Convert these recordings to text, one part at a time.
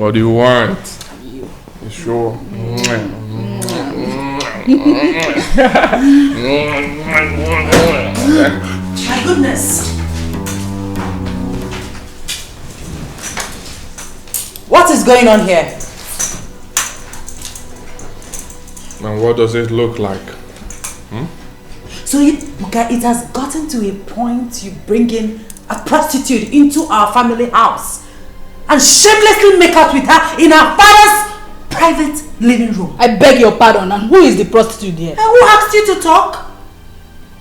What do you want? You sure? My goodness. What is going on here? And what does it look like? So it has gotten to a point you bring in a prostitute into our family house and shamelessly make out with her in our father's private living room. I beg your pardon, and who is the prostitute here? And who asked you to talk?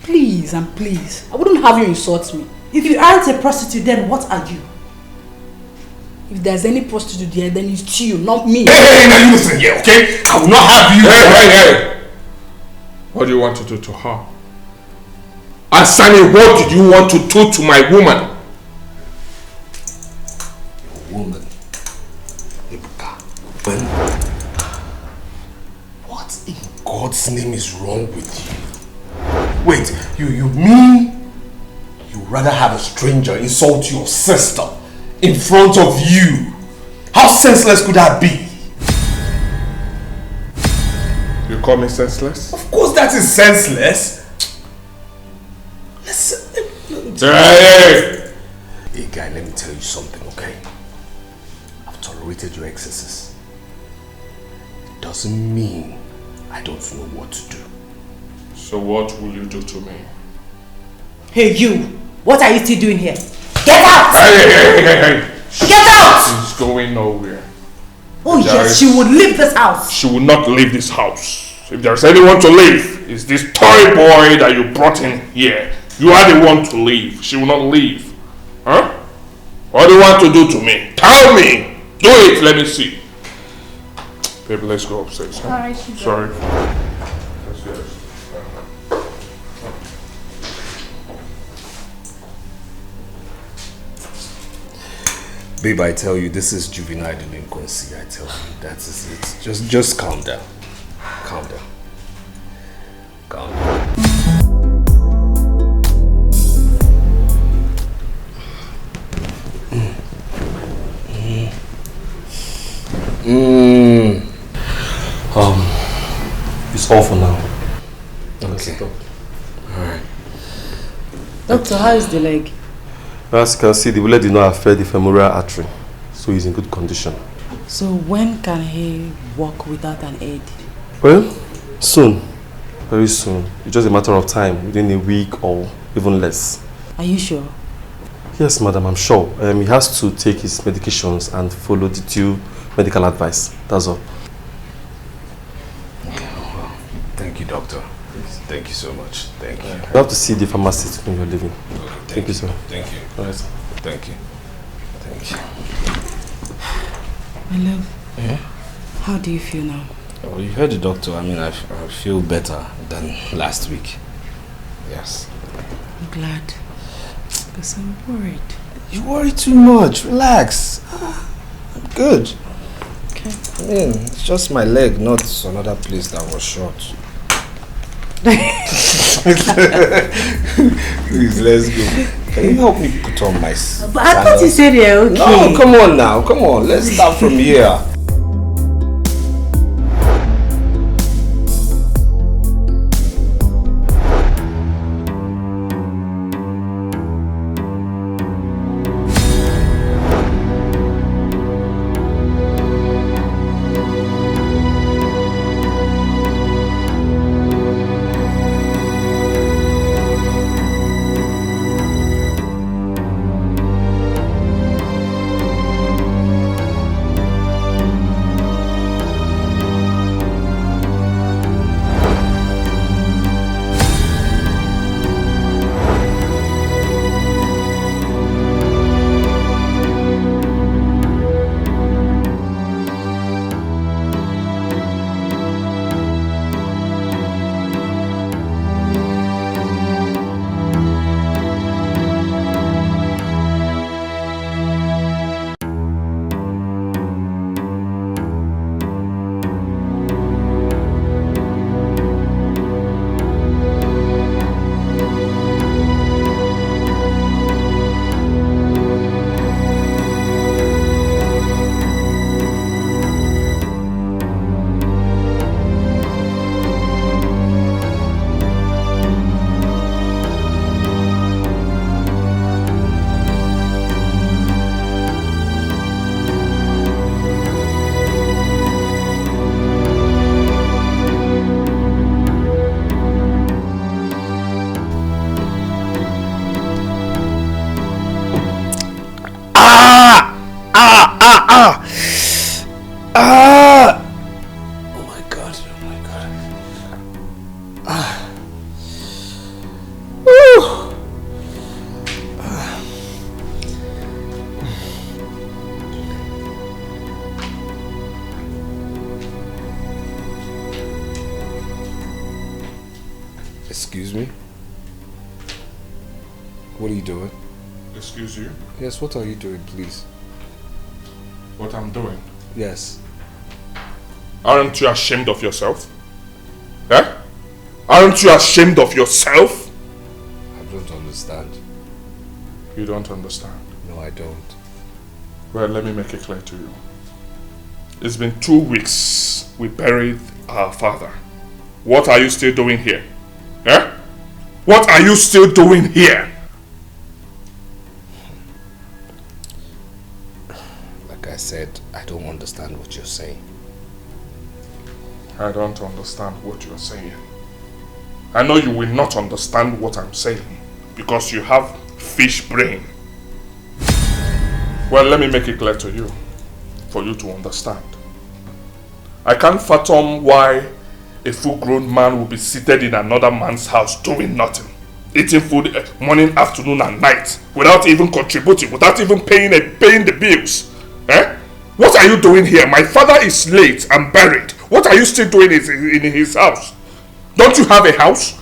Please and please, I wouldn't have you insult me. If you aren't a prostitute, then what are you? If there's any prostitute here, then it's you, not me. Hey, now you listen here, okay? I will not have you. Hey! What do you want to do to her? Answer me, what did you want to do to my woman? Woman. Ibuka. What in God's name is wrong with you? Wait, you mean you rather have a stranger insult your sister in front of you? How senseless could that be? You call me senseless? Of course that is senseless. Listen. Hey guy, let me tell you something, okay? I've tolerated your excesses. It doesn't mean I don't know what to do. So what will you do to me? Hey you! What are you still doing here? Get out! Hey! Get out! She's going nowhere. Oh yes, she would leave this house. She will not leave this house. If there's anyone to leave, it's this toy boy that you brought in here. You are the one to leave. She will not leave. Huh? What do you want to do to me? Tell me! Do it, let me see. Baby, let's go upstairs. Huh? Alright, sorry. Let's go. Babe, I tell you, this is juvenile delinquency. I tell you, that is it. Just calm down. Calm down. Calm down. It's all for now. Okay. Alright. Doctor, how is the leg? As you can see, the bullet did not affect the femoral artery, so he's in good condition. So when can he walk without an aid? Well, soon. Very soon. It's just a matter of time, within a week or even less. Are you sure? Yes, madam, I'm sure. He has to take his medications and follow the due medical advice. That's all. Okay, well, thank you, doctor. Thank you so much. Thank you. You have to see the pharmacist when you're leaving. Okay, thank you, sir. Thank you. All right. Thank you. Thank you. My love. Yeah? How do you feel now? Well, you heard the doctor. I mean, I feel better than last week. Yes. I'm glad. Because I'm worried. You worry too much. Relax. I'm good. Okay. I mean, it's just my leg, not another place that was shot. Please, let's go. Can you help me put on my sandals? But I thought you said you're okay. No, come on now. Come on. Let's start from here. Oh my God. Excuse me? What are you doing? Excuse you? Yes, what are you doing, please? What I'm doing? Yes. Aren't you ashamed of yourself? Eh? Aren't you ashamed of yourself? I don't understand. You don't understand? No, I don't. Well, let me make it clear to you. It's been 2 weeks we buried our father. What are you still doing here? Eh? What are you still doing here? Like I said, I don't understand what you're saying. I don't understand what you're saying. I know you will not understand what I'm saying because you have fish brain. Well, let me make it clear to you for you to understand. I can't fathom why a full-grown man will be seated in another man's house doing nothing, eating food morning, afternoon and night without even contributing, without even paying the bills. Eh? What are you doing here? My father is late and buried. What are you still doing in his house? Don't you have a house?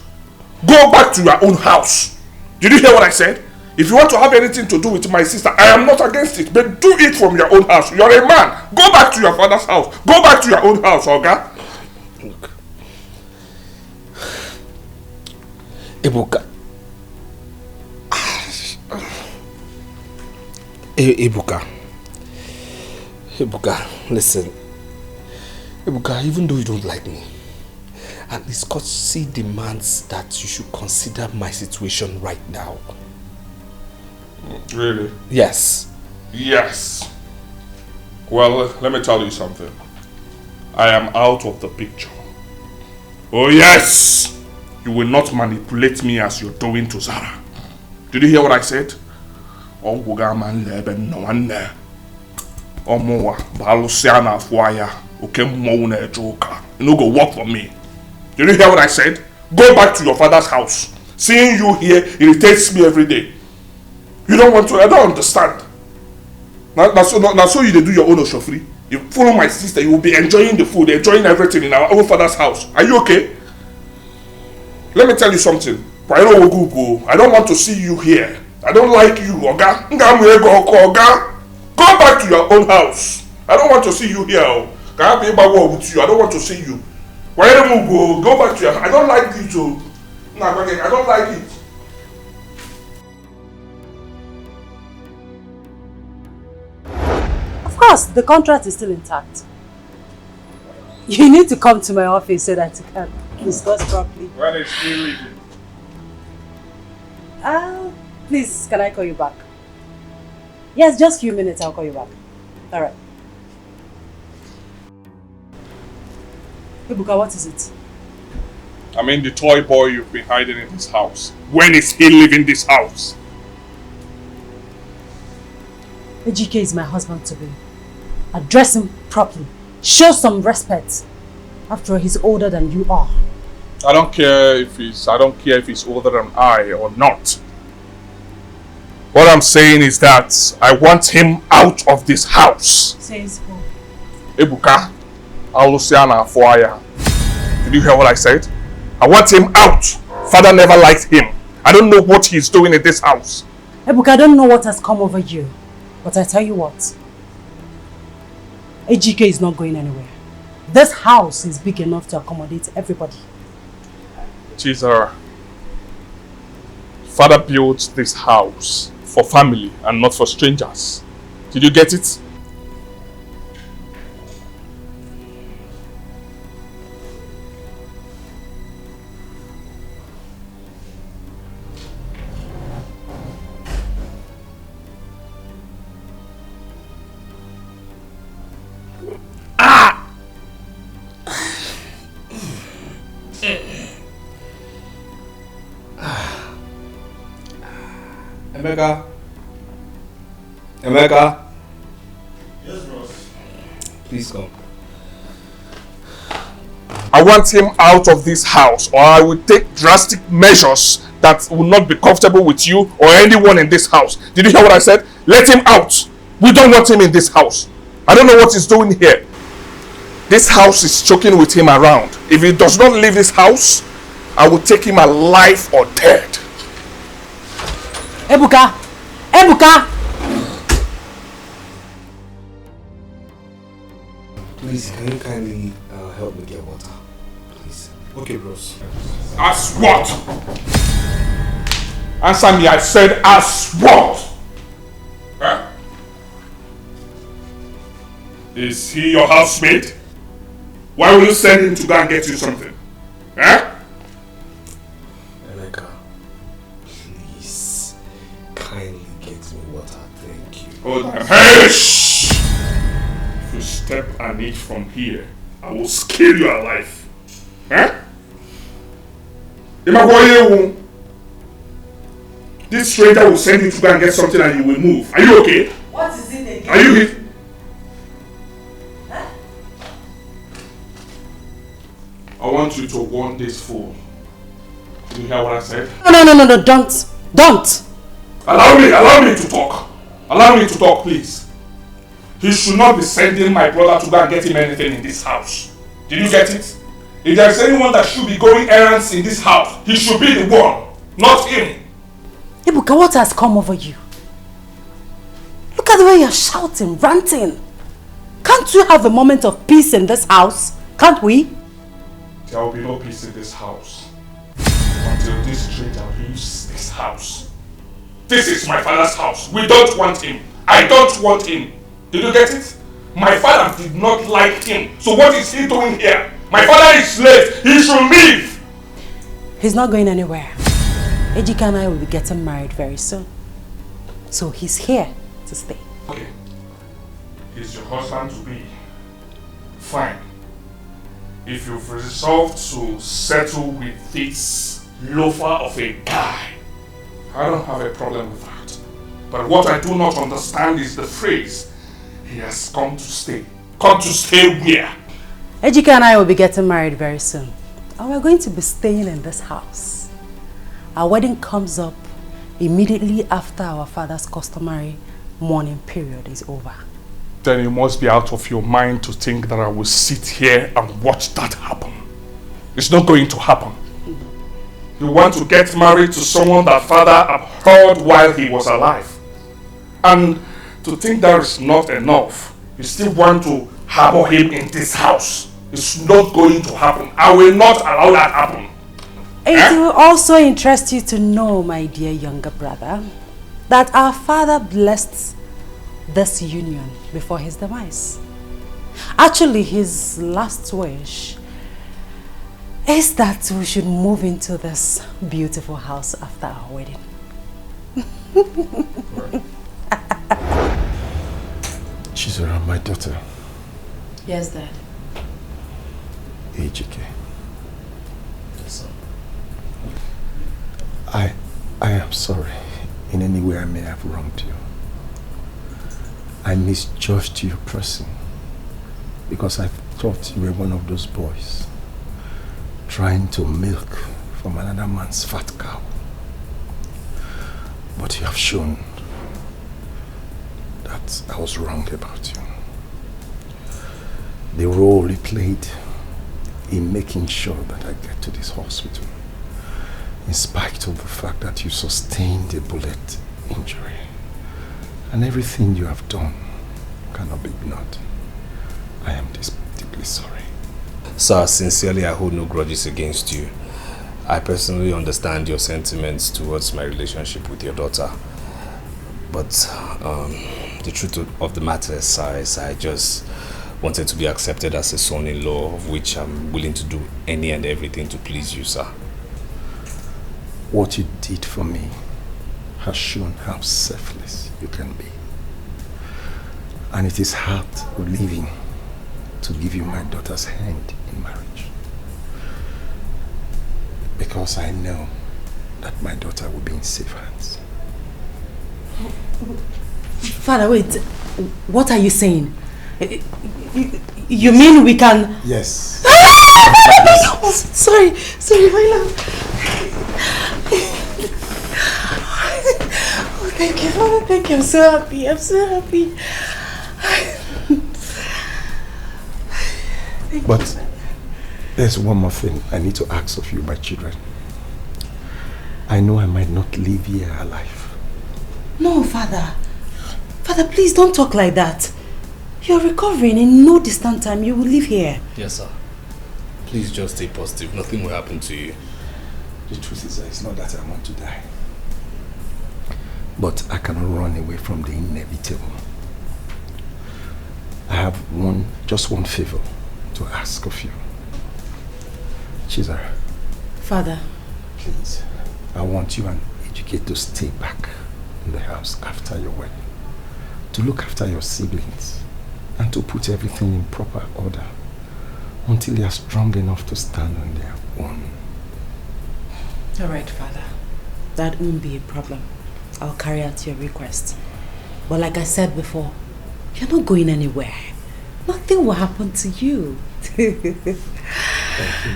Go back to your own house. Did you hear what I said? If you want to have anything to do with my sister, I am not against it, but do it from your own house. You're a man. Go back to your father's house. Go back to your own house, Oga. Look. Ebuka. Ebuka, listen. Ebuka, even though you don't like me, at least courtesy demands that you should consider my situation right now. Really? Yes. Yes. Well, let me tell you something. I am out of the picture. Oh yes! You will not manipulate me as you're doing to Zara. Did you hear what I said? You no go work for me. Did you hear what I said? Go back to your father's house. Seeing you here irritates me every day. You don't want to, I don't understand. Now so you do your own oshofri. You follow my sister, you will be enjoying the food, enjoying everything in our own father's house. Are you okay? Let me tell you something. I don't want to see you here. I don't like you, Oga. Go back to your own house. I don't want to see you here. I don't want to see you. Go back to your house. I don't like you too. I don't like it. Of course, the contract is still intact. You need to come to my office so that you can discuss properly. When is he leaving? Please, can I call you back? Yes, just a few minutes, I'll call you back. Alright. Ebuka, what is it? I mean the toy boy you've been hiding in this house. When is he leaving this house? Dikeh is my husband to be. Address him properly. Show some respect. After all, he's older than you are. I don't care if he's older than I or not. What I'm saying is that I want him out of this house. Says who? Ebuka, Alusiana Foya. Did you hear what I said? I want him out. Father never liked him. I don't know what he's doing in this house. Ebuka, I don't know what has come over you. But I tell you what. Dikeh is not going anywhere. This house is big enough to accommodate everybody. Cesar, Father built this house for family and not for strangers. Did you get it? Emeka? Yes, bro. Please come. I want him out of this house, or I will take drastic measures that will not be comfortable with you or anyone in this house. Did you hear what I said? Let him out. We don't want him in this house. I don't know what he's doing here. This house is choking with him around. If he does not leave this house, I will take him alive or dead. Ebuka! Ebuka! Please, can you kindly help me get water? Please. Okay, bros. As what? Answer me, I said as what? Huh? Is he your housemate? Why will you send him to go and get you something? Huh? Emeka, please, kindly get me water, thank you. Oh damn. Hey, shh! If you step an inch from here, I will skin you alive. Huh? This stranger will send you to go and get something and you will move. Are you okay? What is it again? Are you hit? Huh? I want you to warn this fool. Did you hear what I said? No, don't. Allow me to talk. Allow me to talk, please. He should not be sending my brother to go and get him anything in this house. Did you get it? If there is anyone that should be going errands in this house, he should be the one, not him. Ibuka, what has come over you? Look at the way you're shouting, ranting. Can't we have a moment of peace in this house? Can't we? There will be no peace in this house until this stranger leaves this house. This is my father's house. We don't want him. I don't want him. Did you get it? My father did not like him. So what is he doing here? My father is late. He should leave. He's not going anywhere. Ejika and I will be getting married very soon. So he's here to stay. Okay. He's your husband to be. Fine. If you've resolved to settle with this loafer of a guy, I don't have a problem with that. But what I do not understand is the phrase, he has come to stay. Come to stay where? Ejika and I will be getting married very soon. And we're going to be staying in this house. Our wedding comes up immediately after our father's customary mourning period is over. Then you must be out of your mind to think that I will sit here and watch that happen. It's not going to happen. You want to get married to someone that father abhorred while he was alive. And to think that is not enough, you still want to harbor him in this house. It's not going to happen. I will not allow that happen. It will also interest you to know, my dear younger brother, that our father blessed this union before his demise. Actually, his last wish is that we should move into this beautiful house after our wedding. Chizora, my daughter. Yes, Dad. Ejike. I am sorry in any way I may have wronged you. I misjudged your person because I thought you were one of those boys trying to milk from another man's fat cow. But you have shown that I was wrong about you. The role you played in making sure that I get to this hospital, in spite of the fact that you sustained a bullet injury, and everything you have done cannot be ignored. I am deeply sorry. Sir, sincerely, I hold no grudges against you. I personally understand your sentiments towards my relationship with your daughter. But the truth of the matter is, sir, I just wanted to be accepted as a son-in-law, of which I'm willing to do any and everything to please you, sir. What you did for me has shown how selfless you can be. And it is hard relieving to give you my daughter's hand in marriage. Because I know that my daughter will be in safe hands. Father, wait. What are you saying? You mean we can... Yes. Oh, sorry, my love. Oh, thank you, Father, thank you. I'm so happy. But there's one more thing I need to ask of you, my children. I know I might not leave here alive. No, Father. Father, please don't talk like that. You're recovering. In no distant time, you will leave here. Yes, sir. Please just stay positive. Nothing will happen to you. The truth is that it's not that I want to die. But I cannot run away from the inevitable. I have just one favor to ask of you. Chizara. Father. Please. I want you and Ejike to stay back in the house after your wedding. To look after your siblings. And to put everything in proper order. Until they are strong enough to stand on their own. Alright, Father. That won't be a problem. I'll carry out your request. But like I said before, you're not going anywhere. Nothing will happen to you. Thank you,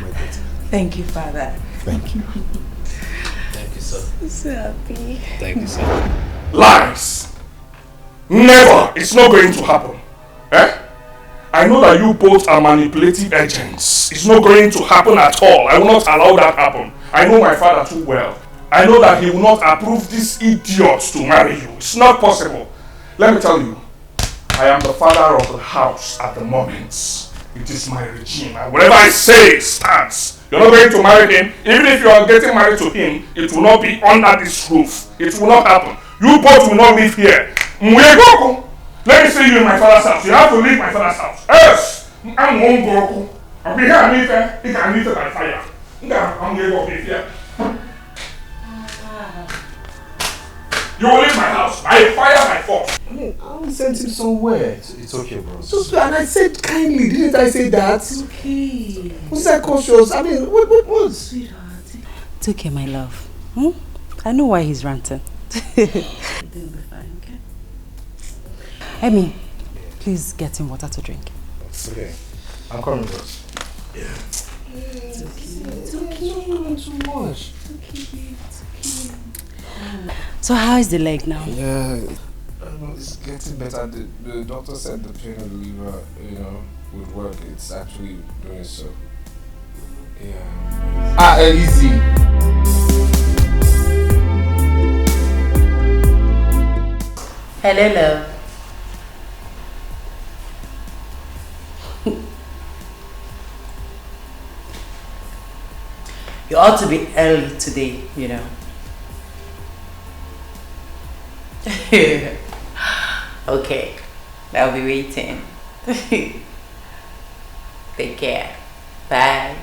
my daughter. Thank you, Father. Thank you. Thank you, sir. I'm so happy. Thank you, sir. Lies! Never! It's not going to happen. Eh? I know that you both are manipulative agents. It's not going to happen at all. I will not allow that happen. I know my father too well. I know that he will not approve these idiots to marry you. It's not possible. Let me tell you, I am the father of the house at the moment. It is my regime, and whatever I say stands. You're not going to marry him. Even if you are getting married to him, it will not be under this roof. It will not happen. You both will not live here. Let me see you in my father's house. You have to leave my father's house. Yes! I'm one Goku. I'll be here and leave it. You can leave it by fire. I'm going to be here. You will leave my house by fire, by force. I mean, I sent him somewhere. It's okay, bro. So, and I said kindly, didn't I say that? It's okay. Was that cautious? I mean, what? Sweetheart. It's okay, my love. I know why he's ranting. It'll be fine, okay? I mean, please get him water to drink. Okay. I'm coming, boss. Yeah. It's okay. It's okay. Too much. It's okay. It's okay. So how is the leg now? Yeah, it's getting better. The doctor said the pain of the liver, would work. It's actually doing so. Yeah. Easy. Hello, love. You ought to be early today, Okay, I'll be waiting. Take care. Bye.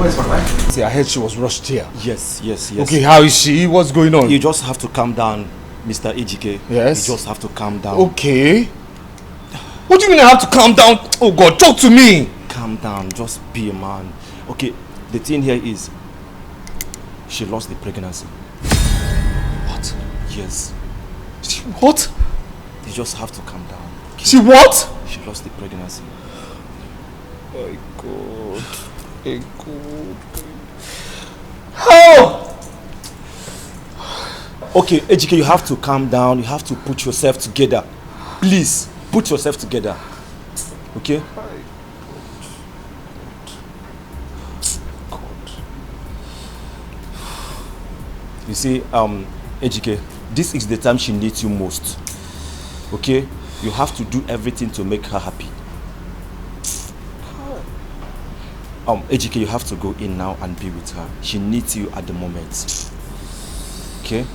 Where's my wife? See, I heard she was rushed here. Yes. Okay, how is she? What's going on? You just have to calm down, Mr. Ejike. Yes? You just have to calm down. Okay. What do you mean I have to calm down? Oh God, talk to me! Calm down, just be a man. Okay, the thing here is, she lost the pregnancy. What? Yes. She what? You just have to calm down. Okay? She what? She lost the pregnancy. My God. My God. How? Okay, Ejike, you have to calm down. You have to put yourself together. Please, put yourself together. Okay? You see, Ejike, this is the time she needs you most. Okay? You have to do everything to make her happy. Ejike, you have to go in now and be with her. She needs you at the moment. Okay?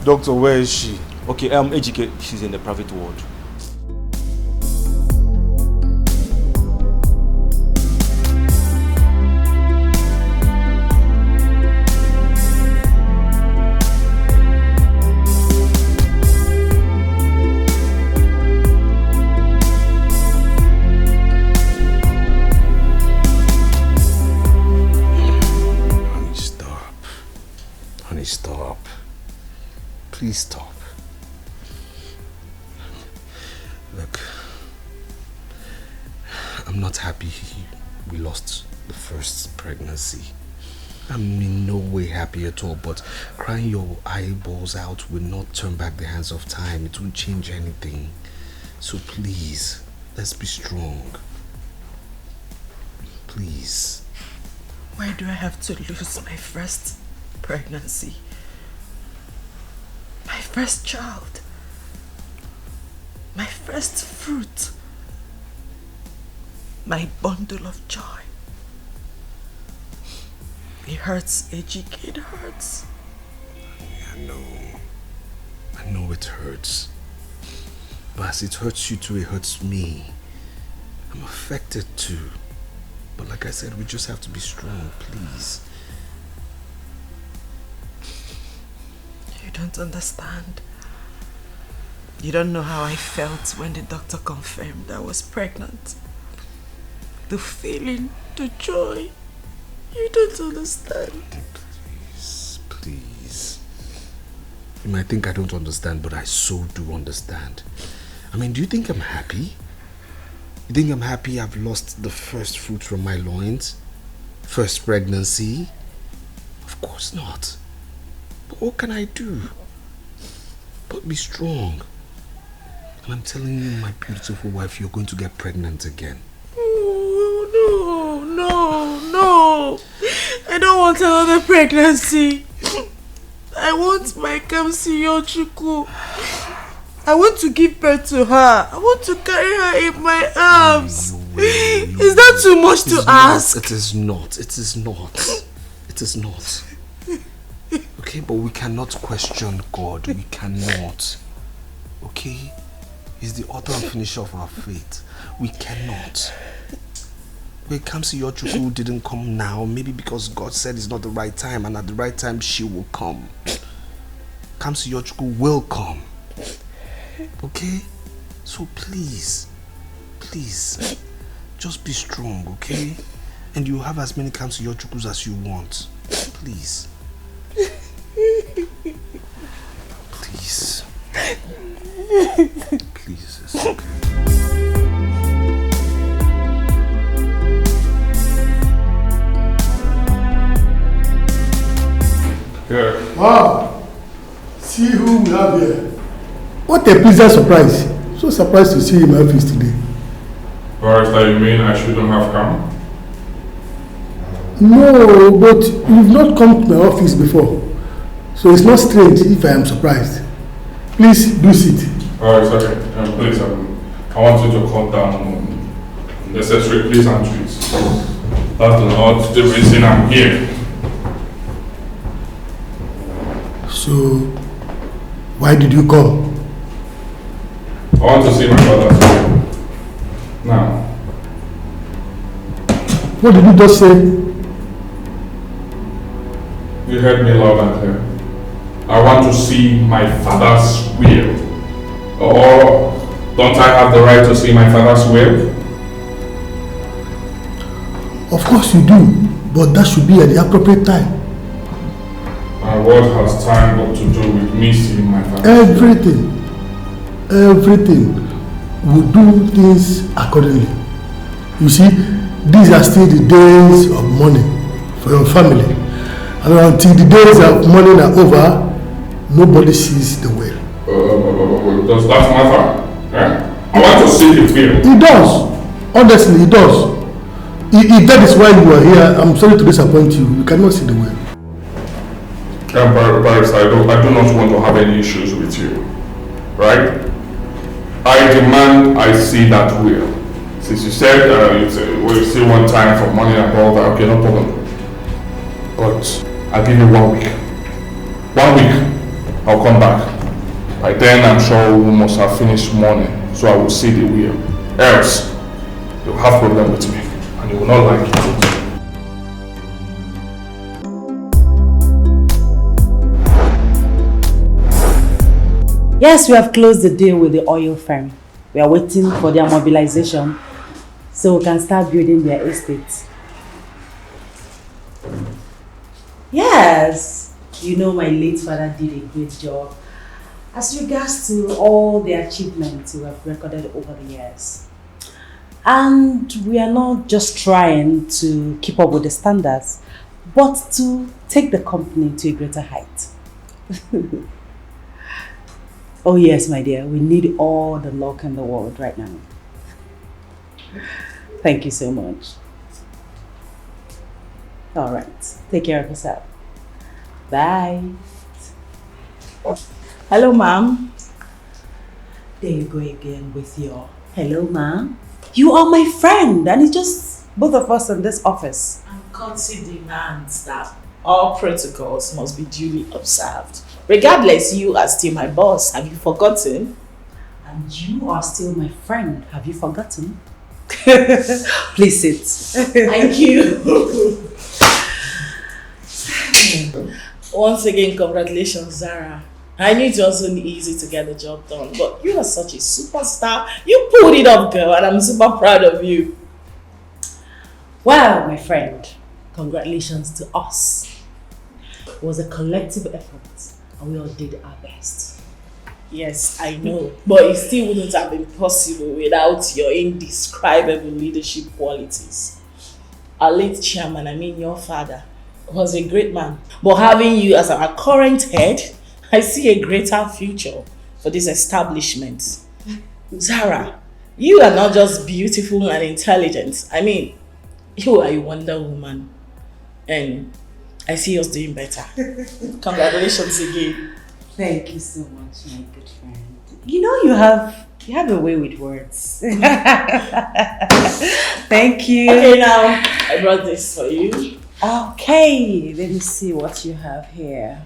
Doctor, where is she? Okay, Ejike, she's in the private ward. Please stop. Look, I'm not happy we lost the first pregnancy. I'm in no way happy at all, but crying your eyeballs out will not turn back the hands of time. It won't change anything. So please, let's be strong. Please. Why do I have to lose my first pregnancy? My first child. My first fruit. My bundle of joy. It hurts, Ejike, it hurts. I know it hurts. But as it hurts you too, it hurts me. I'm affected too. But like I said, we just have to be strong, please. You don't understand. You don't know how I felt when the doctor confirmed I was pregnant. The feeling, the joy. You don't understand. Please, please. You might think I don't understand, but I so do understand. I mean, do you think I'm happy? You think I'm happy I've lost the first fruit from my loins? First pregnancy? Of course not. But what can I do? But be strong. And I'm telling you, my beautiful wife, you're going to get pregnant again. Oh, no. I don't want another pregnancy. I want my Kamsiyochuku. I want to give birth to her. I want to carry her in my arms. Is that too much to ask? It is not. It is not. It is not. Okay, but we cannot question God. We cannot. Okay? He's the author and finisher of our faith. We cannot. When Kamsiyochuku didn't come now, maybe because God said it's not the right time, and at the right time she will come. Kamsiyochuku will come. Okay? So please, just be strong, okay? And you have as many Kamsiyochukus as you want. Please. Please. Please, it's okay. Yeah. Wow! See who we have here. What a pleasant surprise. So surprised to see you in my office today. Barrister, you mean I shouldn't have come? No, but you've not come to my office before. So it's not strange if I am surprised. Please do sit. Oh, it's okay. Please, I want you to cut down necessary pleasantries. That's not the reason I'm here. So, why did you come? I want to see my father today. Now. What did you just say? You heard me loud and clear. I want to see my father's will. Or don't I have the right to see my father's will? Of course you do, but that should be at the appropriate time. And what has time got to do with me seeing my father? Everything. We do things accordingly. You see, these are still the days of mourning for your family. And until the days of mourning are over, nobody sees the will. Does that matter? I want to see the will. It does. Honestly, it does. If that is why you are here, I'm sorry to disappoint you. You cannot see the will. Barrister, I do not want to have any issues with you. Right? I demand I see that will. Since you said we'll see one time for money and all that, okay, no problem. But I'll give you 1 week. 1 week, I'll come back. By then, I'm sure we must have finished mourning, so I will see the will. Else, you'll have problem with me, and you will not like it. Yes, we have closed the deal with the oil firm. We are waiting for their mobilization so we can start building their estate. Yes, you know my late father did a great job as regards to all the achievements we have recorded over the years. And we are not just trying to keep up with the standards, but to take the company to a greater height. Oh yes, my dear, we need all the luck in the world right now. Thank you so much. All right, take care of yourself. Bye. Hello, ma'am. There you go again with your hello, ma'am. You are my friend, and it's just both of us in this office. And courtesy demands that all protocols must be duly observed. Regardless, you are still my boss. Have you forgotten? And you are still my friend. Have you forgotten? Please sit. Thank you. Once again, congratulations, Zara. I knew it wasn't easy to get the job done, but you are such a superstar. You pulled it up, girl, and I'm super proud of you. Well, my friend, congratulations to us. It was a collective effort, and we all did our best. Yes, I know, but it still wouldn't have been possible without your indescribable leadership qualities. Our late chairman, your father, was a great man. But having you as our current head, I see a greater future for this establishment. Zara, you are not just beautiful and intelligent. You are a Wonder Woman. And I see us doing better. Congratulations again. Thank you so much, my good friend. You know you have a way with words. Thank you. Okay, now I brought this for you. Okay, let me see what you have here.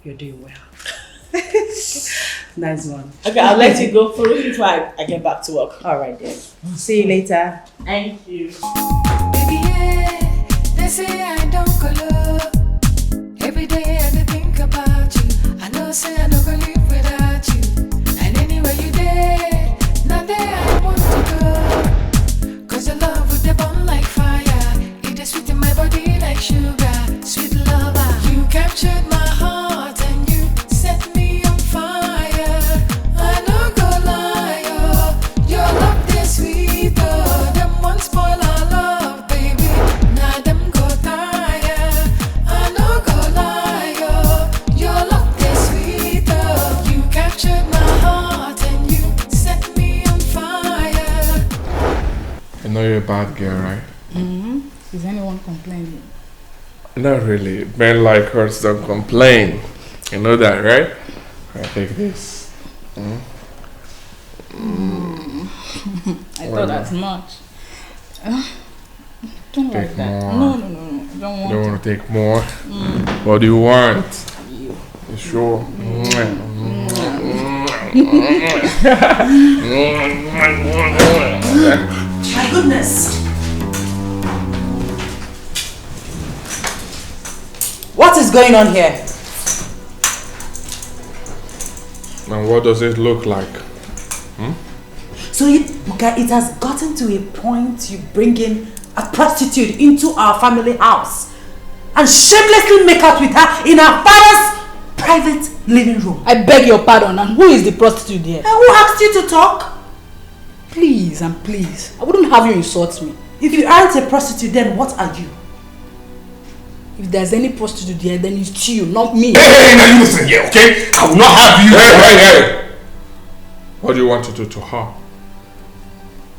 You're doing well. Nice one. Okay, I'll let you go through it before I get back to work. All right then. See you later. Thank you. Baby, yeah, they say I don't color. Every day I think about you. I know say I don't go live without you. And anywhere you there, not there I want to go. Cause your love with the burn like fire. It is sweet in my body like sugar. Sweet lover, you captured my heart and you set me on fire. I don't go lie, oh. Your love is sweet, oh. Them won't spoil our love, baby. Now them go tire. I don't go lie, oh. Your love is sweet, oh. You captured my heart and you set me on fire. I know you're a bad girl, right? Mm-hmm. Is anyone complaining? Not really. Men like hers don't complain. You know that, right? I take this. I thought as much. Don't Take like that. more. No. I don't want You don't want to take more? What do you want? you. You sure? My goodness. What is going on here? And what does it look like? So it has gotten to a point you bring in a prostitute into our family house and shamelessly make out with her in our father's private living room. I beg your pardon, and who is the prostitute here? And who asked you to talk? Please and please, I wouldn't have you insult me. If you aren't a prostitute, then what are you? If there's any prostitute there, then it's you, not me. Hey, now you listen here, okay? I will not have you. Hey! What do you want to do to her?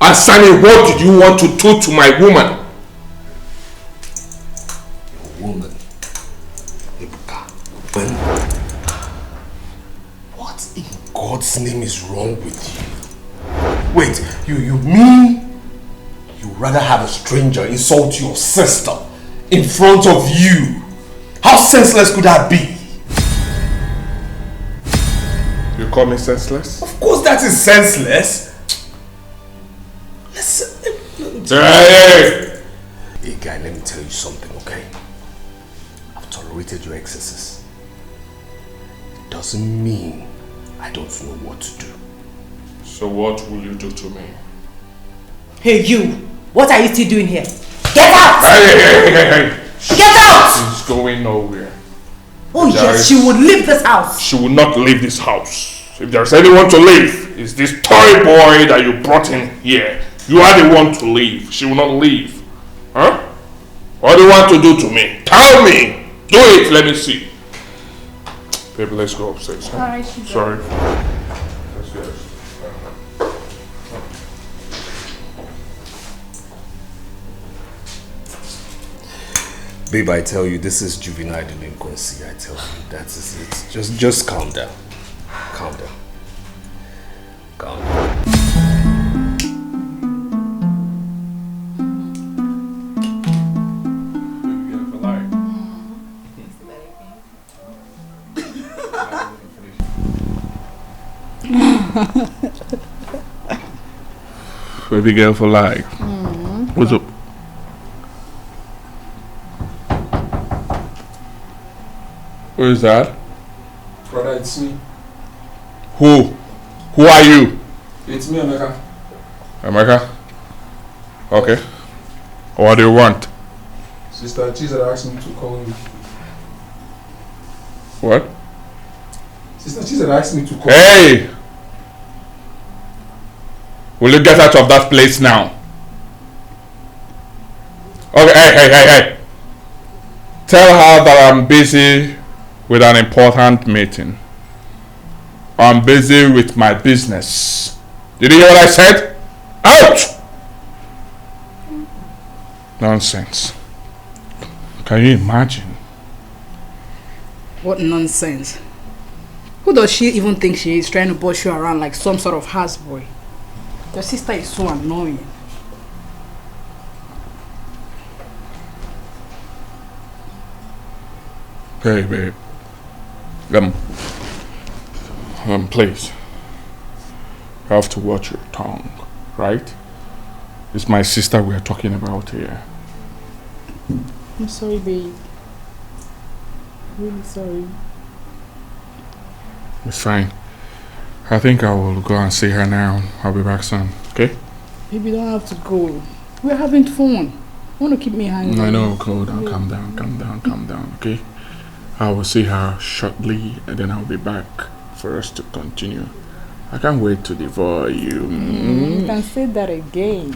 Asani, what did you want to do to my woman? Your woman? Ebuka. What in God's name is wrong with you? Wait, you mean you rather have a stranger insult your sister in front of you? How senseless could that be? You call me senseless? Of course that is senseless. Listen. Hey guy, let me tell you something, okay? I've tolerated your excesses. It doesn't mean I don't know what to do. So what will you do to me? Hey you! What are you still doing here? Get out! Hey! Get out! She's going nowhere. Oh yes, she would leave this house. She will not leave this house. If there's anyone to leave, it's this toy boy that you brought in here. You are the one to leave. She will not leave. Huh? What do you want to do to me? Tell me! Do it, let me see. Baby, let's go upstairs. Huh? Alright, sorry. Yes. Babe, I tell you, this is juvenile delinquency. I tell you, that is it. Just calm down. Calm down. Calm down. Baby girl for life. What's up? Who is that? Brother, it's me. Who? Who are you? It's me, Emeka. Emeka? Okay. What do you want? Sister Chizera asked me to call you. What? Sister Chizera asked me to call Hey! you. Will you get out of that place now? Okay, hey. Tell her that I'm busy with an important meeting. I'm busy with my business. Did you hear what I said? Out! Nonsense. Can you imagine? What nonsense. Who does she even think she is, trying to boss you around like some sort of houseboy? Your sister is so annoying. Hey, babe. Please. You have to watch your tongue, right? It's my sister we're talking about here. I'm sorry, babe. Really sorry. It's fine. I think I will go and see her now. I'll be back soon, okay? Baby, you don't have to go. We're having fun. You want to keep me hanging? I know, calm down, okay? I will see her shortly and then I'll be back for us to continue. I can't wait to devour you. You can say that again.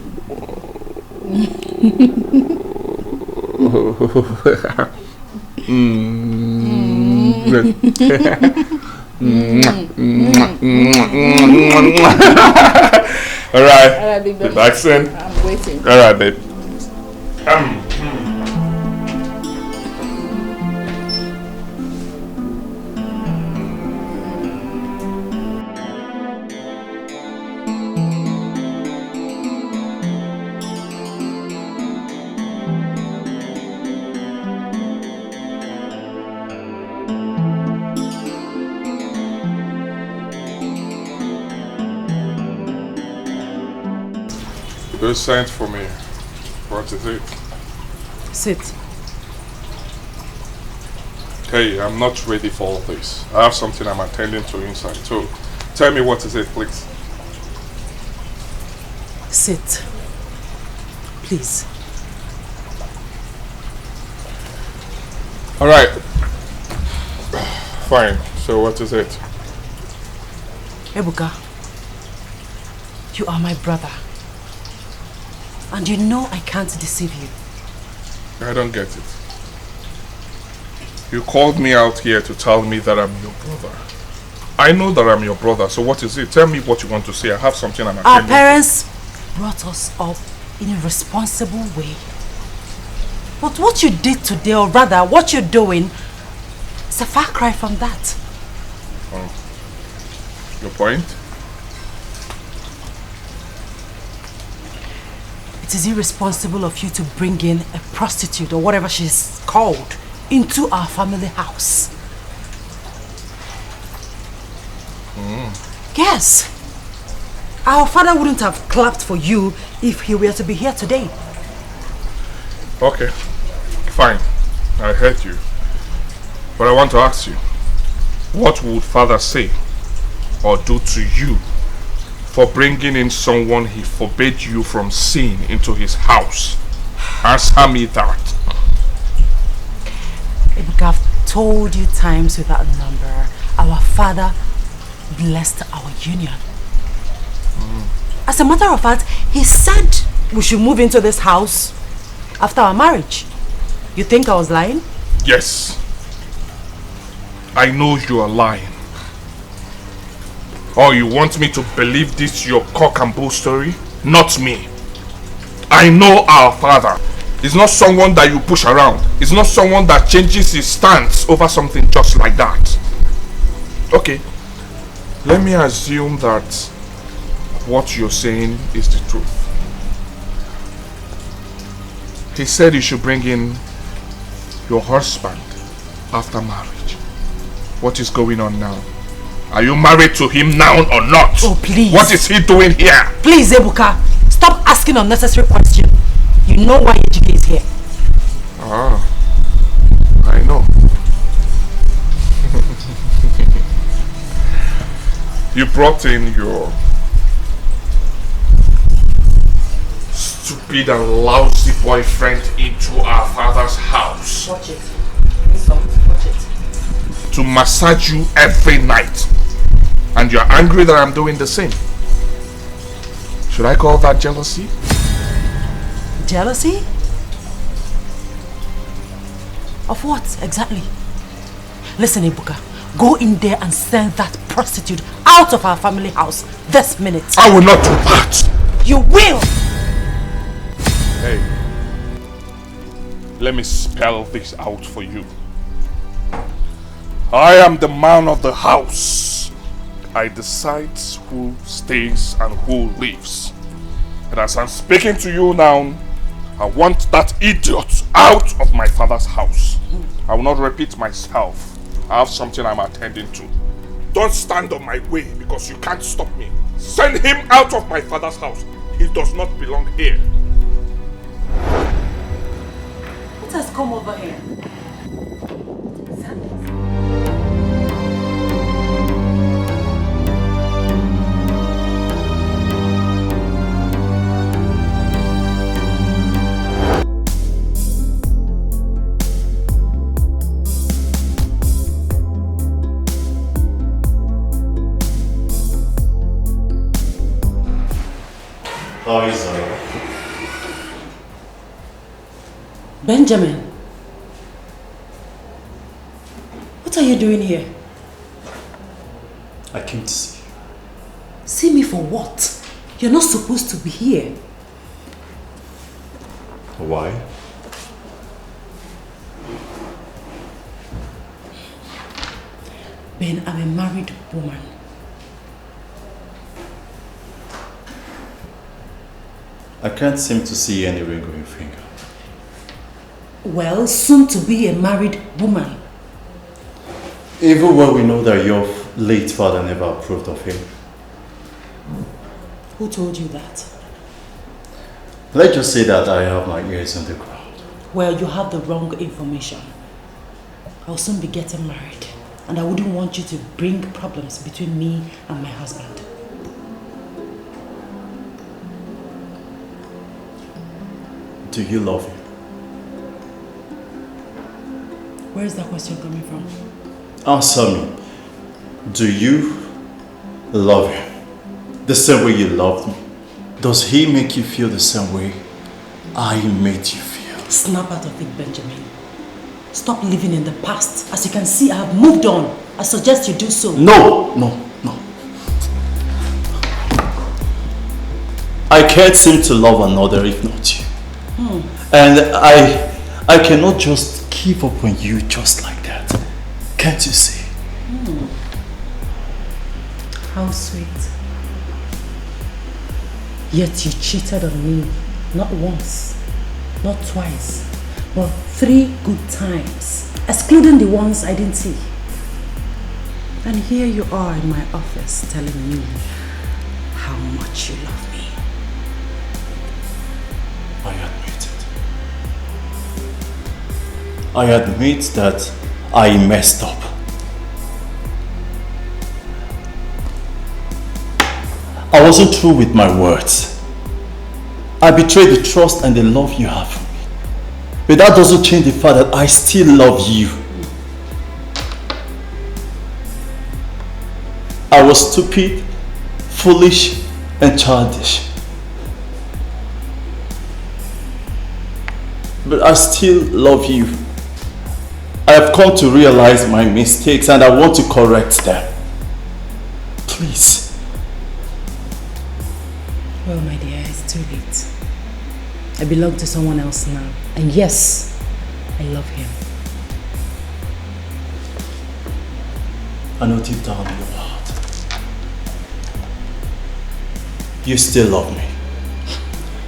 Alright, be back soon. I'm waiting. Alright, babe. You sent for me. What is it? Sit. Hey, I'm not ready for all this. I have something I'm attending to inside. So, tell me what is it, please. Sit. Please. Alright. Fine. So what is it? Ebuka, you are my brother. And you know I can't deceive you. I don't get it. You called me out here to tell me that I'm your brother. I know that I'm your brother, so what is it? Tell me what you want to say. I have something I'm Our parents brought us up in a responsible way. But what you did today, or rather what you're doing, is a far cry from that. Oh. Your point? It is irresponsible of you to bring in a prostitute or whatever she's called into our family house. Yes. Our father wouldn't have clapped for you if he were to be here today. Okay, fine. I heard you. But I want to ask you, what would father say or do to you for bringing in someone he forbade you from seeing into his house? Answer me that. I've told you times without number, our father blessed our union. As a matter of fact, he said we should move into this house after our marriage. You think I was lying? Yes. I know you are lying. Or you want me to believe this your cock and bull story? Not me. I know our father. He's not someone that you push around. He's not someone that changes his stance over something just like that. Okay. Let me assume that what you're saying is the truth. He said you should bring in your husband after marriage. What is going on now? Are you married to him now or not? Oh, please. What is he doing here? Please, Ebuka, stop asking unnecessary questions. You know why Ejike is here. Ah, I know. You brought in your stupid and lousy boyfriend into our father's house. Watch it. Watch it. To massage you every night. And you're angry that I'm doing the same. Should I call that jealousy? Jealousy? Of what exactly? Listen, Ebuka, go in there and send that prostitute out of our family house this minute. I will not do that. You will! Hey, let me spell this out for you. I am the man of the house. I decide who stays and who leaves. And as I'm speaking to you now, I want that idiot out of my father's house. I will not repeat myself. I have something I'm attending to. Don't stand on my way because you can't stop me. Send him out of my father's house. He does not belong here. What has come over here? How is it? Benjamin, what are you doing here? I came to see you. See me for what? You're not supposed to be here. Why? Ben, I'm a married woman. I can't seem to see any ring on your finger. Well, soon to be a married woman. Even when we know that your late father never approved of him. Who told you that? Let's just say that I have my ears on the ground. Well, you have the wrong information. I'll soon be getting married, and I wouldn't want you to bring problems between me and my husband. Do you love him? Where is that question coming from? Answer me. Do you love him? The same way you loved me? Does he make you feel the same way I made you feel? Snap out of it, Benjamin. Stop living in the past. As you can see, I have moved on. I suggest you do so. No. I can't seem to love another if not you. And I cannot just give up on you just like that. Can't you see? How sweet. Yet you cheated on me. Not once, not twice, but 3 good times, excluding the ones I didn't see. And here you are in my office telling me how much you love me. I admit that I messed up. I wasn't true with my words. I betrayed the trust and the love you have for me. But that doesn't change the fact that I still love you. I was stupid, foolish, and childish. But I still love you. I have come to realize my mistakes and I want to correct them. Please. Well, my dear, it's too late. I belong to someone else now. And yes, I love him. I know deep down in your heart, you still love me.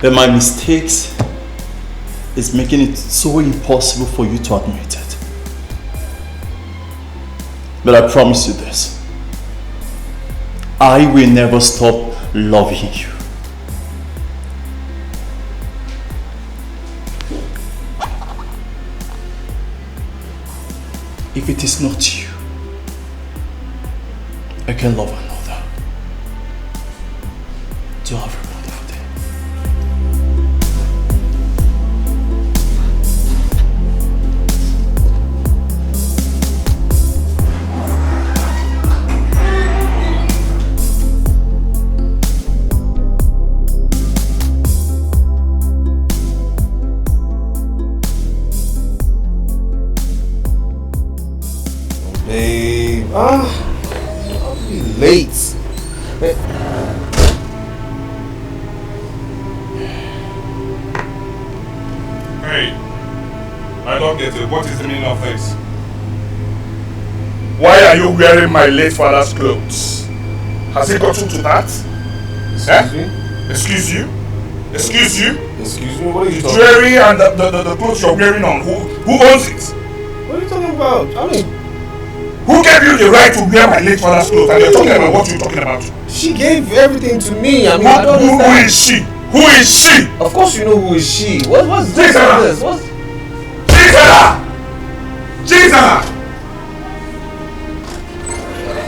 But my mistakes is making it so impossible for you to admit it. But I promise you this. I will never stop loving you. If it is not you, I can love another. Do have a wonderful day. Babe, I'll be late. Hey, I don't get it. What is the meaning of this? Why are you wearing my late father's clothes? Has it gotten to that? Excuse me? Excuse you? Excuse you? Excuse me? What are you talking about? Jewelry and the clothes you're wearing on. Who owns it? What are you talking about? I mean, who gave you the right to wear my late father's clothes? And you're talking about what you're talking about? She gave everything to me. I mean, I don't understand. Who is she? Who is she? Of course you know who is she. What's this? What's... Jesus!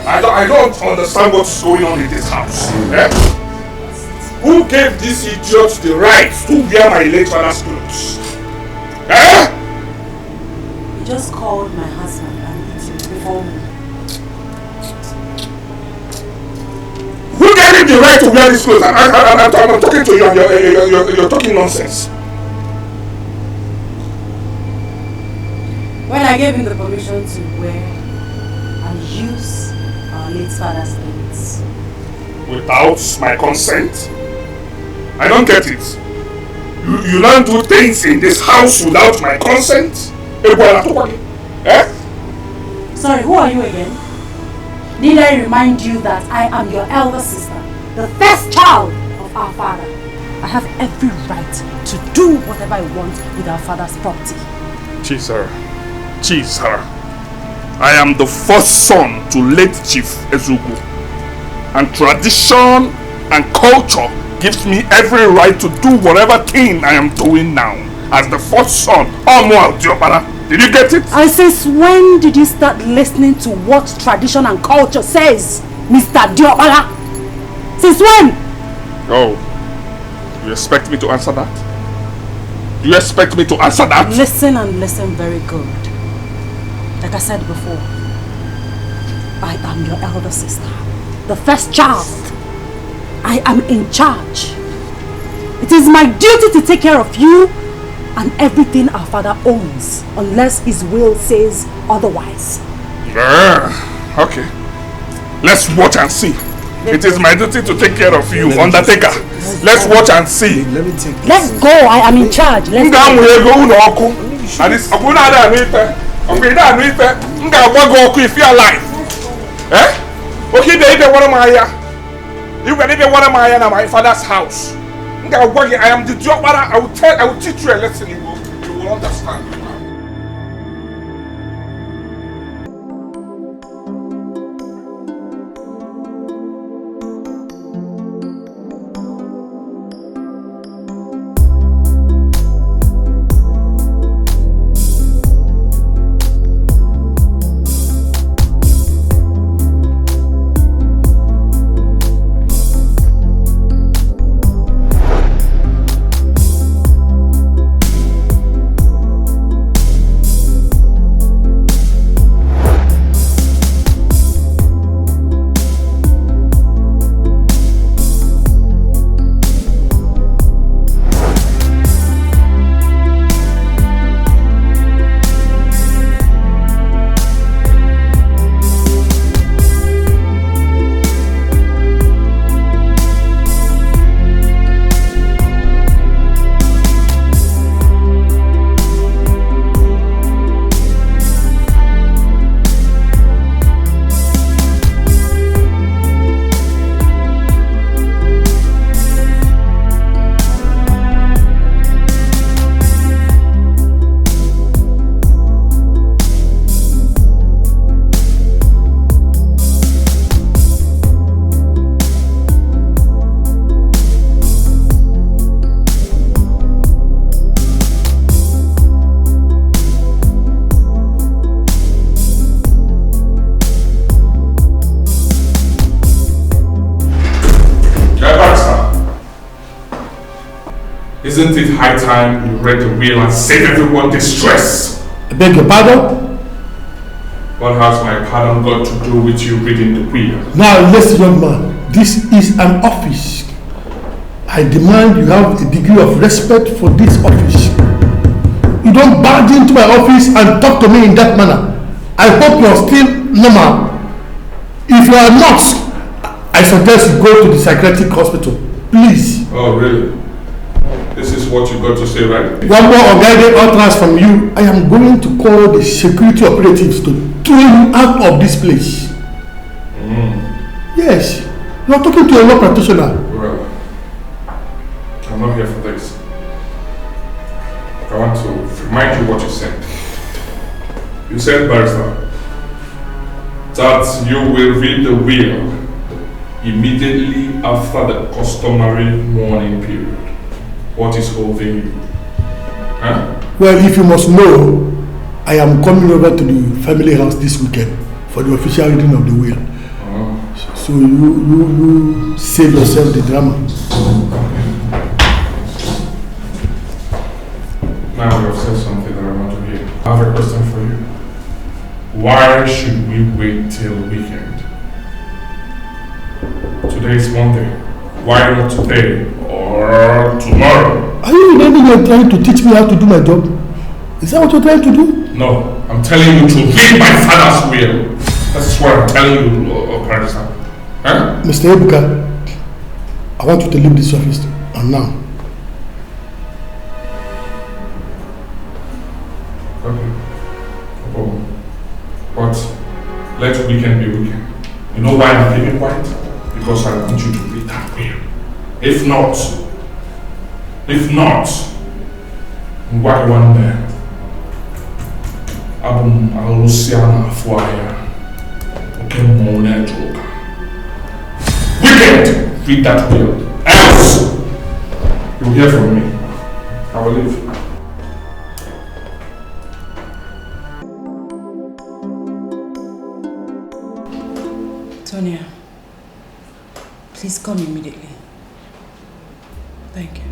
I don't understand what's going on in this house. Eh? Who gave this idiot the right to wear my late father's clothes? Eh? You just called my husband and before me. Who gave him the right to wear these clothes? I'm talking to you and you're talking nonsense. When I gave him the permission to wear and use our late father's things. Without my consent? I don't get it. You don't do things in this house without my consent? Eh? Sorry, who are you again? Need I remind you that I am your elder sister, the first child of our father. I have every right to do whatever I want with our father's property. Cheese her. I am the first son to late Chief Ezugu. And tradition and culture gives me every right to do whatever thing I am doing now. As the first son, did you get it? And since when did you start listening to what tradition and culture says, Mr. Diobala? Since when? Oh, you expect me to answer that? You expect me to answer that? Listen and listen very good. Like I said before, I am your elder sister, the first child. I am in charge. It is my duty to take care of you and everything our father owns, unless his will says otherwise. Yeah, okay. Let's watch and see. It is my duty to take care of you, Undertaker. Let's watch and see. Let me take this. Let's go, I am in charge. Let's go. If you are alive. Eh? Okay, they one of my you can even one of my my father's house. I am the job, but I will teach you a lesson. You will understand. Isn't it high time you read the will and save everyone distress? I beg your pardon? What has my pardon got to do with you reading the will? Now listen, young man, this is an office. I demand you have a degree of respect for this office. You don't barge into my office and talk to me in that manner. I hope you're still normal. If you are not, I suggest you go to the psychiatric hospital. Please. Oh, really? This is what you got to say, right? One more unguided utterance from you. I am going to call the security operatives to throw you out of this place. Yes. You are talking to a law practitioner. Well, I'm not here for this. I want to remind you what you said. You said, Barrister, that you will read the will immediately after the customary mourning period. What is holding you? Huh? Well, if you must know, I am coming over to the family house this weekend for the official reading of the will. So you save yourself the drama. Now you have said something that I want to hear. I have a question for you. Why should we wait till weekend? Today is Monday. Why not today or tomorrow? Are you really trying to teach me how to do my job? Is that what you're trying to do? No, I'm telling you to read my father's will. That's what I'm telling you, Parisa. Huh? Mr. Ebuka, I want you to leave this office and now. Okay. No problem. But let weekend be weekend. You know why I'm keeping quiet? Because I want you to read that will. If not, why one there? Abum Aluciana Fuaya. Okay, Mona Joker. Wicked! Read that will. Else, you'll hear from me. I will leave. Tonia, please come immediately. Thank you.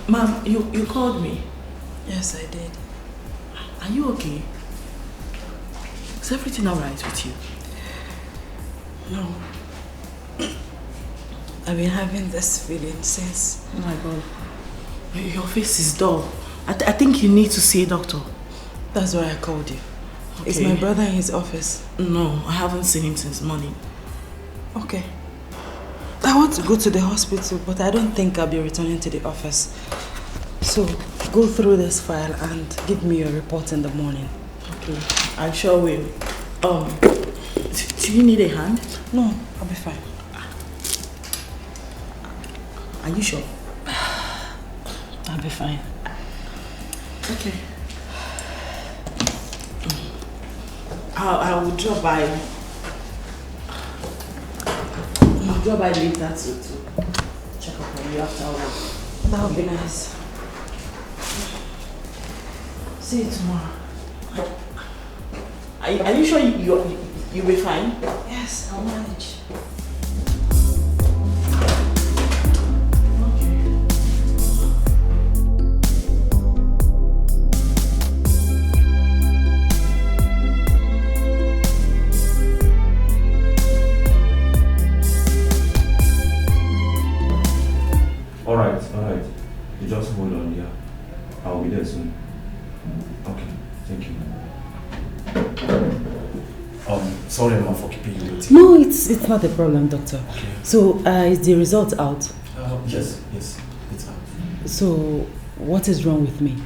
Ma'am, you called me? Yes, I did. I Are you okay? Is everything alright with you? No. I've been having this feeling since. Oh my God. Your face is dull. I think you need to see a doctor. That's why I called you. Okay. Is my brother in his office? No, I haven't seen him since morning. Okay. I want to go to the hospital, but I don't think I'll be returning to the office. So, go through this file and give me your report in the morning. Okay, I sure will. Do you need a hand? No, I'll be fine. Are you sure? I'll be fine. Okay. I will drop by. I'll drop by later to check up on you after work. That would be nice. See you tomorrow. Are you sure you'll be fine? Yes, I'll manage. Alright. You just hold on, yeah. I'll be there soon. Okay, thank you. Sorry Mama for keeping you waiting. No, it's not a problem, doctor. Okay. So, is the result out? Yes, it's out. So, what is wrong with me?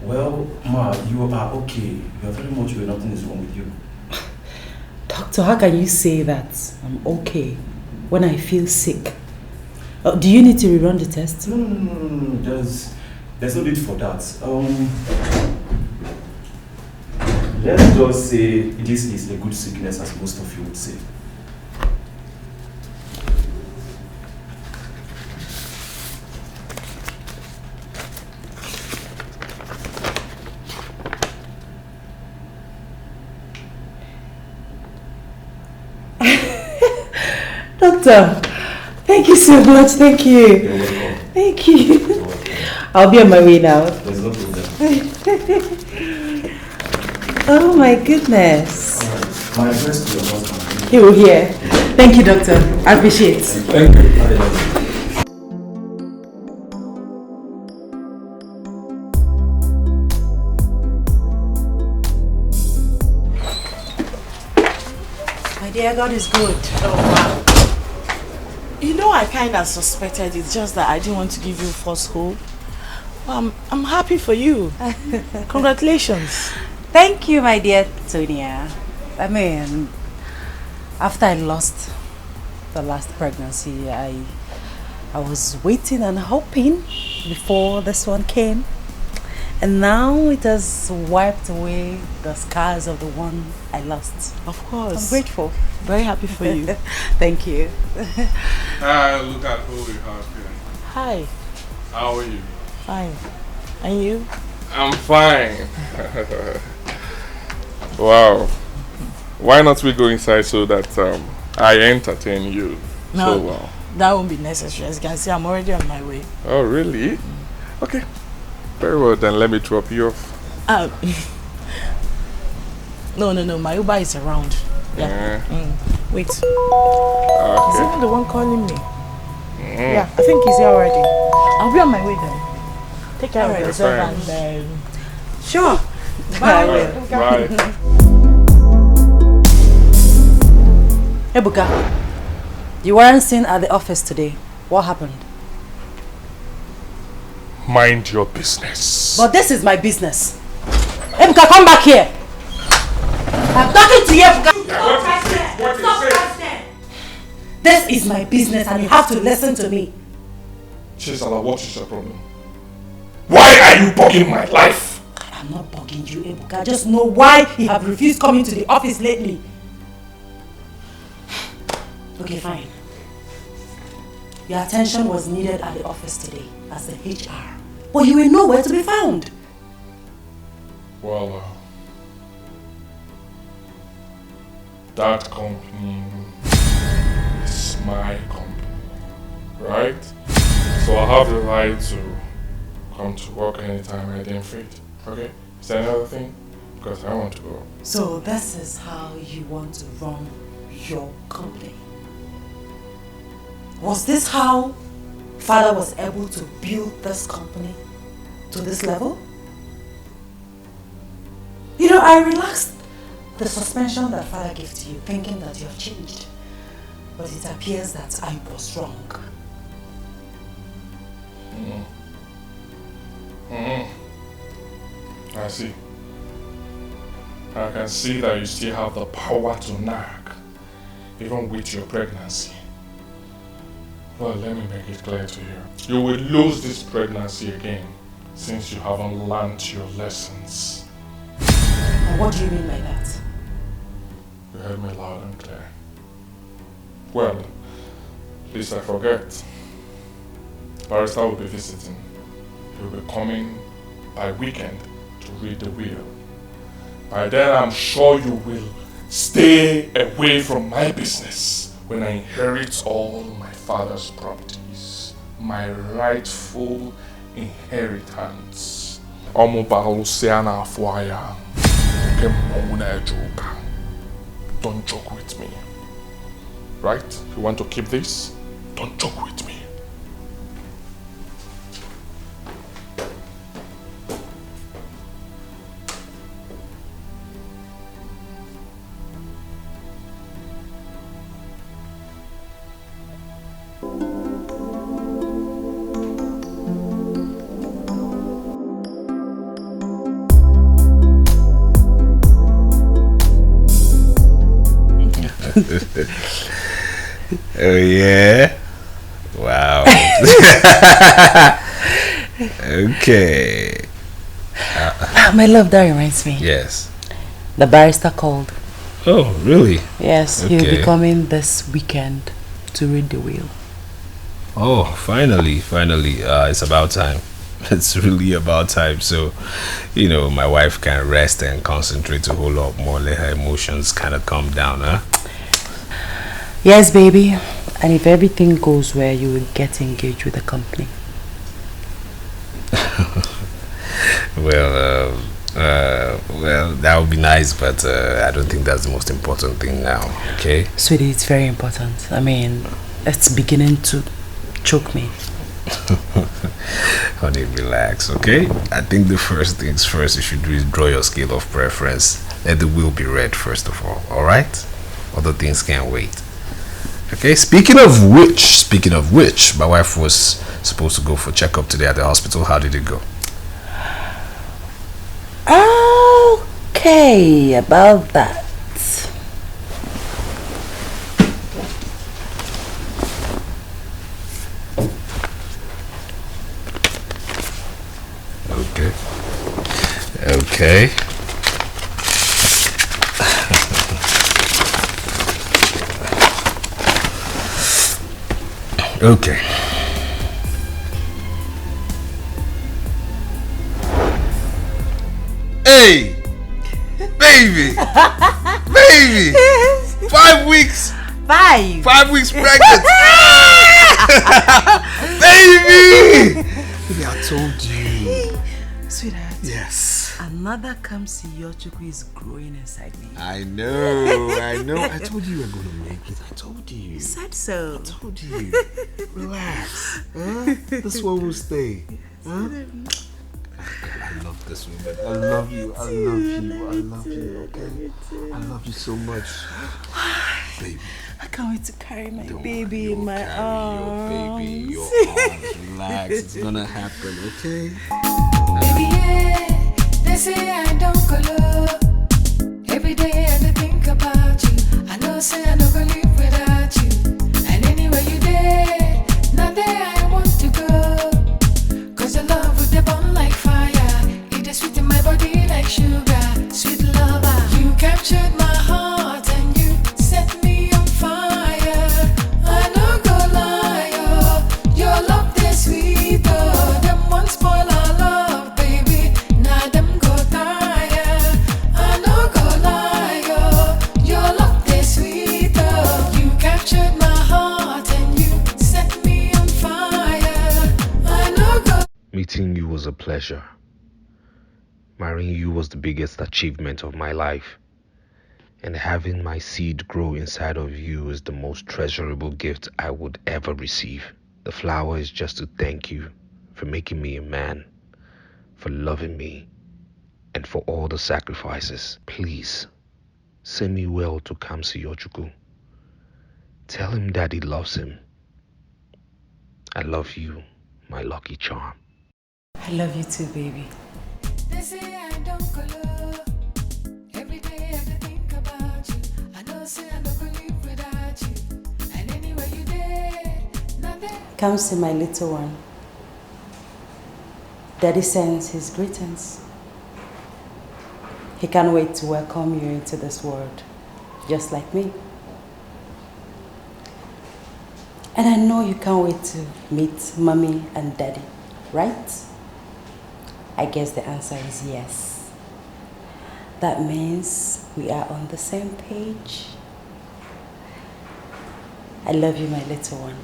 Well, Ma, you are okay. You are very much well, nothing is wrong with you. Doctor, how can you say that I'm okay when I feel sick? Do you need to rerun the test? No. There's no need for that. Let's just say this is a good sickness, as most of you would say. Doctor, thank you so much. Thank you. You're welcome. Thank you. I'll be on my way now. There's no problem. Oh my goodness. Alright. My address to your husband. He will hear. Thank you, doctor. I appreciate it. Thank you. My dear, God is good. Oh wow. You know, I kind of suspected it, just that I didn't want to give you false hope. I'm happy for you. Congratulations. Thank you, my dear Tonia. I mean, after I lost the last pregnancy, I was waiting and hoping before this one came. And now it has wiped away the scars of the one I lost. Of course. I'm grateful. Very happy for you. Thank you. Look at who we have here. Hi. How are you? Fine. And you? I'm fine. Wow. Why not we go inside so that I entertain you so well? That won't be necessary. As you can see, I'm already on my way. Oh, really? Okay. Very well, then let me drop you off. No. My Uber is around. Yeah. Wait. Is Okay. even the one calling me? Yeah, I think he's here already. I'll be on my way then. Take care of yourself and sure. Bye. Bye. Ebuka, you weren't seen at the office today. What happened? Mind your business. But this is my business. Ebuka, come back here. I'm talking to you, Ebuka. What is it? This is my business and you have to listen to me. Chisala, what is your problem? Why are you bugging my life? I'm not bugging you, Ebuka. I just know why you have refused coming to the office lately. Okay, fine. Your attention was needed at the office today as the HR. But you were nowhere to be found. Well, that company is my company, right? So I have the right to come to work anytime I deem fit, okay? Is there another thing? Because I want to go. So this is how you want to run your company? Was this how Father was able to build this company to this level? You know, I relaxed the suspension that Father gave to you, thinking that you have changed. But it appears that I was wrong. I see. I can see that you still have the power to nag, even with your pregnancy. Well, let me make it clear to you. You will lose this pregnancy again, since you haven't learned your lessons. And what do you mean by that? You heard me loud and clear. Well, at least I forget. Barrister will be visiting. He will be coming by weekend to read the will. By then, I'm sure you will stay away from my business when I inherit all my father's properties, my rightful inheritance. Don't joke with me. Right? If you want to keep this, don't joke with me. Oh yeah? Wow. Okay. My love, that reminds me. Yes. The barrister called. Oh, really? Yes, Okay. he'll be coming this weekend to read the will. Oh, finally. It's about time. It's really about time. So, you know, my wife can rest and concentrate a whole lot more, let her emotions kind of calm down, huh? Yes, baby. And if everything goes well, you will get engaged with the company. Well, that would be nice, but I don't think that's the most important thing now, okay? Sweetie, it's very important. I mean, it's beginning to choke me. Honey, relax, okay? I think the first things first you should do is draw your scale of preference. Let the will be read first of all, alright? Other things can't wait. Okay, speaking of which, my wife was supposed to go for checkup today at the hospital. How did it go? Okay, about that. Okay. Okay. Hey! Baby! Baby! 5 weeks! 5 weeks pregnant! Baby! Baby, I told you. Sweetheart. Yes. Another Kamsi is growing inside me. I know. I told you you were going to make it. I told you. You said so. I told you. Relax. Huh? This one will stay. Huh? I love this woman. I love you. Okay? I love you so much. Baby. I can't wait to carry my baby in my arms. Your arms. Relax. It's gonna happen, okay? Baby, yeah, they say I don't go low. Every day I think about you. I know say I don't go live without you. And anywhere you there, not there I want to go. Cause your love with the burn like fire. It is sweet in my body like sugar. Sweet lover, you captured my heart and you set me on fire. I don't go lie, oh, your love is sweet, oh. Them one spoil our love, baby. Now them go tire. I don't go lie, oh, your love is sweet, oh. You captured my heart and you set me on fire. I don't go. Meeting you was a pleasure. Marrying you was the biggest achievement of my life. And having my seed grow inside of you is the most treasurable gift I would ever receive. The flower is just to thank you for making me a man, for loving me, and for all the sacrifices. Please, send me well to Kamsi Ojuku. Tell him Daddy loves him. I love you, my lucky charm. I love you too, baby. They say I don't color. Every day I think about you. I know say I don't live without you. And anywhere you there, nothing. Kamsi, my little one. Daddy sends his greetings. He can't wait to welcome you into this world, just like me. And I know you can't wait to meet Mommy and Daddy, right? I guess the answer is yes. That means we are on the same page. I love you, my little one.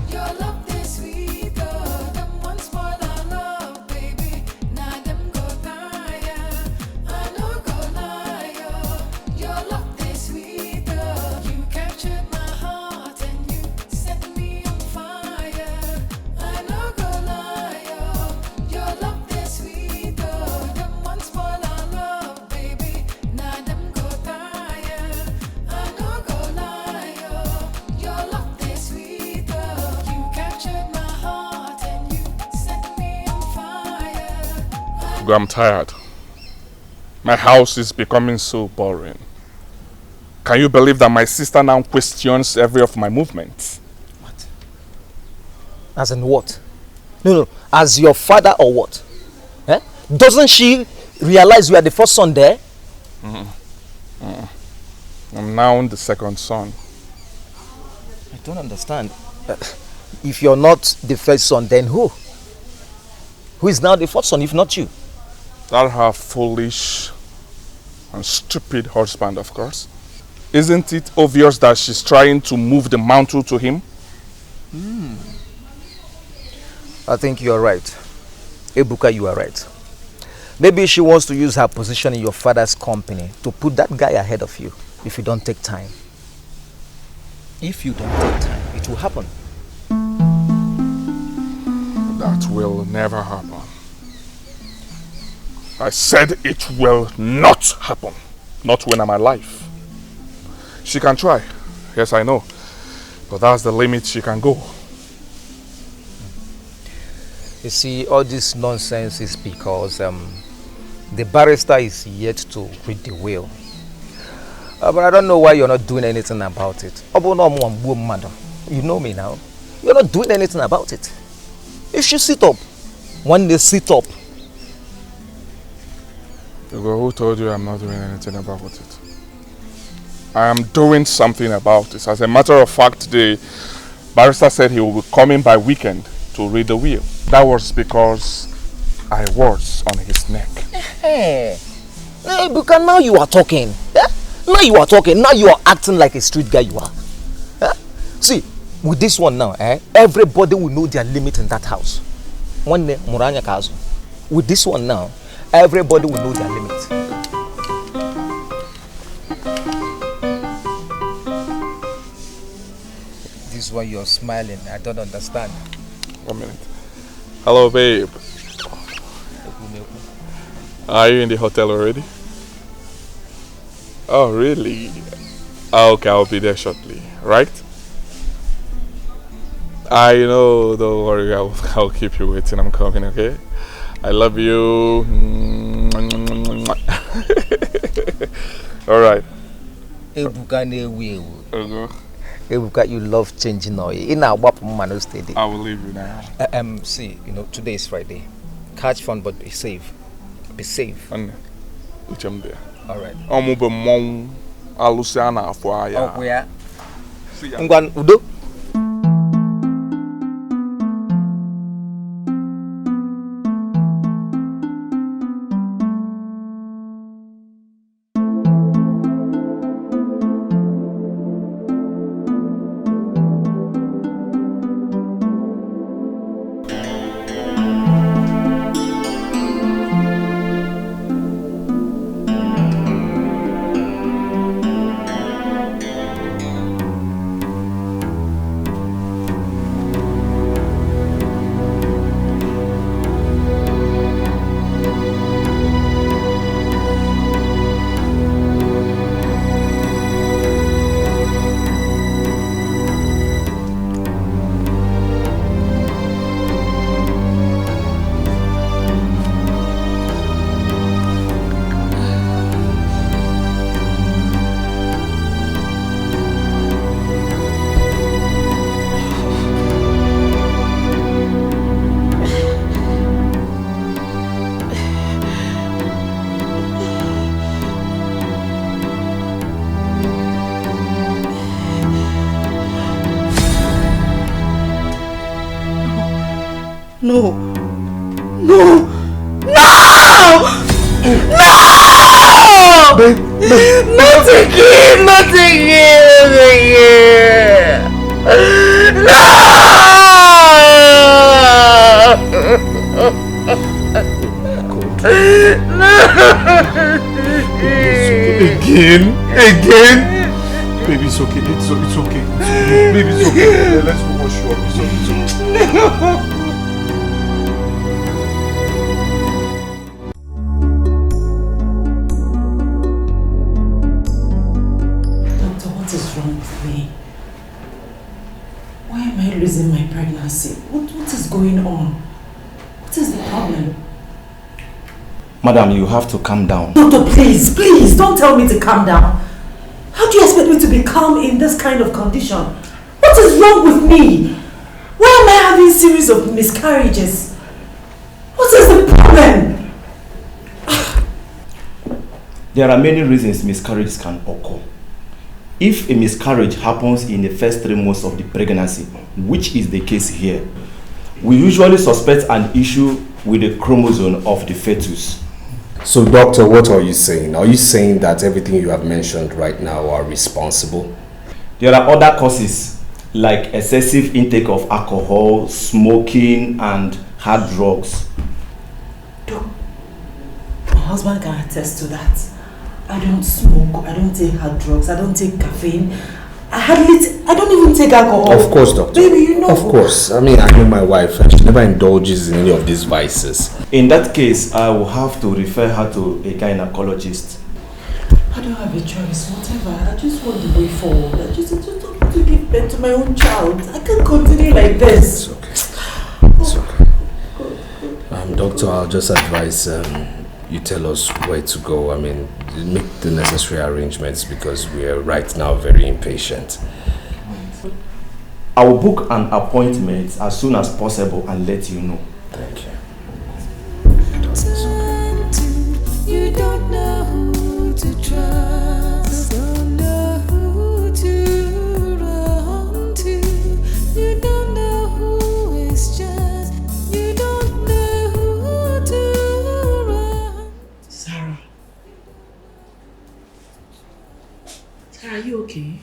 Your love is sweet, oh, them ones for the love, baby. Now them go tire, I no go lie, oh. Your love is sweet, oh, you captured my heart and you set me on fire. I no go lie, oh. Your love is sweet, oh, them ones for the love, baby. Now them go tire, I no go lie, oh. Your love is sweet, oh, you captured my heart and you set me on fire. I'm tired. My house is becoming so boring. Can you believe that my sister now questions every of my movements? As in what? No, as your father or what? Eh? Doesn't she realize you are the first son there? I'm now the second son. I don't understand. If you're not the first son, then who? Who is now the first son if not you? That her foolish and stupid husband, of course. Isn't it obvious that she's trying to move the mantle to him? I think you are right. Ebuka, you are right. Maybe she wants to use her position in your father's company to put that guy ahead of you if you don't take time. If you don't take time, it will happen. That will never happen. I said it will not happen. Not when I'm alive. She can try. Yes, I know. But that's the limit she can go. You see, all this nonsense is because the barrister is yet to read the will. But I don't know why you're not doing anything about it. You know me now. You're not doing anything about it. You should sit up. One day, sit up. Who told you I'm not doing anything about it? I am doing something about it. As a matter of fact, the barrister said he will be coming by weekend to read the will. That was because I was on his neck. Hey, because now you are talking. Yeah? Now you are talking. Now you are acting like a street guy you are. Yeah? See, with this one now, everybody will know their limit in that house. One day, Muranya Kazu. With this one now, everybody will know their limit. This is why you're smiling. I don't understand. 1 minute. Hello, babe. Are you in the hotel already? Oh, really? Okay, I'll be there shortly. Right? I know. Don't worry. I'll keep you waiting. I'm coming. Okay. I love you. All right. Ebuka, you love changing oil. I will leave you now. See, today is Friday. Catch fun, but be safe. Be safe. All right. Udo. No! No! No! No! Not again! Not again! Again? Baby, it's okay. It's okay. Baby, it's okay. Let's go wash you up. It's okay. Doctor, what is wrong with me? Why am I losing my pregnancy? What is going on? What is the problem? Madam, you have to calm down. Doctor, please, don't tell me to calm down. How do you expect me to be calm in this kind of condition? What is wrong with me? Why am I having a series of miscarriages? What is the problem? There are many reasons miscarriages can occur. If a miscarriage happens in the first 3 months of the pregnancy, which is the case here, we usually suspect an issue with the chromosome of the fetus. So doctor, what are you saying? Are you saying that everything you have mentioned right now are responsible? There are other causes like excessive intake of alcohol, smoking and hard drugs. My husband can attest to that. I don't smoke, I don't take hard drugs, I don't take caffeine. I don't even take alcohol. Of course, doctor. Baby, you know. Of course. I mean, I know my wife and she never indulges in any of these vices. In that case, I will have to refer her to a gynecologist. I don't have a choice, whatever. I just want the way forward. I just don't want to give birth to my own child. I can't continue like this. It's okay. It's okay. Doctor, I'll just advise you tell us where to go. I mean, make the necessary arrangements because we are right now very impatient. I will book an appointment as soon as possible and let you know. Thank you. You don't know who to trust, don't know who to run to. You don't know who is just, you don't know who to run. Sarah, are you okay?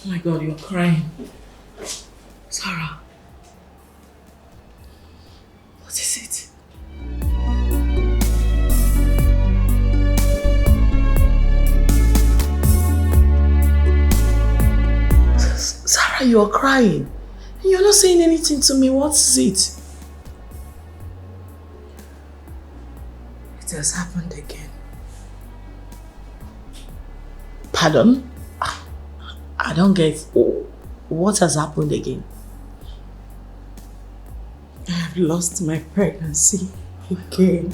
Oh my God, you're crying. Sarah, what is it? Sarah, you're crying. You're not saying anything to me. What is it? It has happened again. Pardon? I don't get what has happened again. I have lost my pregnancy again.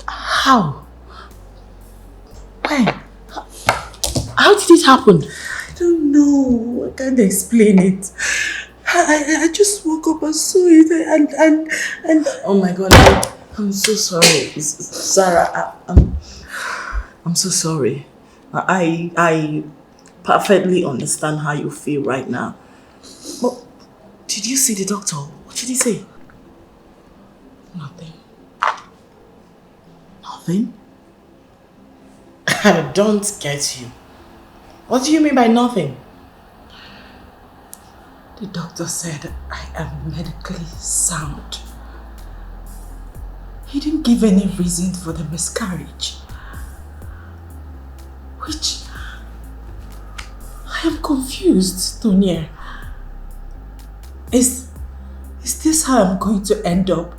How? When? How did it happen? I don't know. I can't explain it. I just woke up and saw it and oh my God, I'm so sorry, Sarah. I'm so sorry. I perfectly understand how you feel right now. But did you see the doctor? What did he say? Nothing. Nothing? I don't get you. What do you mean by nothing? The doctor said I am medically sound. He didn't give any reason for the miscarriage. Which... I am confused, Tonya. Is this how I'm going to end up?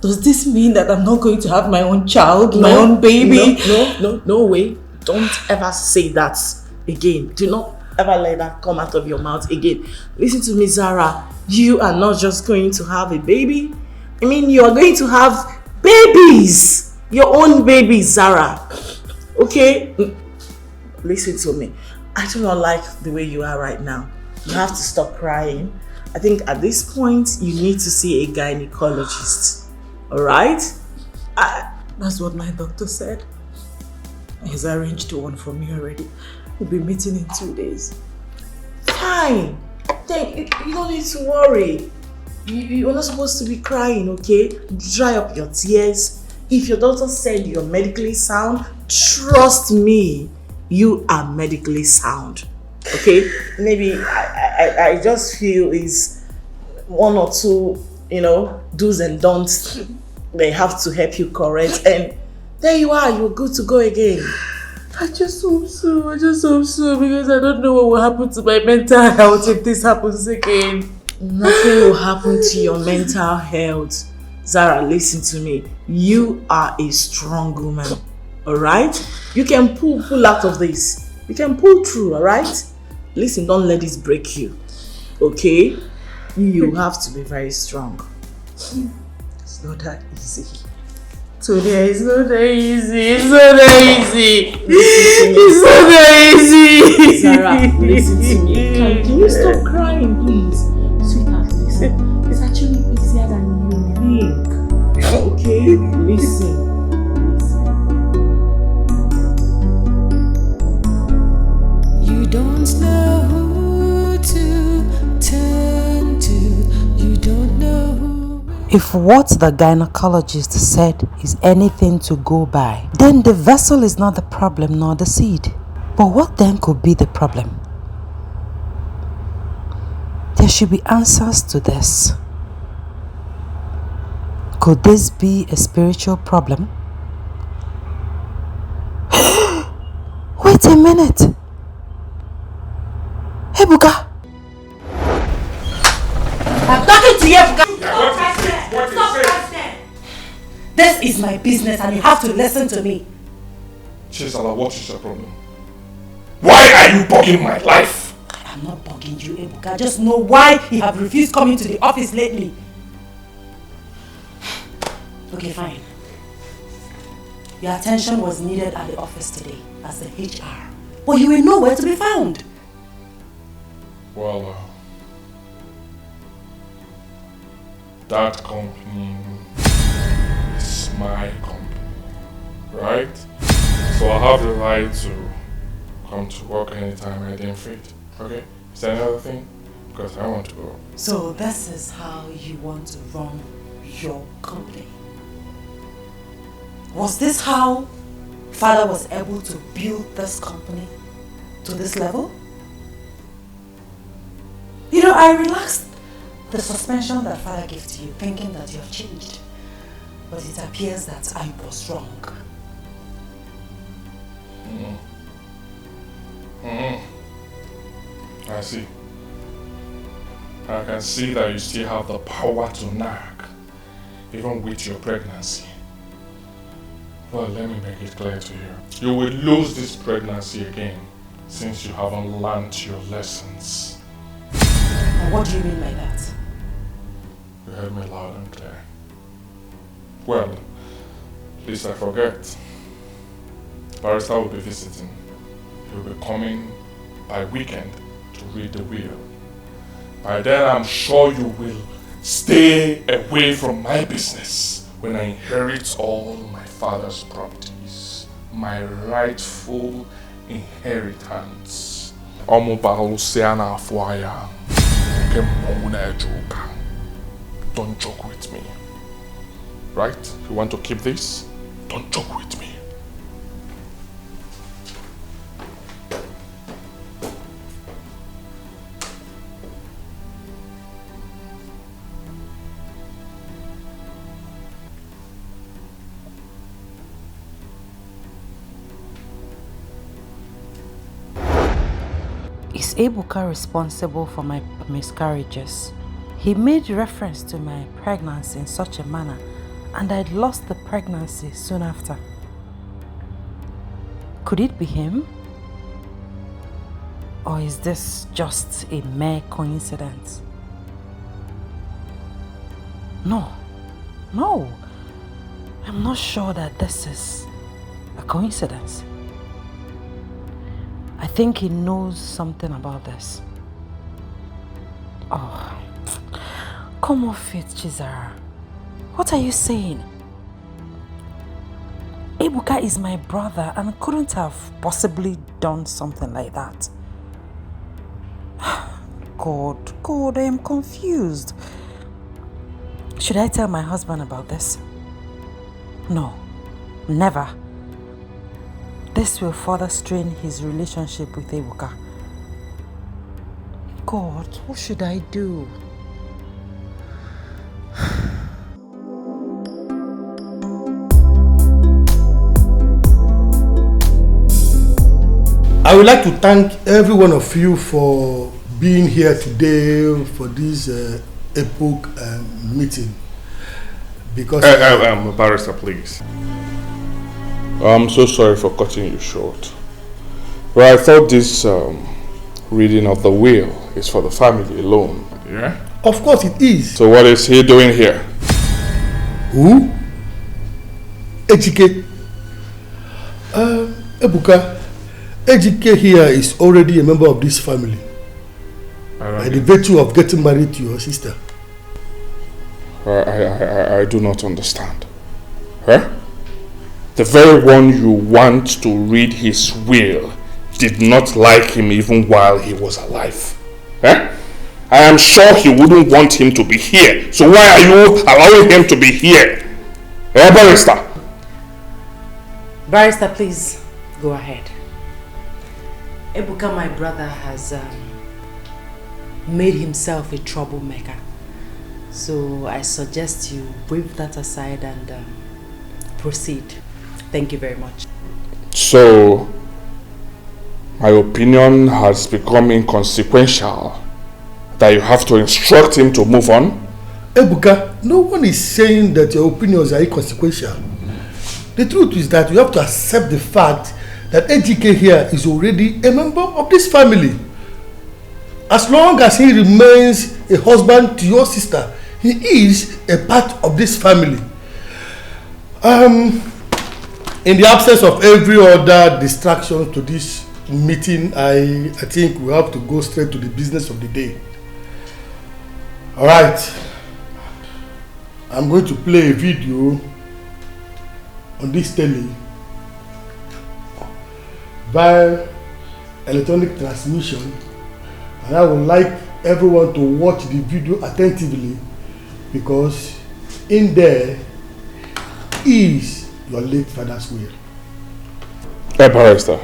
Does this mean that I'm not going to have my own child, my own baby? No way. Don't ever say that again. Do not ever let that come out of your mouth again. Listen to me, Zara. You are not just going to have a baby. I mean, you are going to have babies. Your own babies, Zara. Okay? Listen to me. I do not like the way you are right now. You have to stop crying. I think at this point, you need to see a gynecologist. Alright? That's what my doctor said. He's arranged one for me already. We'll be meeting in 2 days. Fine. Then you don't need to worry. You're not supposed to be crying, okay? Dry up your tears. If your doctor said you're medically sound, trust me, you are medically sound. Okay? Maybe I just feel is 1 or 2, do's and don'ts they have to help you correct, and there you are, you're good to go again. I just hope so, because I don't know what will happen to my mental health if this happens again. Nothing will happen to your mental health. Zara, listen to me. You are a strong woman, alright? You can pull out of this. You can pull through, alright? Listen, don't let this break you, okay? You have to be very strong. It's not that easy. Today it's not that easy. It's not that easy. It's not that easy. Zara, listen to me. Can you stop crying, please? Sweetheart, listen. It's actually easier than you think. Okay? Listen. You don't know who to turn to. You don't know who. If what the gynecologist said is anything to go by, then the vessel is not the problem nor the seed. But what then could be the problem? There should be answers to this. Could this be a spiritual problem? Wait a minute. Hey, Buka. I'm talking to you, Buka. This is my business and you have to listen to me. Chisala, what is your problem? Why are you bugging my life? I'm not bugging you, Ebuka. I just know why you have refused coming to the office lately. Okay, fine. Your attention was needed at the office today as the HR. But you were nowhere to be found. Well, that company is my company, right? So I have the right to come to work anytime I deem fit, okay? Is there another thing? Because I want to go. So this is how you want to run your company? Was this how Father was able to build this company to this level? You know, I relaxed the suspension that Father gave to you, thinking that you have changed. But it appears that I was wrong. I see. I can see that you still have the power to nag, even with your pregnancy. Well, let me make it clear to you. You will lose this pregnancy again, since you haven't learned your lessons. And what do you mean by that? You heard me loud and clear. Well, lest I forget, Barrister will be visiting. He will be coming by weekend to read the will. By then, I'm sure you will stay away from my business when I inherit all my father's properties, my rightful inheritance. Don't joke with me. Right? If you want to keep this, don't joke with me. Is Ebuka responsible for my miscarriages? He made reference to my pregnancy in such a manner, and I'd lost the pregnancy soon after. Could it be him? Or is this just a mere coincidence? No. I'm not sure that this is a coincidence. I think he knows something about this. Oh, come off it, Chizara. What are you saying? Ebuka is my brother and couldn't have possibly done something like that. God, I am confused. Should I tell my husband about this? No, never. This will further strain his relationship with Ebuka. God, what should I do? I would like to thank every one of you for being here today for this epoch meeting. Because Barrister, please. I'm so sorry for cutting you short. But I thought this reading of the will is for the family alone. Yeah? Of course it is. So what is he doing here? Who? Ejike. Ebuka. Ejike here is already a member of this family. By the virtue of getting married to your sister. I do not understand. Huh? The very one you want to read his will did not like him even while he was alive. Huh? I am sure he wouldn't want him to be here. So why are you allowing him to be here? Barrister? Barrister, please go ahead. Ebuka, my brother, has made himself a troublemaker. So I suggest you wave that aside and proceed. Thank you very much. So, my opinion has become inconsequential. That you have to instruct him to move on? Ebuka, no one is saying that your opinions are inconsequential. The truth is that you have to accept the fact that Ejike here is already a member of this family. As long as he remains a husband to your sister, he is a part of this family. In the absence of every other distraction to this meeting, I think we have to go straight to the business of the day. Alright. I'm going to play a video on this telly via electronic transmission, and I would like everyone to watch the video attentively because in there is your late father's will. Hey, Barrister.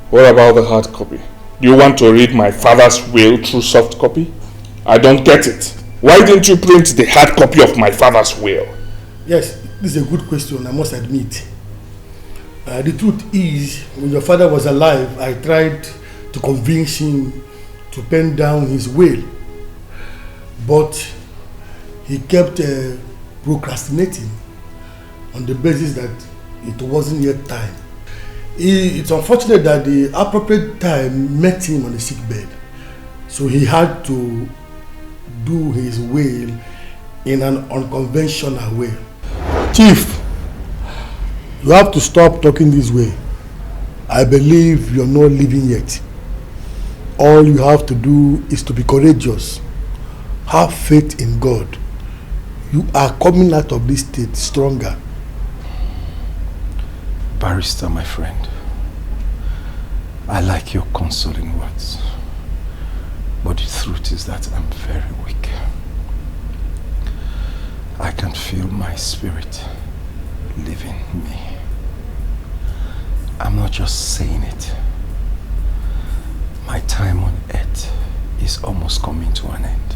What about the hard copy? Do you want to read my father's will through soft copy? I don't get it. Why didn't you print the hard copy of my father's will? Yes, this is a good question, I must admit. The truth is, when your father was alive, I tried to convince him to pen down his will. But he kept procrastinating on the basis that it wasn't yet time. It's unfortunate that the appropriate time met him on the sick bed. So he had to do his will in an unconventional way. Chief, you have to stop talking this way. I believe you're not living yet. All you have to do is to be courageous. Have faith in God. You are coming out of this state stronger. Barrister, my friend, I like your consoling words, but the truth is that I'm very weak. I can feel my spirit leaving me. I'm not just saying it. My time on earth is almost coming to an end.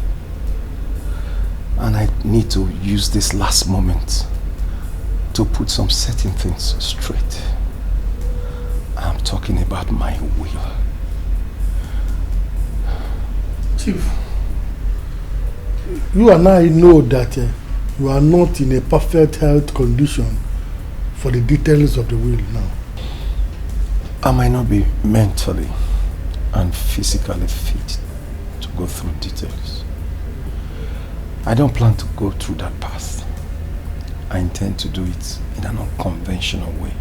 And I need to use this last moment to put some certain things straight. I'm talking about my will. Chief, you and I know that you are not in a perfect health condition for the details of the will now. I might not be mentally and physically fit to go through details. I don't plan to go through that path. I intend to do it in an unconventional way.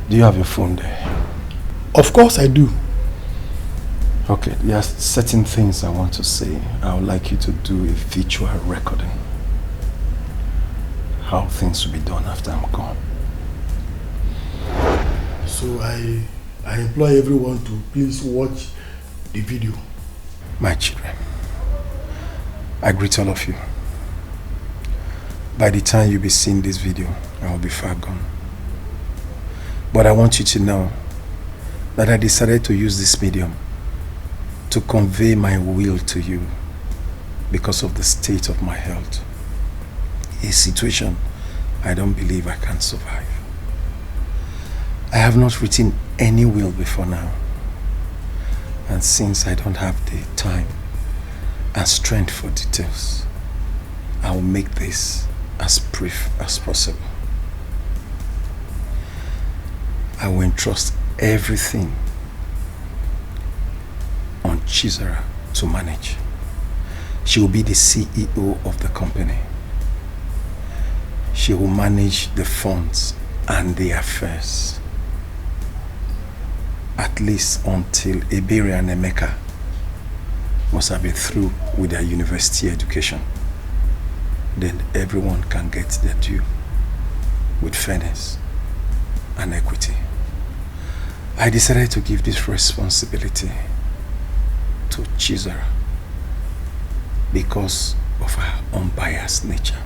Do you have your phone there? Of course I do. Okay, there are certain things I want to say. I would like you to do a virtual recording. how things will be done after I'm gone. So I implore everyone to please watch the video. My children, I greet all of you. By the time you'll be seeing this video, I will be far gone. But I want you to know that I decided to use this medium to convey my will to you because of the state of my health. A situation I don't believe I can survive. I have not written any will before now. And since I don't have the time and strength for details, I will make this as brief as possible. I will entrust everything on Chizara to manage. She will be the CEO of the company. She will manage the funds and the affairs. At least until Ebere and Emeka must have been through with their university education. Then everyone can get their due with fairness and equity. I decided to give this responsibility to Chizara because of her unbiased nature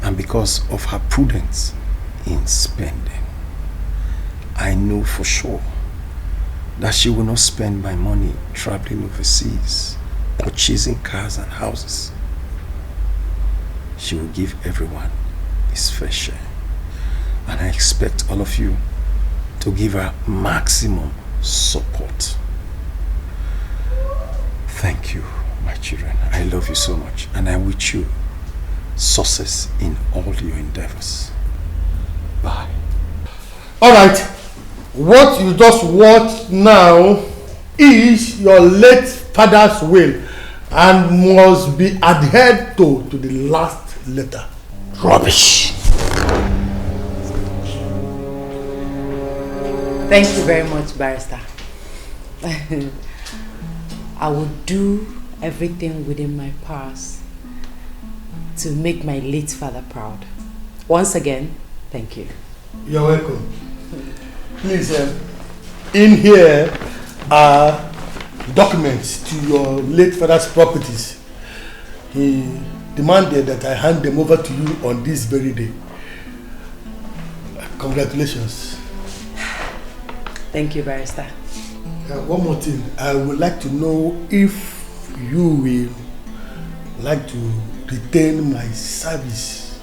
and because of her prudence in spending. I know for sure that she will not spend my money traveling overseas, purchasing cars and houses. She will give everyone his fair share. And I expect all of you to give her maximum support. Thank you, my children. I love you so much, and I wish you success in all your endeavors. Bye. Alright, what you just watched now is your late father's will and must be adhered to the last letter. Rubbish. Thank you very much, Barrister. I will do everything within my powers to make my late father proud. Once again, thank you. You're welcome. Please, in here are documents to your late father's properties. He demanded that I hand them over to you on this very day. Congratulations. Thank you, Barrister. One more thing. I would like to know if you will like to retain my services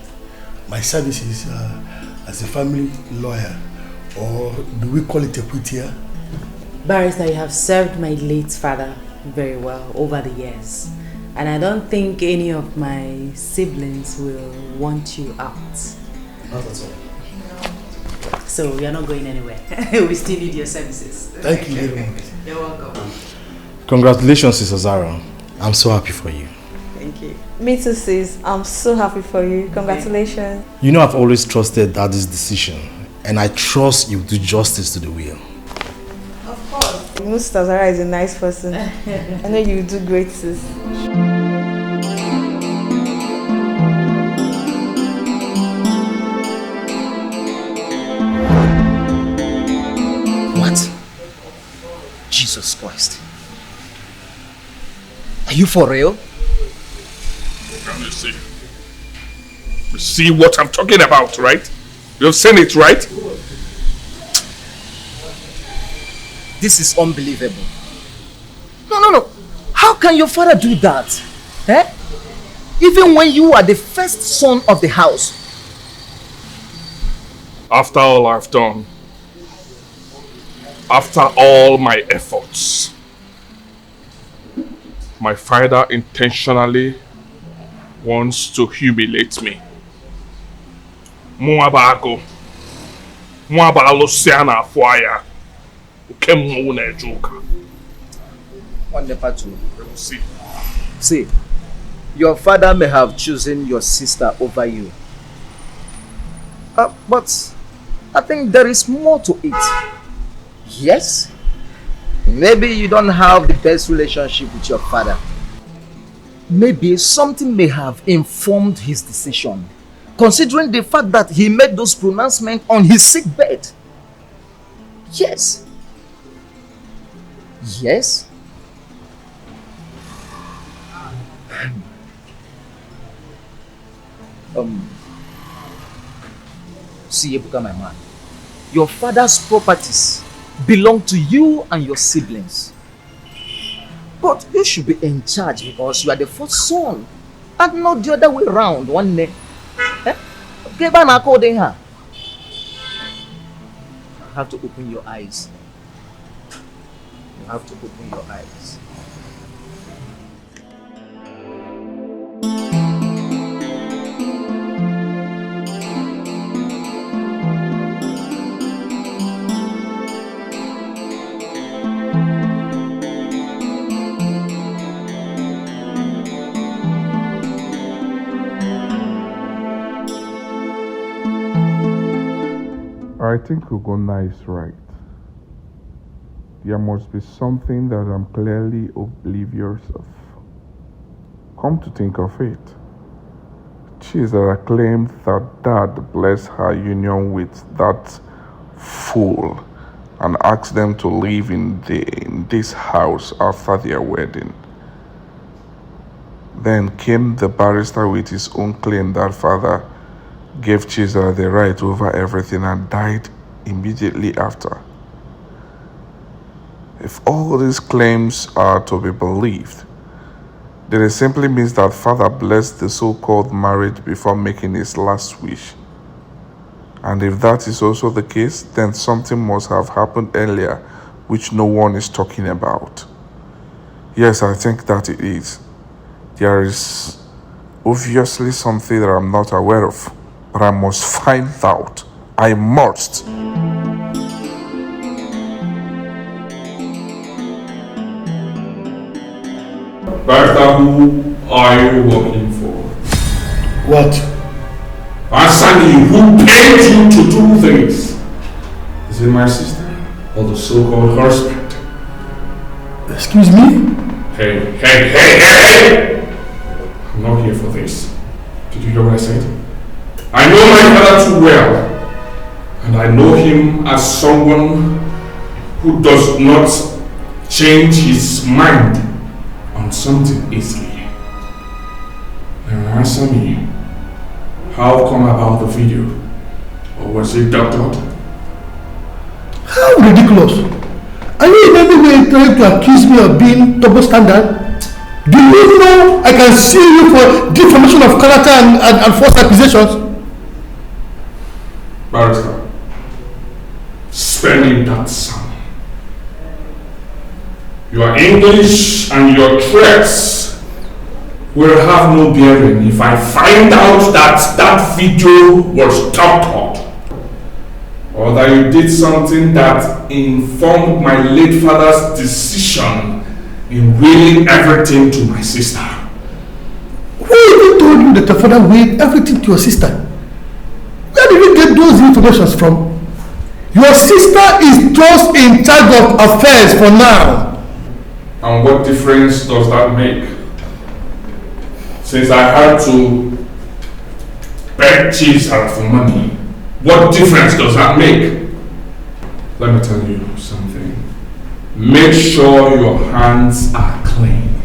as a family lawyer, or do we call it a quitier? Barrister, you have served my late father very well over the years, and I don't think any of my siblings will want you out. Not at all. So you're not going anywhere. We still need your services. Thank you very much. You're welcome. Congratulations, Sister Zara. I'm so happy for you. Thank you. Me too, sis. I'm so happy for you. Congratulations. You know I've always trusted Daddy's decision, and I trust you do justice to the will. Of course. Sister Zara is a nice person. I know you do great, sis. What? Jesus Christ. Are you for real? Can you see? You see what I'm talking about, right? You've seen it, right? This is unbelievable. No. How can your father do that? Eh? Even when you are the first son of the house. After all I've done, after all my efforts, my father intentionally wants to humiliate me. Muabago. Muabalo Siana Fuaya. Ukemune Joka. See, your father may have chosen your sister over you. But I think there is more to it. Yes, maybe you don't have the best relationship with your father. Maybe something may have informed his decision. considering the fact that he made those pronouncements on his sick bed. Yes. Yes. See, Ebuka, my man, your father's properties belong to you and your siblings. But you should be in charge because you are the first son and not the other way around. One day. You have to open your eyes. You have to open your eyes. I think Ugonna is right. There must be something that I'm clearly oblivious of. Come to think of it, Chizara claimed that Dad blessed her union with that fool and asked them to live in this house after their wedding. Then came the barrister with his own claim that father gave Chizara the right over everything and died immediately after. If all these claims are to be believed, then it simply means that father blessed the so-called marriage before making his last wish. And if that is also the case, then something must have happened earlier which no one is talking about. Yes, I think that it is. There is obviously something that I'm not aware of, but I must find out. I must. Barrister, who are you working for? What? Answer me, who paid you to do things? Is it my sister or the so-called husband? Excuse me? Hey! I'm not here for this. Did you hear what I said? I know my father too well, and I know him as someone who does not change his mind on something easily. Now answer me, how come about the video? Or was it doctored? How ridiculous! Are you in any way trying to accuse me of being double standard? Do you know I can sue you for defamation of character and false accusations? Barrister, spelling that sum. Your English and your threats will have no bearing if I find out that that video was doctored, or that you did something that informed my late father's decision in willing everything to my sister. Who even told you that your father willed everything to your sister? Where did you get those informations from? Your sister is just in charge of affairs for now. And what difference does that make? Since I had to beg Chizara for money, what difference does that make? Let me tell you something. Make sure your hands are clean.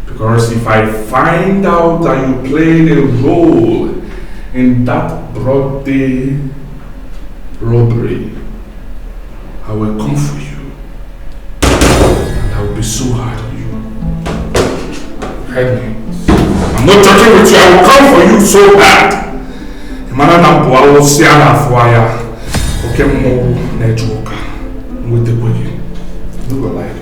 Because if I find out that you played a role in that broad day robbery, I will come for you. And I will be so hard on you. Heard me? I'm not joking with you, I will come for you so bad. Okay, more network with the way. You will lie to me.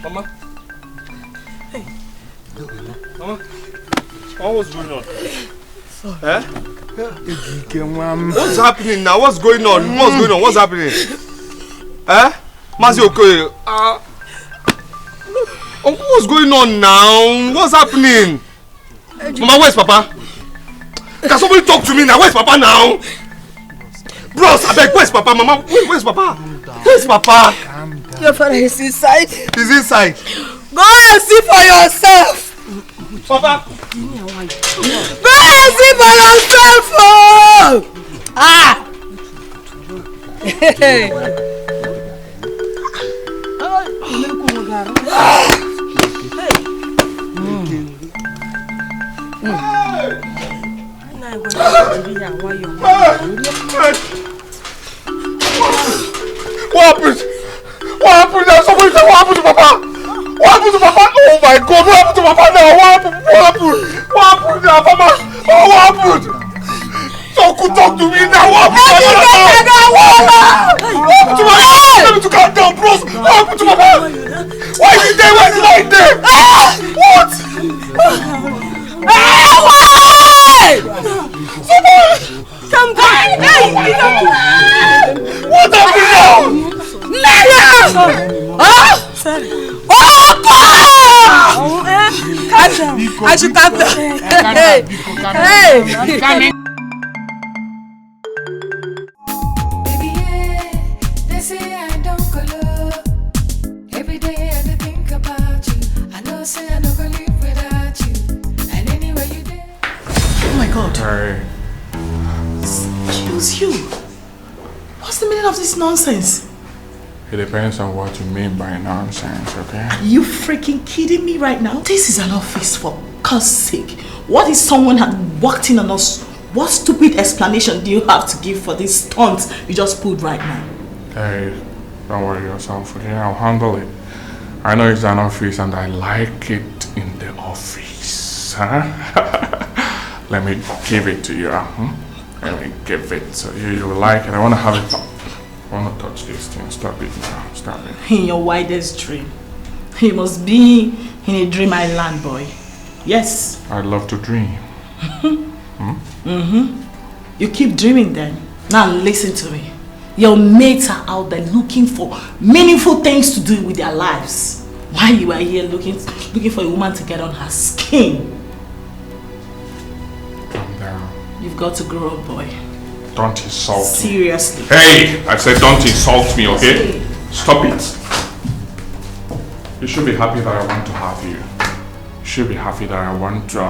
Mama? Hey. Mama? What's going on? Eh? What's happening now? What's going on? What's going on? What's happening? Eh? Mazi Okoye, what's going on now? What's happening? Mama, where's Papa? Can somebody talk to me now? Where's Papa now? Bros, I beg, where's Papa? Mama, where's Papa? Where's Papa? Your father is inside. He's inside. Go and see for yourself. Papa. Go and see for yourself. Oh! Ah! Hey. What happened? What happened? Somebody tell what happened to Papa? What happened to Papa? Oh my God! What happened to Papa now? What happened? What happened? What happened now, Papa? Oh, what happened? Talk to me now. What happened to Papa? What happened to Papa? Tell me to calm down, bros. What happened to Papa? Why is he there? Why is he lying there? What? Come back! What happened now? Liar! Huh? Oh, God! I should calm down. Hey! Baby, yeah, they say I don't go low. Every day I think about you. I know say I don't go live without you. And anywhere you there. Oh my God. Hey. Excuse you. What's the meaning of this nonsense? It depends on what you mean by nonsense, okay? Are you freaking kidding me right now? This is an office, for God's sake. What if someone had walked in on us? What stupid explanation do you have to give for this stunt you just pulled right now? Hey, don't worry yourself, okay? I'll handle it. I know it's an office and I like it in the office, huh? Let me give it to you, Let me give it so you will like it. I want to have it. I want to touch this thing. Stop it now. Stop it. In your wildest dream. You must be in a dream island, boy. Yes. I love to dream. You keep dreaming then. Now listen to me. Your mates are out there looking for meaningful things to do with their lives. While you are here looking for a woman to get on her skin. Calm down. You've got to grow up, boy. Don't insult me. Seriously. Hey! I said don't insult me, okay? Stop it. You should be happy that I want to have you. You should be happy that I want to...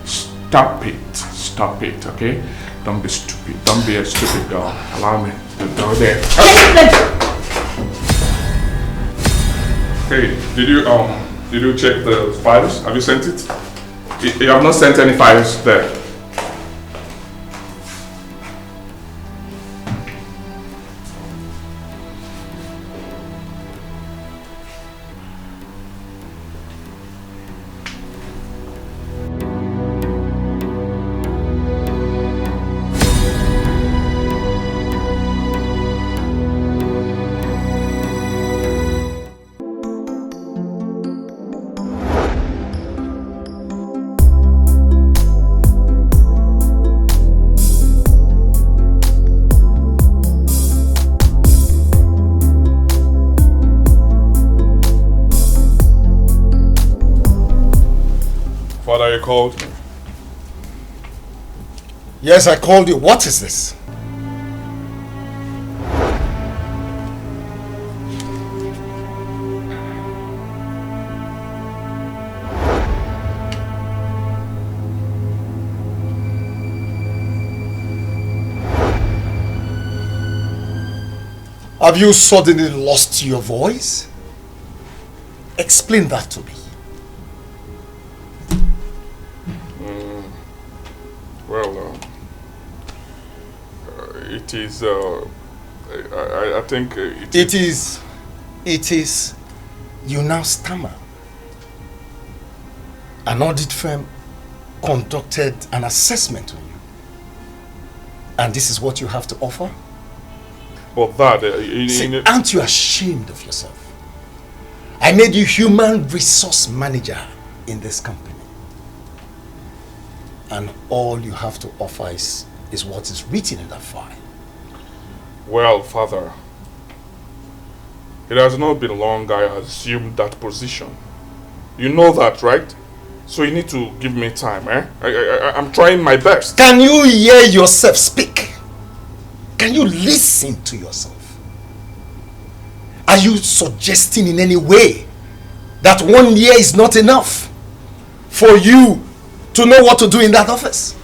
Stop it. Stop it, okay? Don't be stupid. Don't be a stupid girl. Allow me to go there. Hey, did you check the files? Have you sent it? You have not sent any files there. You called? Yes, I called you. What is this? Have you suddenly lost your voice? Explain that to me. It is, I think it is, you now stammer. An audit firm conducted an assessment on you. And this is what you have to offer? Well, that... See, aren't you ashamed of yourself? I made you human resource manager in this company. And all you have to offer is what is written in that file. Well, Father, it has not been long I assumed that position. You know that, right? So you need to give me time, eh? I'm trying my best. Can you hear yourself speak? Can you listen to yourself? Are you suggesting in any way that 1 year is not enough for you to know what to do in that office?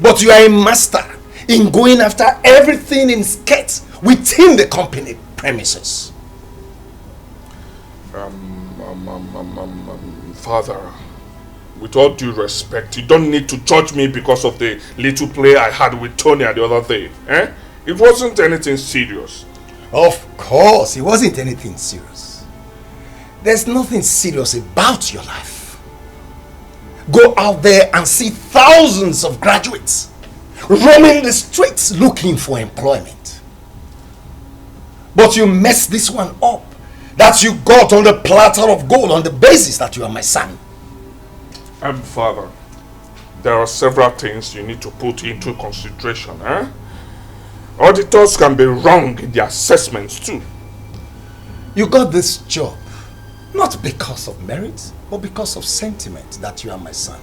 But you are a master in going after everything in skirts within the company premises. Father, with all due respect, you don't need to judge me because of the little play I had with Tonya the other day. Eh? It wasn't anything serious. Of course, it wasn't anything serious. There's nothing serious about your life. Go out there and see thousands of graduates roaming the streets looking for employment. But you messed this one up that you got on the platter of gold on the basis that you are my son. Father, there are several things you need to put into consideration. Eh? Auditors can be wrong in their assessments too. You got this job not because of merit, but because of sentiment that you are my son.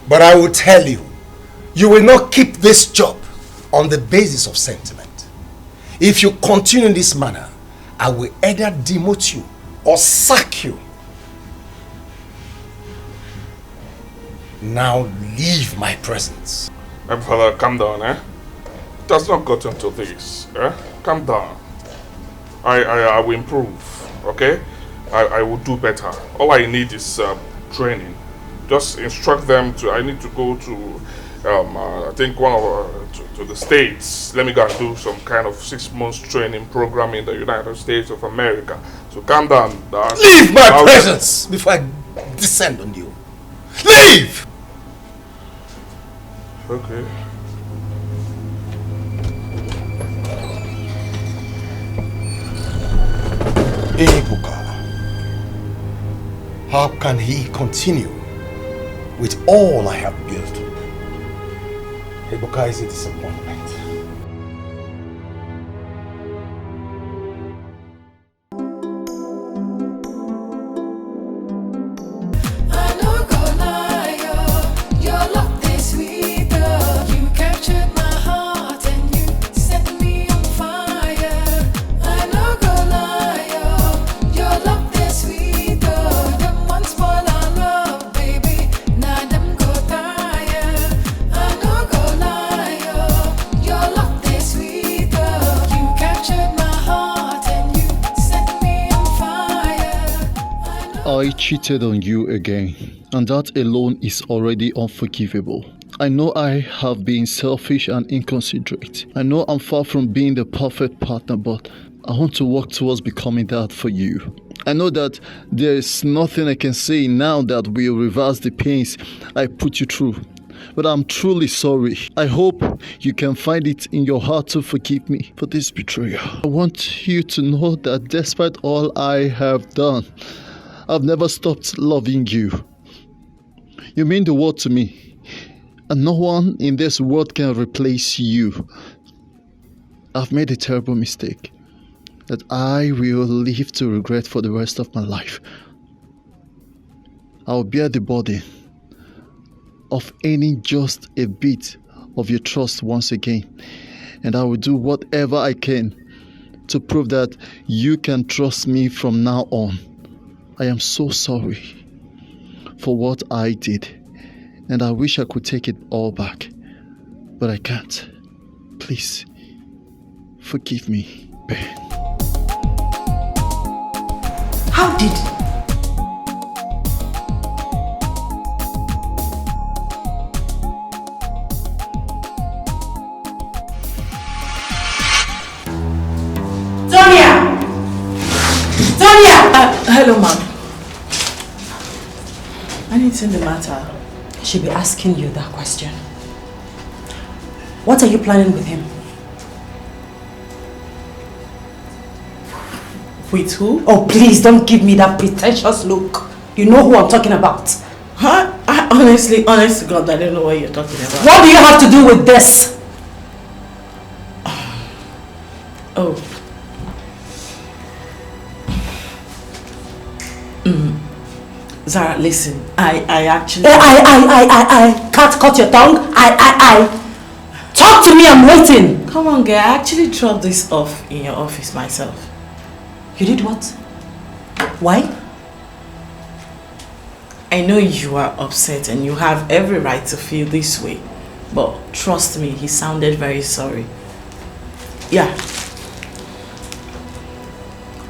But I will tell you, you will not keep this job on the basis of sentiment. If you continue in this manner, I will either demote you or sack you. Now leave my presence. Father, calm down, eh? It has not gotten to this, eh? Calm down. I will improve, okay? I will do better. All I need is training. Just instruct them to, I need to go to, I think to the States. Let me go and do some kind of 6 months training program in the United States of America. So calm down. Leave my presence before I descend on you. Leave! Okay. Ebuka, how can he continue with all I have built? Ebuka is a disappointment. I cheated on you again, and that alone is already unforgivable. I know I have been selfish and inconsiderate. I know I'm far from being the perfect partner, but I want to work towards becoming that for you. I know that there's nothing I can say now that will reverse the pains I put you through, but I'm truly sorry. I hope you can find it in your heart to forgive me for this betrayal. I want you to know that despite all I have done, I've never stopped loving you. You mean the world to me, and no one in this world can replace you. I've made a terrible mistake that I will live to regret for the rest of my life. I'll bear the burden of earning just a bit of your trust once again, and I will do whatever I can to prove that you can trust me from now on. I am so sorry for what I did, and I wish I could take it all back, but I can't. Please, forgive me, Ben. How did? Tonya! Tonya! Hello, ma'am. Anything the matter? I should be asking you that question. What are you planning with him? With who? Oh, please don't give me that pretentious look. You know who I'm talking about. Huh? Honestly, honest to God, I don't know what you're talking about. What do you have to do with this? Oh. Zara, listen. I actually... I can't cut your tongue. Talk to me, I'm waiting. Come on, girl. I actually dropped this off in your office myself. You did what? Why? I know you are upset and you have every right to feel this way. But trust me, he sounded very sorry. Yeah.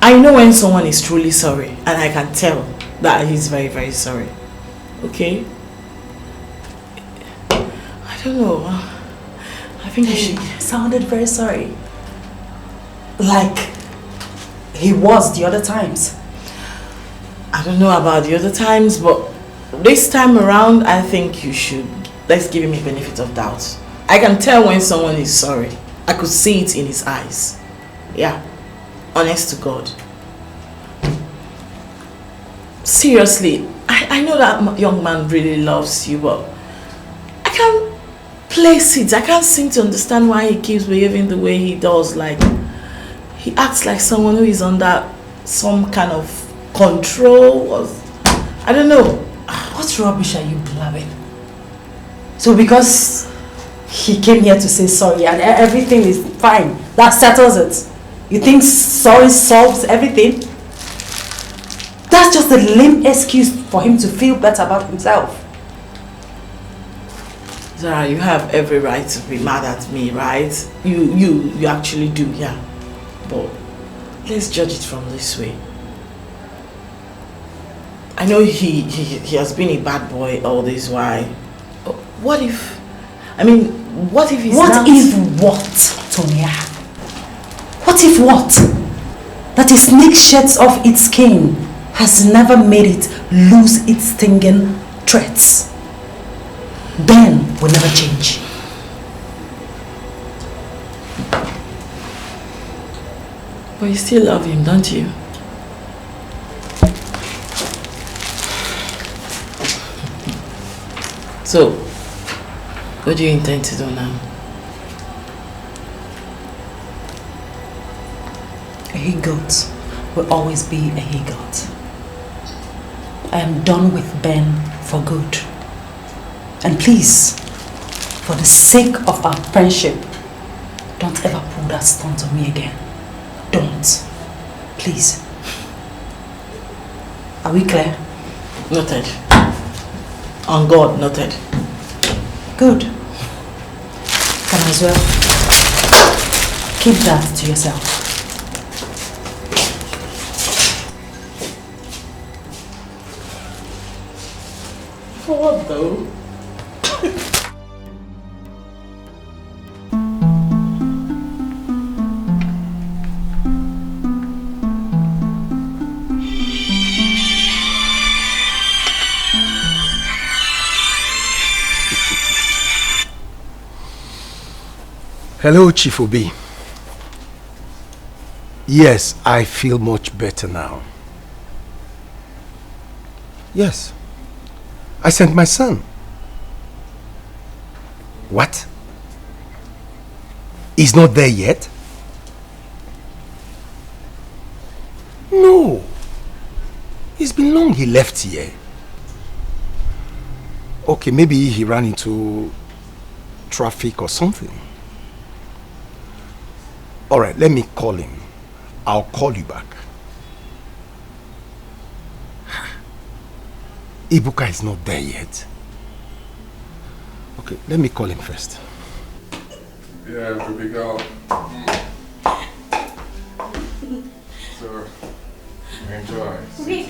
I know when someone is truly sorry, and I can tell that he's very, very sorry. Okay? I don't know. I think he sounded very sorry. Like he was the other times. I don't know about the other times, but this time around, I think you should. Let's give him a benefit of doubt. I can tell when someone is sorry. I could see it in his eyes. Yeah. Honest to God. Seriously, I know that young man really loves you, but I can't place it. I can't seem to understand why he keeps behaving the way he does. Like, he acts like someone who is under some kind of control. Or, I don't know. What rubbish are you blabbing? So because he came here to say sorry and everything is fine, that settles it? You think sorry solves everything? That's just a lame excuse for him to feel better about himself. Zara, you have every right to be mad at me, right? You actually do, yeah. But let's judge it from this way. I know he has been a bad boy all this while. What if... what if he's What if what, Tonya? What if what? That a snake sheds off its skin has never made it lose its stinging threats. Ben will never change. But you still love him, don't you? So, what do you intend to do now? A he-goat will always be a he-goat. I am done with Ben for good. And please, for the sake of our friendship, don't ever pull that stunt on me again. Don't. Please. Are we clear? Noted. On God, noted. Good. Can as well keep that to yourself. For what though? Hello, Chief Obi. Yes, I feel much better now. Yes. I sent my son. What? He's not there yet? No. It's been long he left here. Okay, maybe he ran into traffic or something. Alright, let me call him. I'll call you back. Ibuka is not there yet. Okay, let me call him first. Yeah, baby girl. So, enjoy. Wait.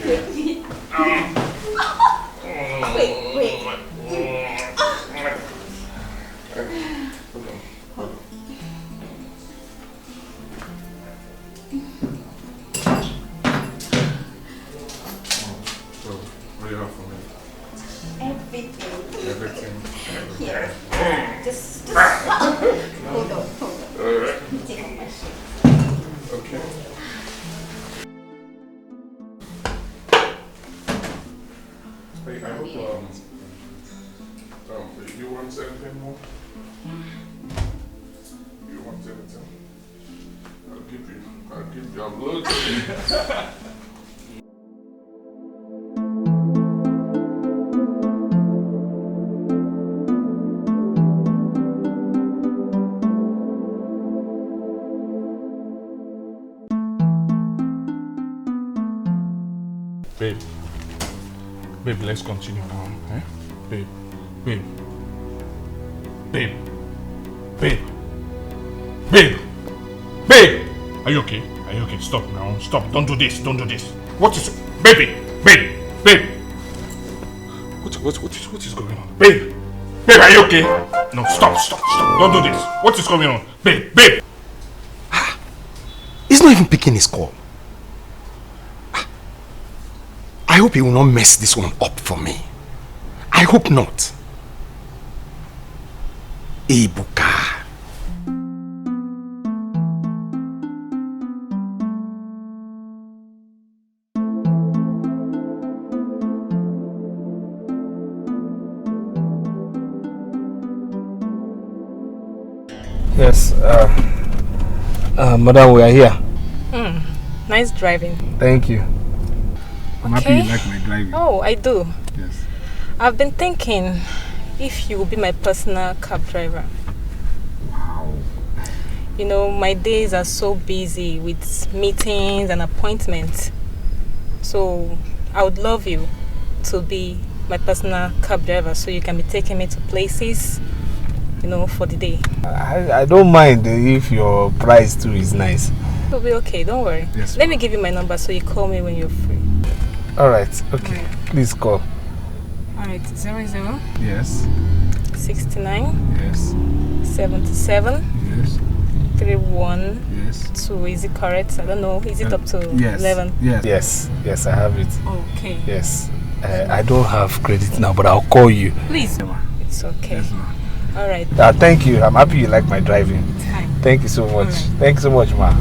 What do you have for me? Everything. Everything. Here. Just hold on. Alright. Take off my shirt. Okay. anything. I'll give you, I'm loaded. Babe. Babe, let's continue now. Eh? Babe. Babe. Babe. Babe. Babe. Babe. Are you okay? Are you okay? Stop now. Stop. Don't do this. Don't do this. What is... Baby. Babe. Babe. What is going on? Babe. Babe, are you okay? No, stop. Stop. Stop. Don't do this. What is going on? Babe. Babe. He's not even picking his call. I hope he will not mess this one up for me. I hope not. Ebuka. Yes, madam, we are here. Nice driving. Thank you. I'm happy Okay. you like my driving. Oh, I do. Yes. I've been thinking if you will be my personal cab driver. Wow. You know, my days are so busy with meetings and appointments. So I would love you to be my personal cab driver so you can be taking me to places, you know, for the day. I don't mind if your price too is nice. It'll be okay, don't worry. Yes, Let me give you my number so you call me when you're free. Alright, okay. Please call. Alright, 00 Yes. 69 Yes. 77 Yes. 31 Yes. 2. Is it correct? I don't know. Is it up to Yes. 11? Yes. Yes. Yes, I have it. Okay. Yes. I don't have credit now, but I'll call you. Please. It's okay. Yes, ma. Alright. Thank you. I'm happy you like my driving. Hi. Thank you so much. Thank you so much, ma.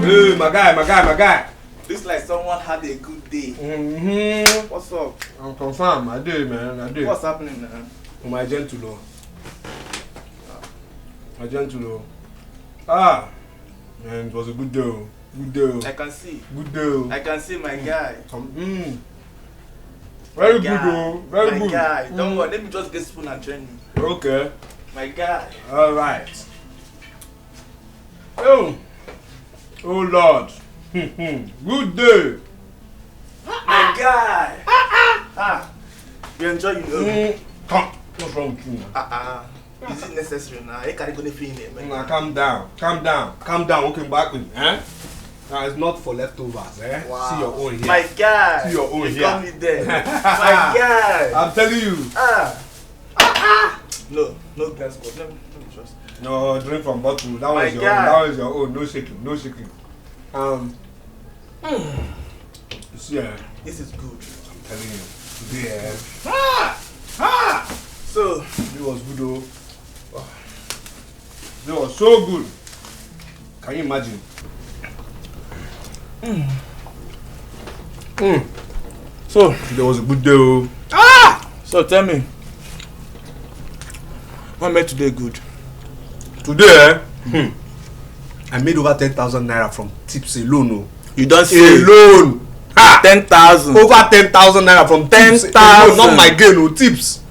Hey, my guy. Looks like someone had a good day. What's up? I'm confirmed. I did, man. I did. What's happening now? My gentle. Ah, man, it was a good day. Good day. I can see. Good day. I can see my guy. Very My good, guy. though. Very my good. Guy. Don't worry. Let me just get spoon and train you. Okay. My guy. All right. Oh Lord. Good day. My guy. You enjoy you. Come. What's wrong with you now? Is it necessary now? I can't go to man. Now calm down. Okay, back with eh? Now it's not for leftovers, eh? Wow. See your own here. My guy. See your own you here. got me there. My guy. I'm telling you. No glass cup. Let me trust. No, drink from bottle. That My was your guy. own. That was your own. No shaking. Yeah. This is good. I'm telling you. Today, So it was good though. It was so good. Can you imagine? So there was a good day. So tell me. What made today good? Today, I made over 10,000 naira from tips alone. You don't say alone. 10,000. Over 10,000 naira from 10,000. Not my gain, no tips.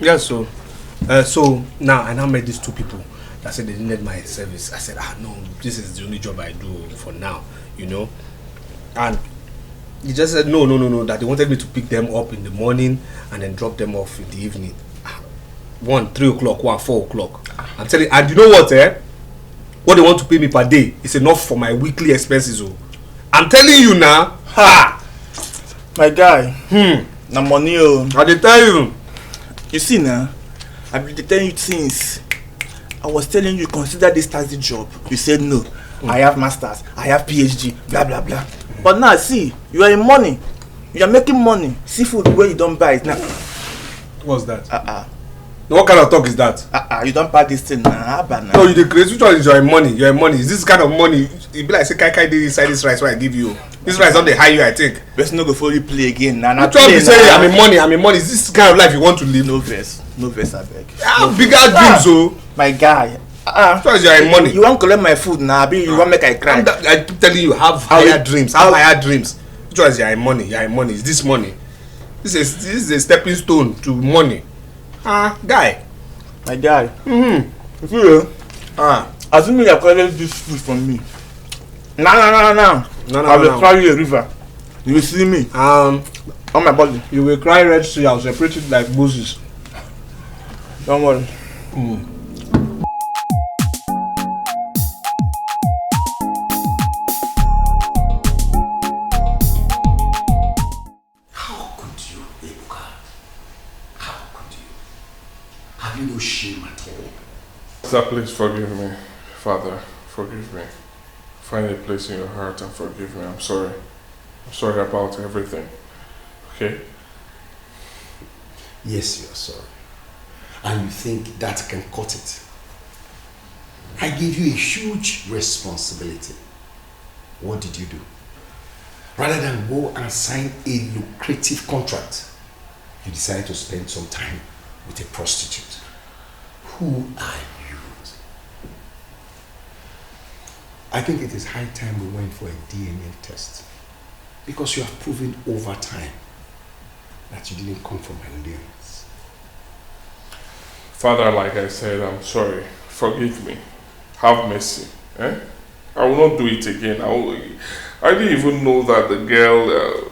Yes, so so now I now met these two people that said they needed my service. I said, no, this is the only job I do for now, you know. And he just said no, that they wanted me to pick them up in the morning and then drop them off in the evening. 3 o'clock, 4 o'clock. I'm telling you, and you know what, what they want to pay me per day is enough for my weekly expenses. Oh. I'm telling you now. My guy. Na money. I dey tell you. You see now, I've been telling you since. I was telling you consider this taxi job. You said no. I have masters. I have PhD. Blah blah blah. But now see, you are in money. You are making money. Seafood where you don't buy it now. What's that? What kind of talk is that? You don't buy this thing now. No, you the crazy. Which one is your money? Your money. Is this kind of money? It be like say kai dey inside this rice where I give you. This rice don't dey high you, I think. Best no go for you play again. Nah, which one be say I'm in money? Is this kind of life you want to live? No verse, I beg. Bigger dreams, oh. My guy. Which one is your money? You want collect my food now? You want make I cry? I keep telling you, have higher dreams. Have higher dreams. Which one is your money? Your money is this money. This is a stepping stone to money. Guy. My guy. You see, assuming you are collecting this food from me. No. I will cry you a river. You will see me. On my body. You will cry Red Sea. I'll separate it like Moses. Don't worry. How could you, Ebuka? How could you? Have you no shame at all? Sir, please forgive me. Father, forgive me. Find a place in your heart and forgive me. I'm sorry. I'm sorry about everything. Okay? Yes, you are sorry. And you think that can cut it. I gave you a huge responsibility. What did you do? Rather than go and sign a lucrative contract, you decided to spend some time with a prostitute. Who are you? I think it is high time we went for a DNA test, because you have proven over time that you didn't come from my lineage. Father, like I said, I'm sorry. Forgive me. Have mercy. I will not do it again. I didn't even know that the girl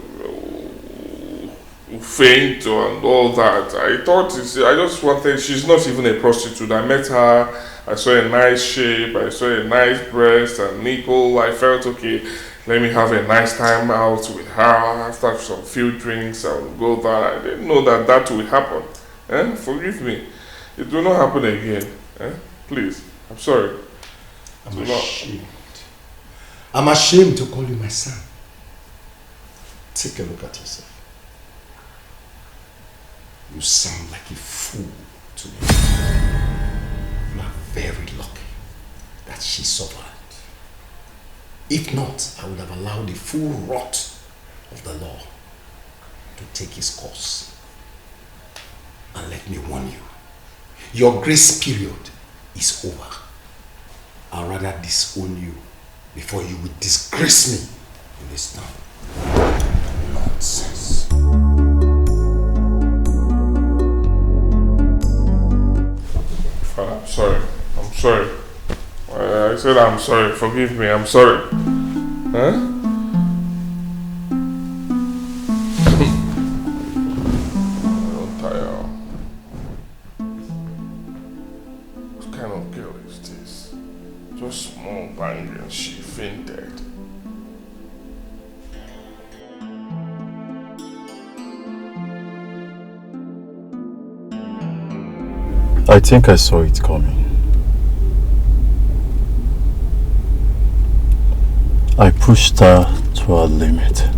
faint and all that. I just wanted, she's not even a prostitute. I met her, I saw a nice shape, I saw a nice breast and nipple. I felt, okay, let me have a nice time out with her. After some few drinks, I will go there. I didn't know that that would happen. Forgive me. It will not happen again. Please, I'm sorry. I'm ashamed. I'm ashamed to call you my son. Take a look at yourself. You sound like a fool to me. You are very lucky that she survived. If not, I would have allowed the full rot of the law to take its course. And let me warn you, your grace period is over. I'd rather disown you before you would disgrace me in this town. Nonsense. Father, I'm sorry. I'm sorry. I said I'm sorry. Forgive me. I'm sorry. I'm tired. What kind of girl is this? Just small bang and she fainted. I think I saw it coming. I pushed her to her limit.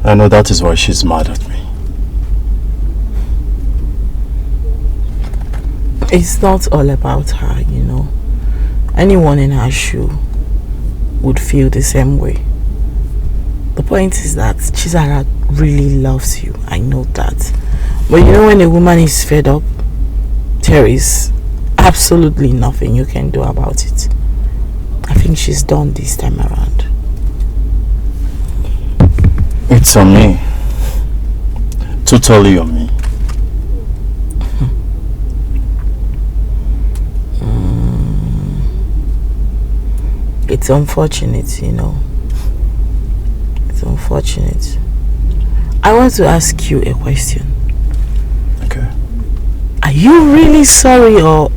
I know that is why she's mad at me. It's not all about her, you know. Anyone in her shoe would feel the same way. The point is that Chizara really loves you. I know that. But you know, when a woman is fed up, there is absolutely nothing you can do about it. I think she's done this time around. It's on me. Totally on me. It's unfortunate, you know. It's unfortunate. I want to ask you a question. Okay. Are you really sorry, or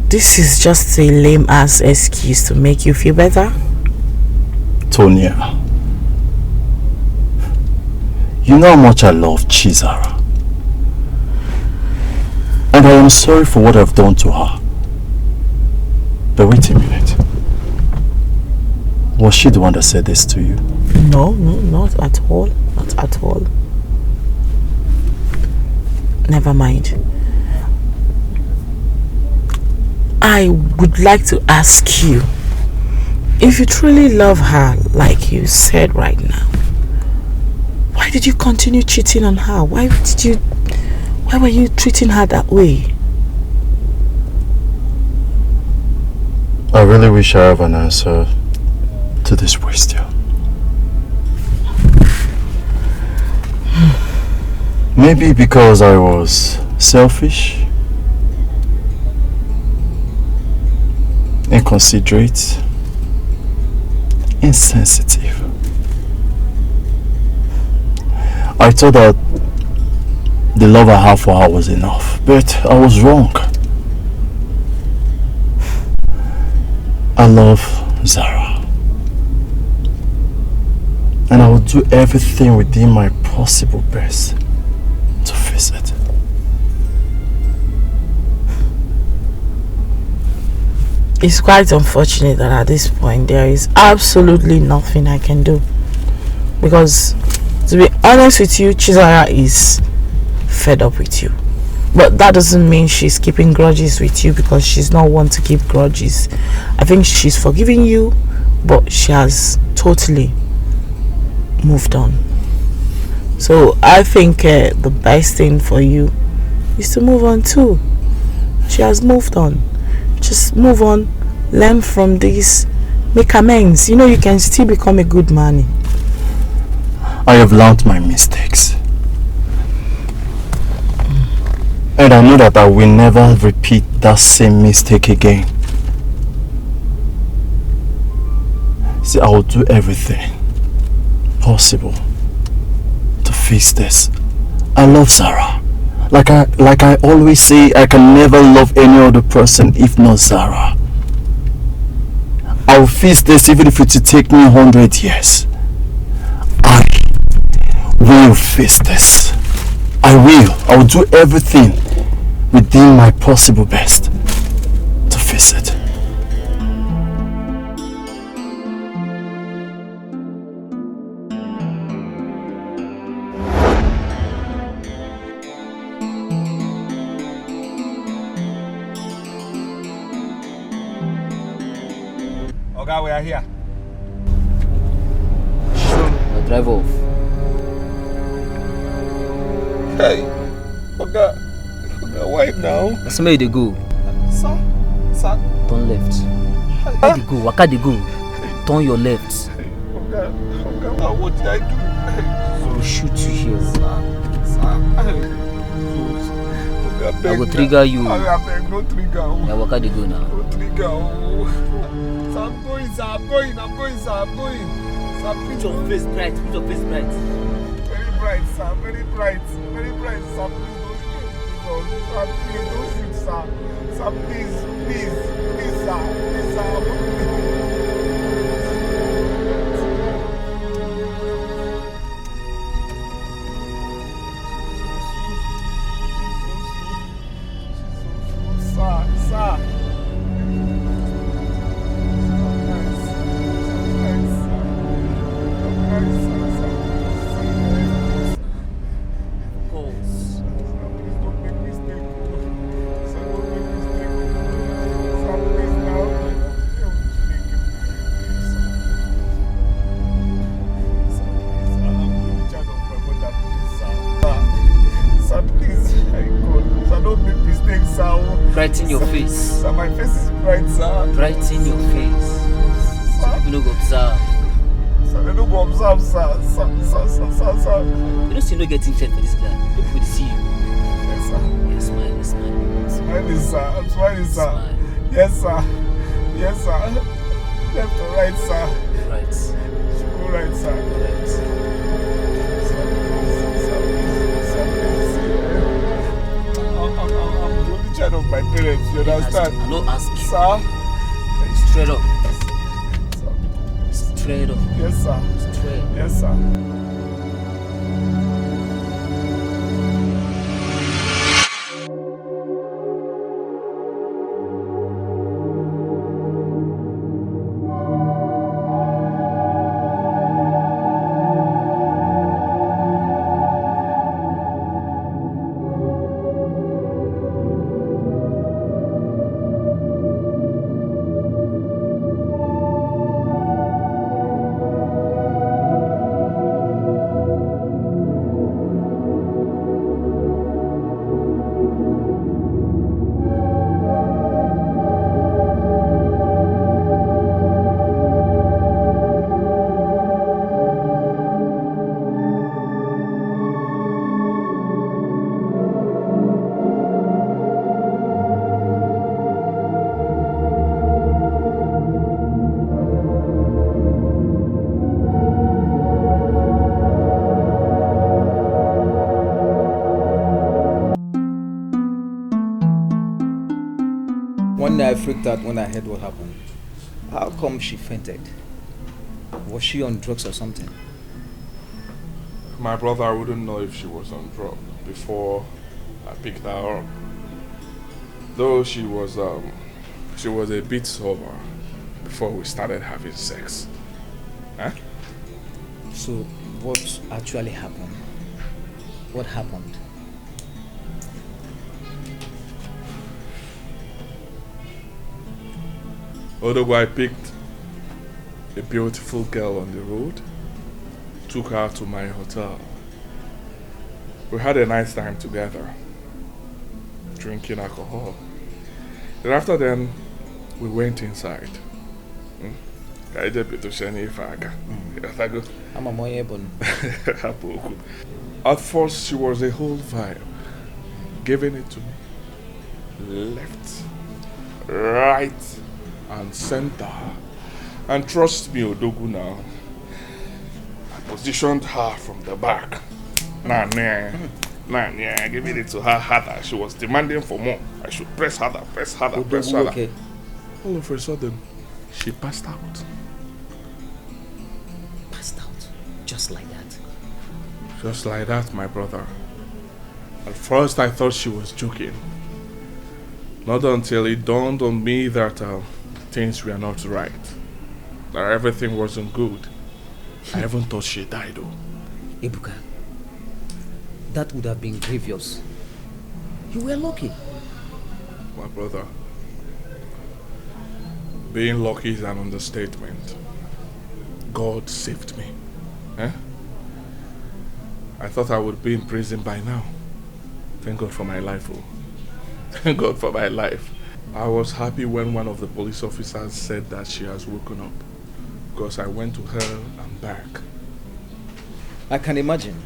this is just a lame ass excuse to make you feel better? Tonya, you know how much I love Chizara. And I am sorry for what I've done to her. But wait a minute. Was she the one that said this to you? No, not at all. Not at all. Never mind. I would like to ask you, if you truly love her like you said right now, why did you continue cheating on her? Why were you treating her that way? I really wish I have an answer to this question. Maybe because I was selfish, inconsiderate, insensitive. I thought that the love I had for her was enough, but I was wrong. I love Zara. And I will do everything within my possible best to fix it. It's quite unfortunate that at this point there is absolutely nothing I can do. Because, to be honest with you, Chizara is fed up with you. But that doesn't mean she's keeping grudges with you, because she's not one to keep grudges. I think she's forgiving you, but she has totally moved on. So I think the best thing for you is to move on too. She has moved on. Just move on, learn from this, make amends. You know, you can still become a good man. I have learned my mistakes. And I know that I will never repeat that same mistake again. See, I will do everything possible to fix this. I love Zara. Like I always say, I can never love any other person if not Zara. I will fix this even if it will take me 100 years. I will fix this. I will do everything within my possible best to fix it. Oga, we are here. Now drive off. Hey, Oga, why now? That's where they go. Sir. Turn left. Where they go? Waka they go. Turn your left. Oga, what did I do? I will shoot you here. Oga, I will trigger you. I beg, no trigger. Yeah, waka they go now. No trigger. Sir, I'm going, sir. I'm going. Sir, put your face bright. Very bright, sir. Very bright, sir. Please don't shoot, sir. Sir, please, sir. Sir. Brighten your face. Sir, my face is bright, sir. Brighten your face. observe, sir. Sir. You don't see no getting checked for this guy. People will see you. Yes, sir. Yeah, smile. Smiling, sir. I'm smiling, sir. Smile. Yes, sir. Left or right, sir? Right. Go right, sir. Right. I'm the only child of my parents, you understand? I don't ask you. Sir? Straight up. Straight up. Yes, sir. Straight. Yes, sir. One day I freaked out when I heard what happened. How come she fainted? Was she on drugs or something? My brother wouldn't know if she was on drugs before I picked her up. Though she was a bit sober before we started having sex. Huh? So what actually happened? What happened? Although I picked a beautiful girl on the road, took her to my hotel. We had a nice time together, drinking alcohol. Then after then, we went inside. At first, she was a whole vibe, giving it to me. Left, right, and center. And trust me, Odogu now, I positioned her from the back. Giving it to her harder. She was demanding for more. I should press harder. Okay. All of a sudden, she passed out. Passed out? Just like that? Just like that, my brother. At first, I thought she was joking. Not until it dawned on me that things were not right. That everything wasn't good. I even thought she died though. Ebuka, that would have been grievous. You were lucky. My brother, being lucky is an understatement. God saved me. I thought I would be in prison by now. Thank God for my life. Oh. Thank God for my life. I was happy when one of the police officers said that she has woken up, because I went to her and back. I can imagine.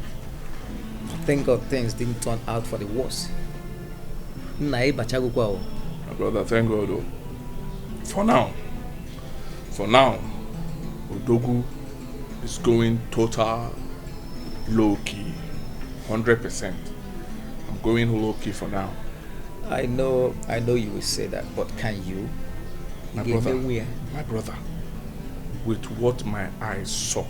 Thank God things didn't turn out for the worse. My brother, thank God though. For now, Odogu is going total low-key, 100%. I'm going low-key for now. I know you will say that, but can you? My brother, with what my eyes saw,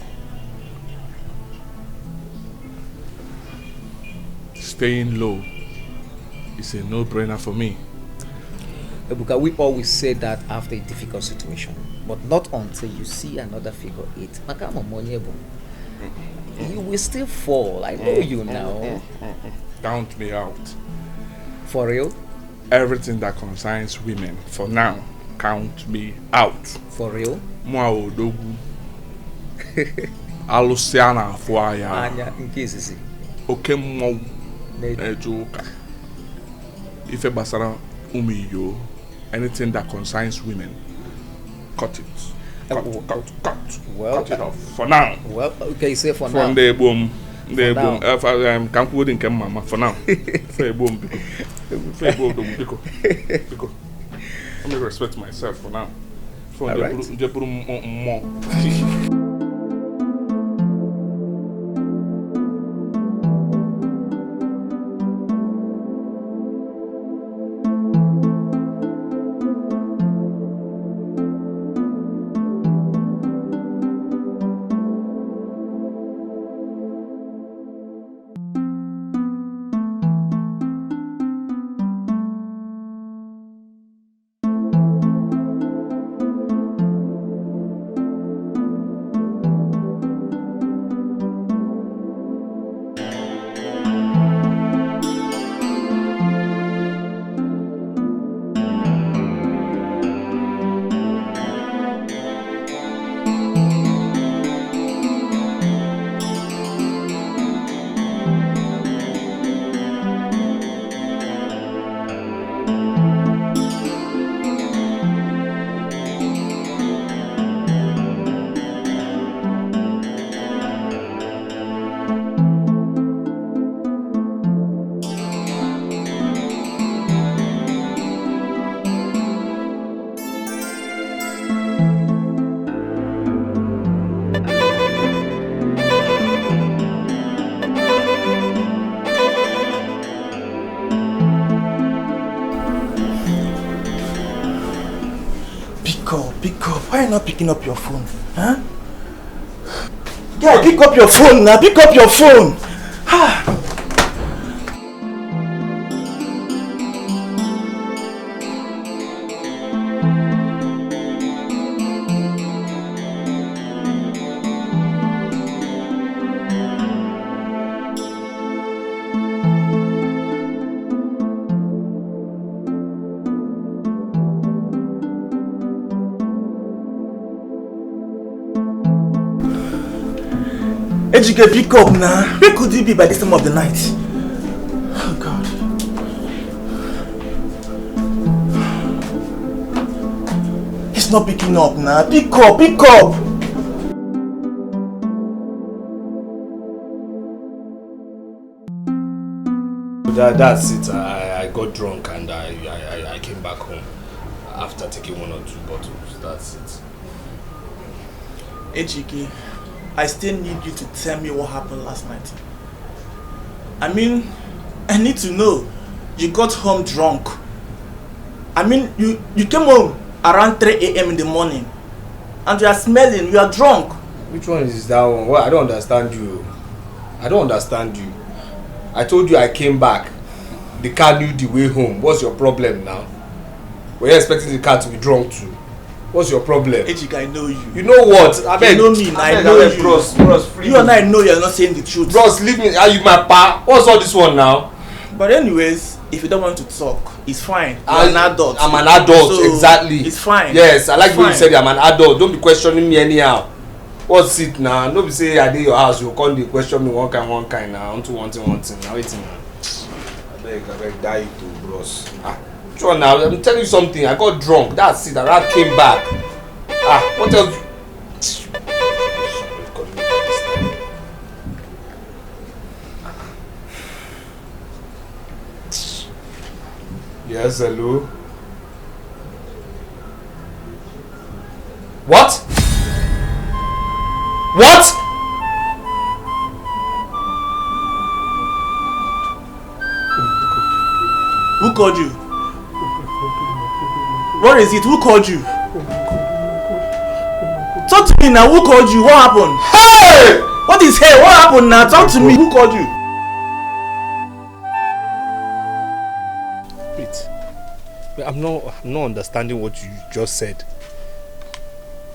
staying low is a no-brainer for me. Ebuka, we always say that after a difficult situation, but not until you see another figure eight. You will still fall. I know you now. Count me out. For real? Everything that concerns women, for now, count me out. For real? Mwa Odogu. Alusiana Fuaya. Anya, in case Oke mwa Nejoka. Ife basara umiyo. Anything that concerns women, cut it. Cut. Well, cut it off for now. Well, okay, say for now. From the boom. The boom. Can't put in mama for now. Say boom. Because let me respect myself for now. For the more. Pick up. Why are you not picking up your phone? Huh? Yeah, pick up your phone now. Pick up your phone. Ejike, pick up now. Where could you be by this time of the night? Oh God. He's not picking up now. Pick up. That's it. I got drunk and I came back home after taking 1 or 2 bottles. That's it. Ejike, I still need you to tell me what happened last night. I mean, I need to know. You got home drunk. I mean, you came home around 3 a.m. in the morning and you are smelling, you are drunk. Which one is that one? Well, I don't understand you. I told you I came back. The car knew the way home. What's your problem now? Were you expecting the car to be drunk too? What's your problem? Ejike, I know you. You know what? I know me. I know you. Bros, free you and I know you're not saying the truth. Bros, leave me. Are you my pa? What's all this one now? But anyways, if you don't want to talk, it's fine. You're an adult. I'm an adult, so exactly. It's fine. Yes, I like when you said I'm an adult. Don't be questioning me anyhow. What's it now? Don't be say I did your house. You come to question me one kind now. Onto one thing. Now waiting now. I beg, die to bros. Sure now, I'm telling you something. I got drunk. That's it. I came back. What else? Yes, hello. What? Who called you? What is it? Who called you? Talk to me now. Who called you? What happened? Hey! What is hey? What happened now? Talk to me. Who called you? Wait. I'm not understanding what you just said.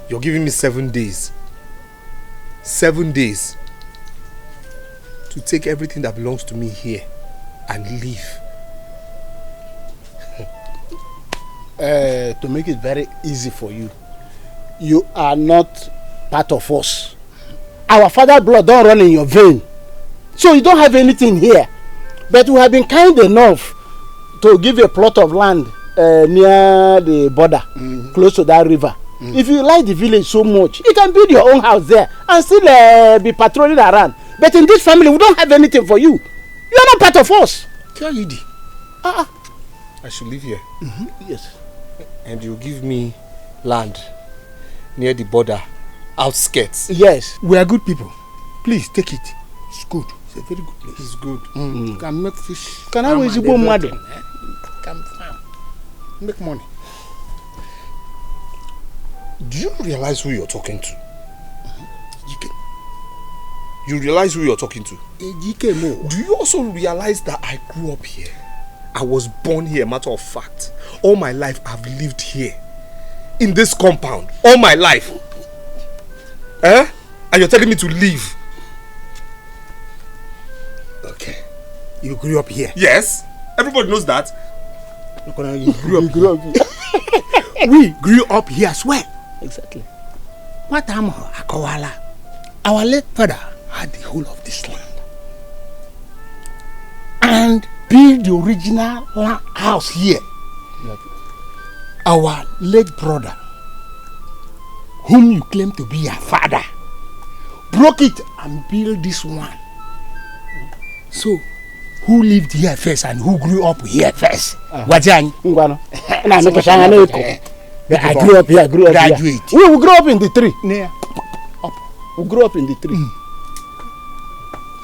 You're giving me 7 days. 7 days to take everything that belongs to me here and leave. To make it very easy for you, you are not part of us. Our father's blood don't run in your vein, so you don't have anything here. But we have been kind enough to give a plot of land near the border, close to that river. If you like the village so much, you can build your own house there and still be patrolling around. But in this family, we don't have anything for you. You are not part of us. Kialidi. I should live here. Yes. And you give me land near the border, outskirts. Yes. We are good people. Please take it. It's good. It's a very good place. It's good. You can make fish. Can I always go mad? Can farm. Make money. Do you realize who you're talking to? You realize who you're talking to? Do you also realize that I grew up here? I was born here, matter of fact. All my life I've lived here. In this compound. All my life. And you're telling me to leave? Okay. You grew up here? Yes. Everybody knows that. You grew up here. We grew up here as well. Exactly. What am Akawala? Our late father had the whole of this land. And built the original house here. Our late brother, whom you claim to be your father, broke it and built this one. So, who lived here first and who grew up here first? Wajani. I grew up here. Graduate. We grew up in the tree. Yeah. We grew up in the tree.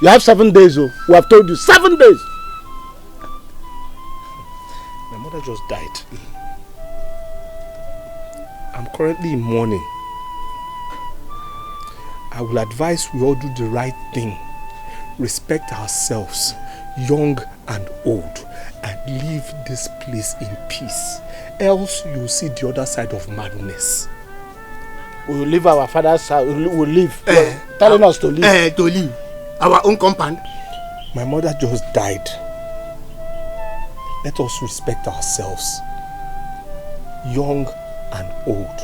You have 7 days. Oh. We have told you 7 days. My mother just died. I'm currently in mourning. I will advise we all do the right thing. Respect ourselves, young and old, and leave this place in peace. Else you'll see the other side of madness. We will leave our father's house. We will leave. Telling us to leave. To leave. Our own compound. My mother just died. Let us respect ourselves, young and old.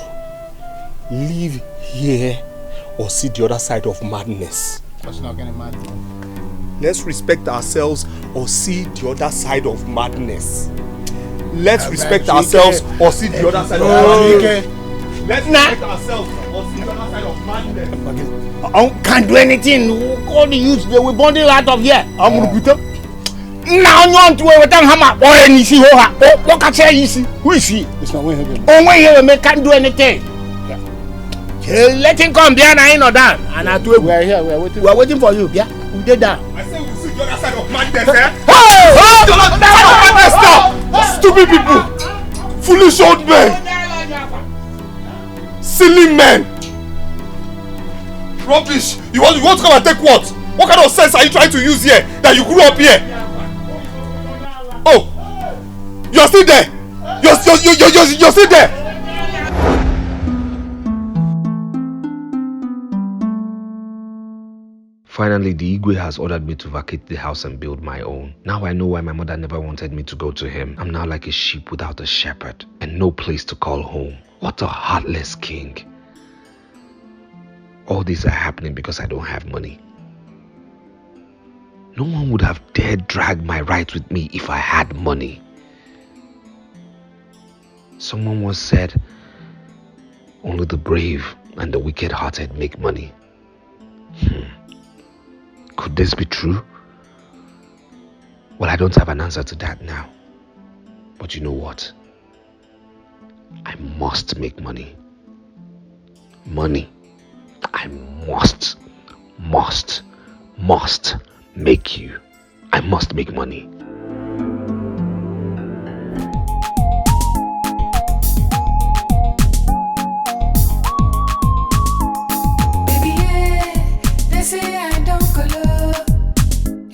Live here or see the other side of madness. That's not gonna matter. Let's respect ourselves or see the other side of madness. Let's respect ourselves or see the other side of madness. Let's respect ourselves or see the other side of madness. Can't do anything. All the youths, they will bundle out of here. I'm going to now you want to wait and hammer. Oh, and you see what can say? Who is he? It's not when he can't do anything. Let him come there and or down. And I do. We are here. We are waiting. We are waiting for you. Yeah, we did that. I say we'll see the other side of madness. Hey! Stupid people, foolish old men, silly men, rubbish. You want to come and take what? What kind of sense are you trying to use here that you grew up here? Oh, you're still there. You're still there. Finally, the Igwe has ordered me to vacate the house and build my own. Now I know why my mother never wanted me to go to him. I'm now like a sheep without a shepherd and no place to call home. What a heartless king. All these are happening because I don't have money. No one would have dared drag my right with me if I had money. Someone once said, only the brave and the wicked-hearted make money. Could this be true? Well, I don't have an answer to that now. But you know what? I must make money. Money. I must make you. I must make money. Baby, yeah, they say I don't color.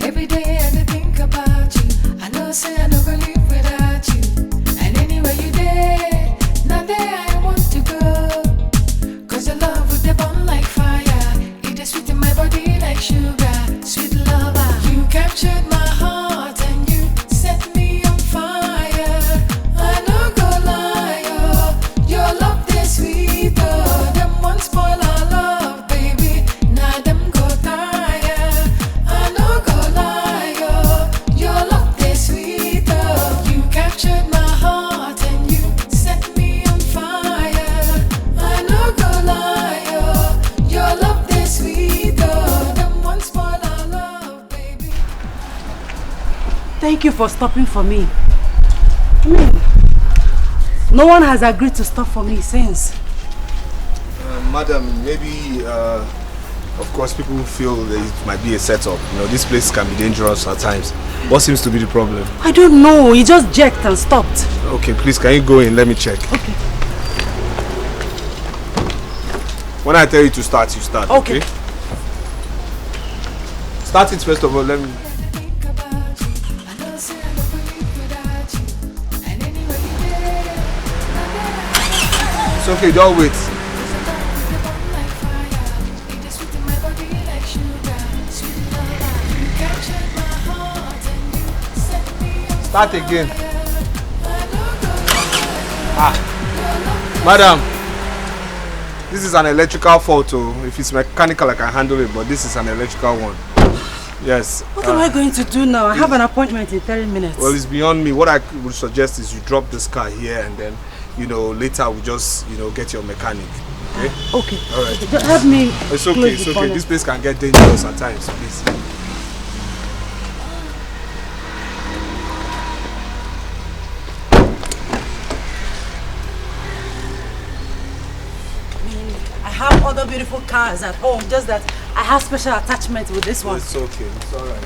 Every day I think about you. I know say I don't go live without you. And anywhere you there, not there I want to go. Cause your love with the burn like fire. It is sweet in my body like sugar. Sweet lover, you captured my heart and you set me on fire. I no go lie, oh, your love they sweet, oh. Them one spoil our love, baby. Now them go tire. I no go lie, oh, your love they sweet, oh. You captured my heart and you set me on fire. I thank you for stopping for me. I mean, no one has agreed to stop for me since. Madam, maybe, of course, people feel that it might be a setup. You know, this place can be dangerous at times. What seems to be the problem? I don't know. He just jerked and stopped. Okay, please, can you go in? Let me check. Okay. When I tell you to start, you start. Okay. Start it first of all. Let me. It's okay, don't wait. Start again. Madam, this is an electrical fault. If it's mechanical, I can handle it, but this is an electrical one. Yes. What am I going to do now? I have an appointment in 30 minutes. Well, it's beyond me. What I would suggest is you drop this car here and then, you know, later we just, you know, get your mechanic. Okay? Okay. All right. Help me. It's okay, it's okay. This place can get dangerous at times, please. I have other beautiful cars at home, just that I have special attachment with this one. It's okay, it's alright.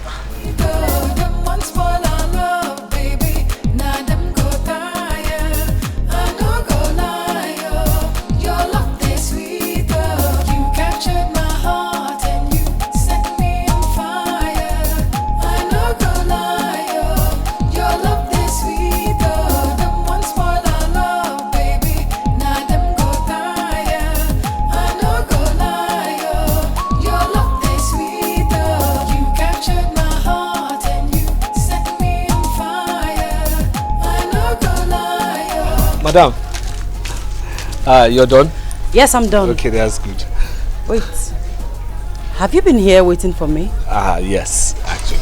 Madam, you're done? Yes, I'm done. Okay, that's good. Wait, have you been here waiting for me? Yes, actually.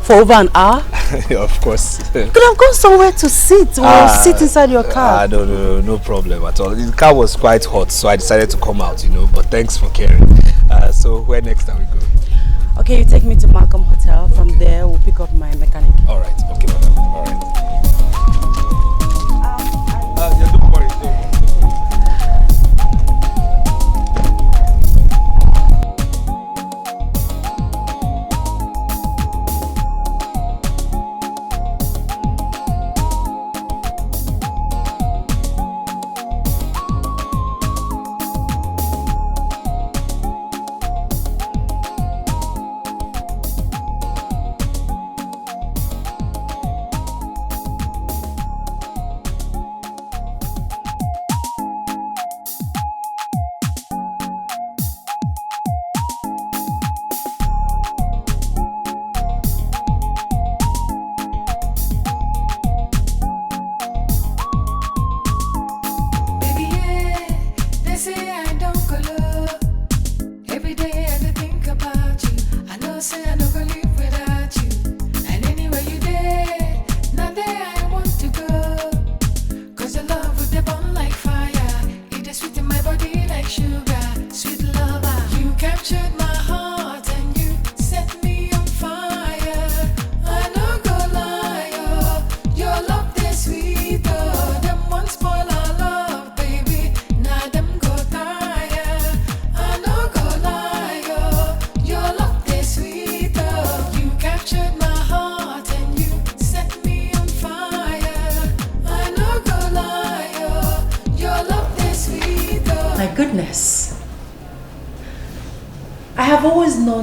For over an hour? Of course. You could have gone somewhere to sit or sit inside your car. No problem at all. The car was quite hot, so I decided to come out, you know, but thanks for caring. So where next are we going? Okay, you take me to Malcolm Hotel. From there, we'll pick up my mechanic. All right, okay, madam. All right. Don't worry, don't worry.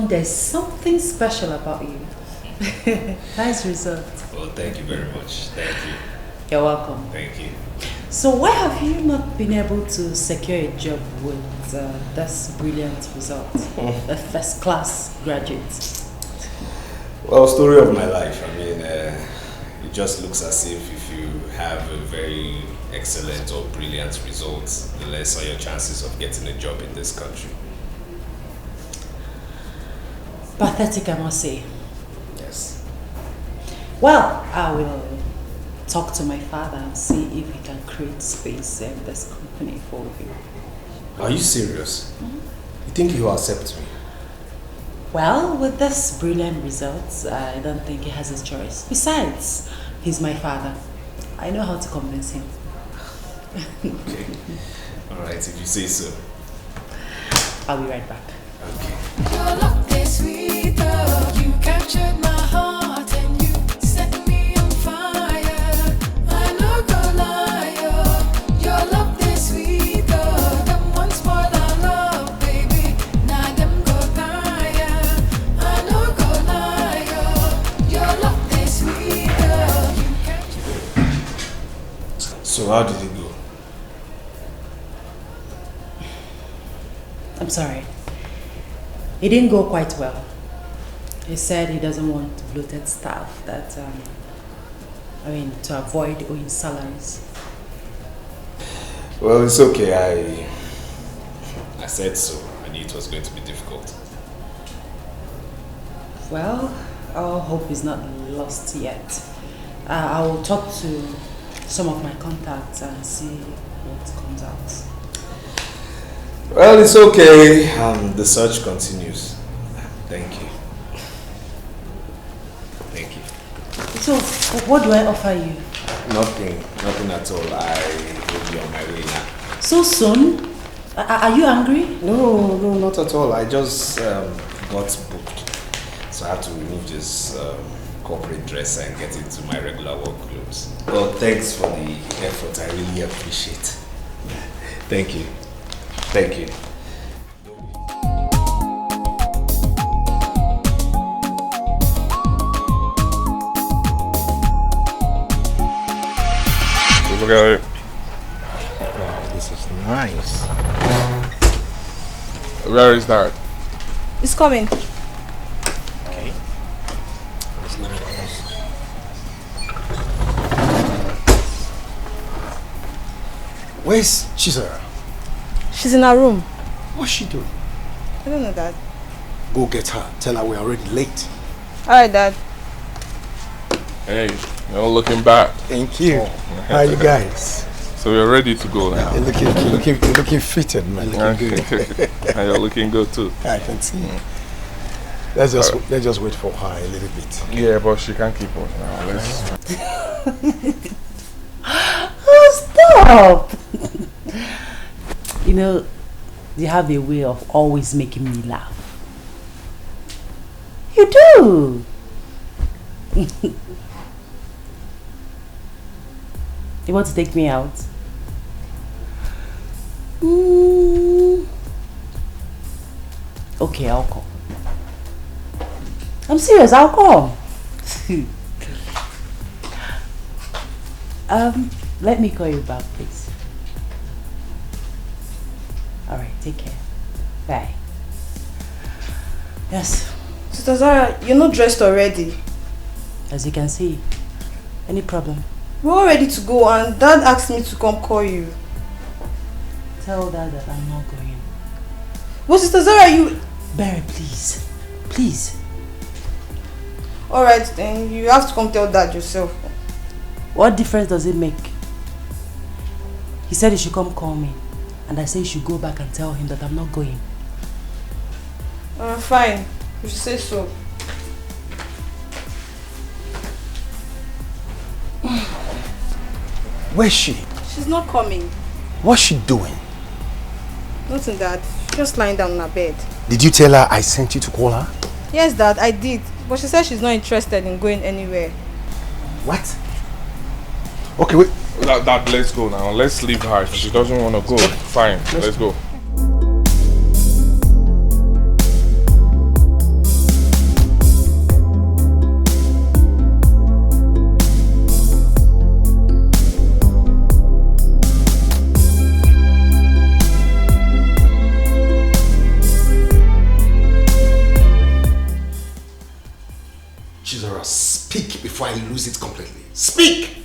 There's something special about you. Nice result. Well, thank you very much. Thank you. You're welcome. Thank you. So why have you not been able to secure a job with this brilliant result? A first-class graduate. Well, story of my life. I mean, it just looks as if you have a very excellent or brilliant results, the less are your chances of getting a job in this country. Pathetic, I must say. Yes. Well, I will talk to my father and see if he can create space in this company for you. Are you serious? You think he'll accept me? Well, with this brilliant results, I don't think he has a choice. Besides, he's my father. I know how to convince him. Okay. Alright, if you say so. I'll be right back. Okay. Your love is sweet, though. You captured my heart and you set me on fire. I no go lie, oh. Your love is sweet, though. Them one spoil our love, baby. Now them go tire. I no go lie, oh. Your love is sweet, though. You captured. So how did it go? I'm sorry. It didn't go quite well. He said he doesn't want bloated staff, that, to avoid owing salaries. Well, it's okay. I said so. I knew it was going to be difficult. Well, our hope is not lost yet. I will talk to some of my contacts and see what comes out. Well, it's okay. The search continues. Thank you. Thank you. So, what do I offer you? Nothing at all. I will be on my way now. So soon? Are you angry? No, not at all. I just got booked. So I have to remove this corporate dress and get into my regular work clothes. Well, thanks for the effort. I really appreciate it. Thank you. Thank you. Look at it. Wow, this is nice. Where is that? It's coming. Okay. It's nice. Where's Chizara? She's in her room. What's she doing? I don't know, Dad. Go get her. Tell her we're already late. Alright, Dad. Hey, you're looking back. Thank you. Oh. How are you guys? So we're ready to go now. You're looking fitted, man. Looking good. And you're looking good too. I can see. Let's just wait for her a little bit. Yeah, but she can't keep us now. Let's. Oh, stop! You have a way of always making me laugh. You do! You want to take me out? Okay, I'll come. I'm serious, I'll come. Let me call you back, please. Alright, take care. Bye. Yes. Sister Zara, you're not dressed already. As you can see. Any problem? We're all ready to go and Dad asked me to come call you. Tell Dad that I'm not going. But Sister Zara, you... Barry, please. Please. Alright, then you have to come tell Dad yourself. What difference does it make? He said he should come call me. And I say you should go back and tell him that I'm not going. Fine. You should say so. Where's she? She's not coming. What's she doing? Nothing, Dad. She's just lying down on her bed. Did you tell her I sent you to call her? Yes, Dad, I did. But she said she's not interested in going anywhere. What? Okay, wait. Dad, let's go now. Let's leave her. If she doesn't want to go, fine. Let's go. Chizora, speak before I lose it completely. Speak!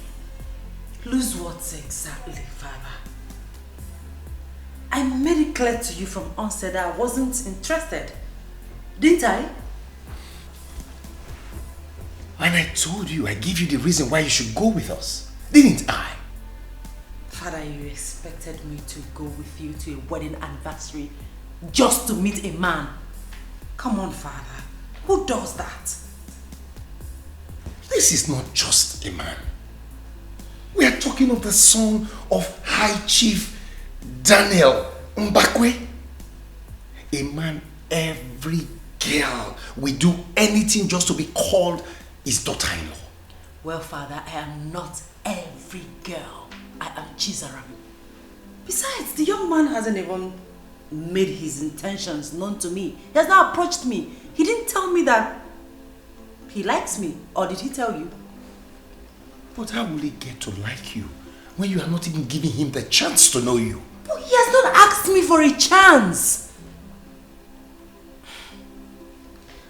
Lose what exactly, Father? I made it clear to you from onset that I wasn't interested. Didn't I? And I told you, I gave you the reason why you should go with us. Didn't I? Father, you expected me to go with you to a wedding anniversary just to meet a man. Come on, Father. Who does that? This is not just a man. We are talking of the son of High Chief Daniel Mbakwe. A man every girl will do anything just to be called his daughter-in-law. Well, Father, I am not every girl. I am Chizaram. Besides, the young man hasn't even made his intentions known to me. He has not approached me. He didn't tell me that he likes me. Or did he tell you? But how will he get to like you when you are not even giving him the chance to know you? But he has not asked me for a chance.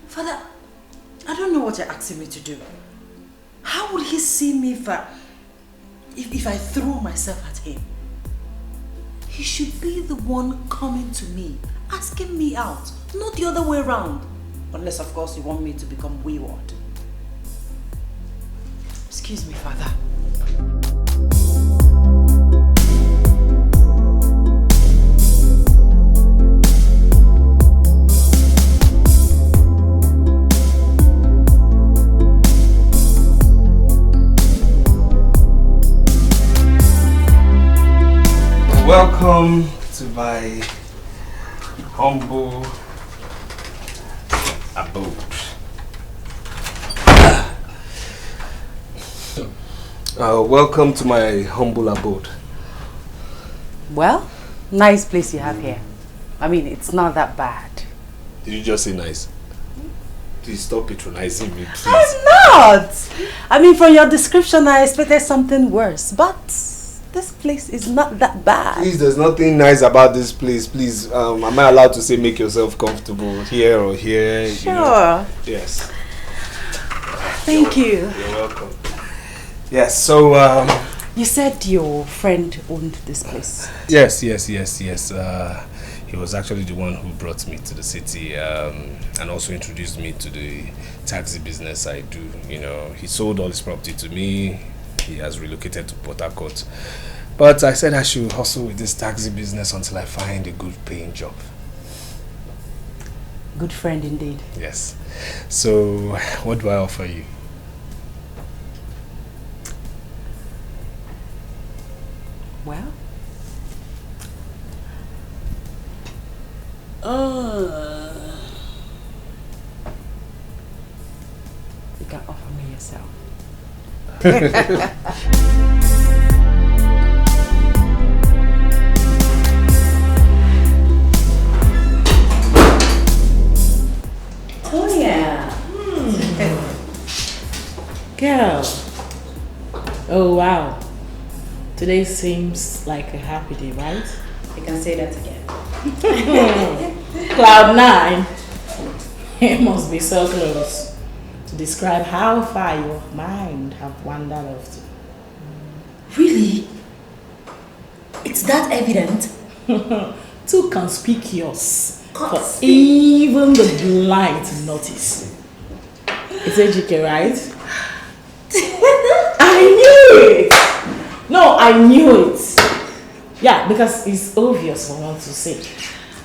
Father, I don't know what you're asking me to do. How would he see me if I throw myself at him? He should be the one coming to me, asking me out, not the other way around. Unless, of course, you want me to become wayward. Excuse me, Father. Welcome to my humble abode. Welcome to my humble abode. Well, nice place you have here. I mean, it's not that bad. Did you just say nice? Please stop patronizing me, please. I'm not! I mean, from your description, I expected something worse, but this place is not that bad. Please, there's nothing nice about this place. Please, am I allowed to say make yourself comfortable here or here? Sure. You know? Yes. Thank you. You're welcome. Yes, so you said your friend owned this place. Yes. He was actually the one who brought me to the city and also introduced me to the taxi business I do. You know, he sold all his property to me. He has relocated to Port Harcourt. But I said I should hustle with this taxi business until I find a good paying job. Good friend indeed. Yes. So, what do I offer you? Well, you can offer me yourself. Oh yeah. Girl. Oh wow. Today seems like a happy day, right? You can say that again. Cloud 9. It must be so close to describe how far your mind have wandered off to. Really? It's that evident? Too conspicuous for even the blind to notice. It's Dikeh, right? I knew it! No, I knew it. Yeah, because it's obvious for one to say.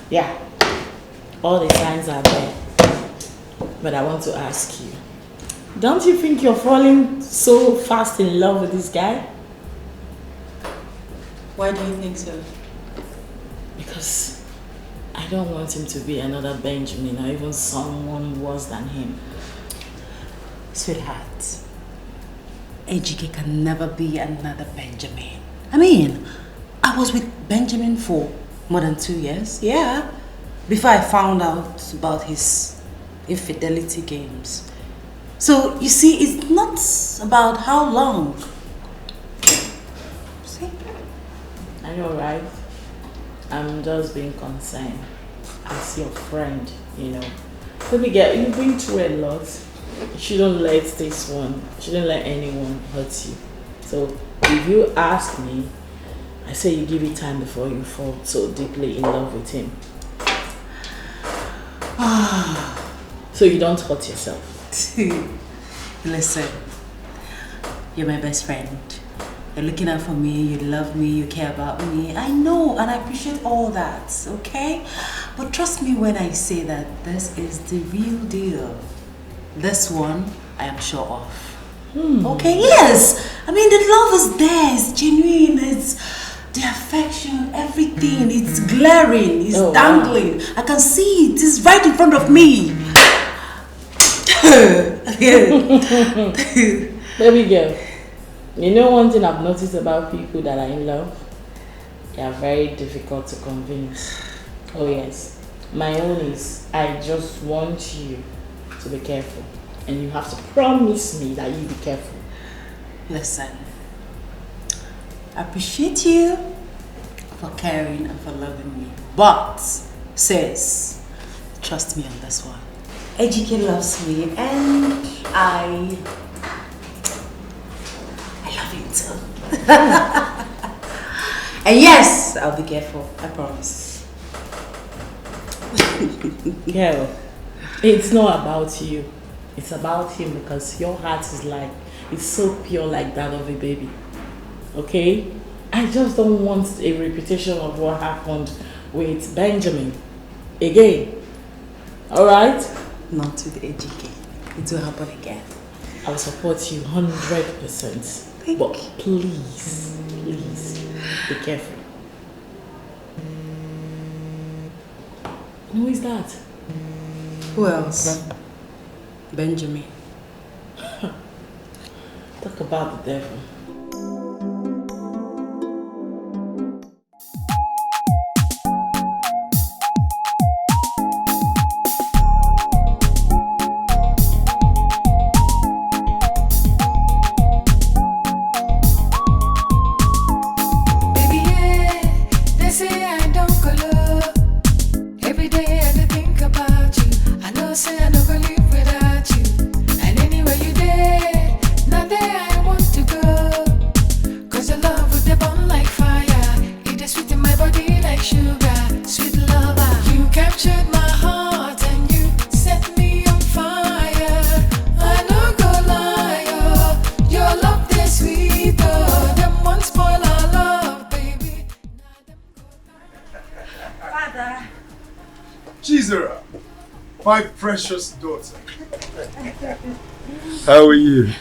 Yeah, all the signs are there. But I want to ask you, don't you think you're falling so fast in love with this guy? Why do you think so? Because I don't want him to be another Benjamin or even someone worse than him. Sweetheart, Ejike can never be another Benjamin. I mean, I was with Benjamin for more than 2 years, yeah. Before I found out about his infidelity games. So, you see, it's not about how long. See? I know, right? I'm just being concerned. As your friend, you know. Let me get, you've been through a lot. You shouldn't let this one, you shouldn't let anyone hurt you. So, if you ask me, I say you give it time before you fall so deeply in love with him. So you don't hurt yourself. Listen, you're my best friend. You're looking out for me, you love me, you care about me. I know, and I appreciate all that, okay? But trust me when I say that this is the real deal. This one, I am sure of. Okay, yes. I mean, the love is there. It's genuine. It's the affection, everything. It's glaring. It's dangling. Wow. I can see it. It's right in front of me. Baby girl, you know one thing I've noticed about people that are in love? They are very difficult to convince. Oh yes. My own is, I just want you to be careful. And you have to promise me that you'll be careful. Listen, I appreciate you for caring and for loving me. But, sis, trust me on this one. Ejike loves me and I love you too. And yes, I'll be careful. I promise. Girl, it's not about you. It's about him because your heart is like, it's so pure like that of a baby. Okay? I just don't want a repetition of what happened with Benjamin. Again. Alright? Not with Ejike. It will happen again. I will support you 100%. But please, please, be careful. Who is that? Who else? Benjamin. Talk about the devil. My precious daughter. How are you?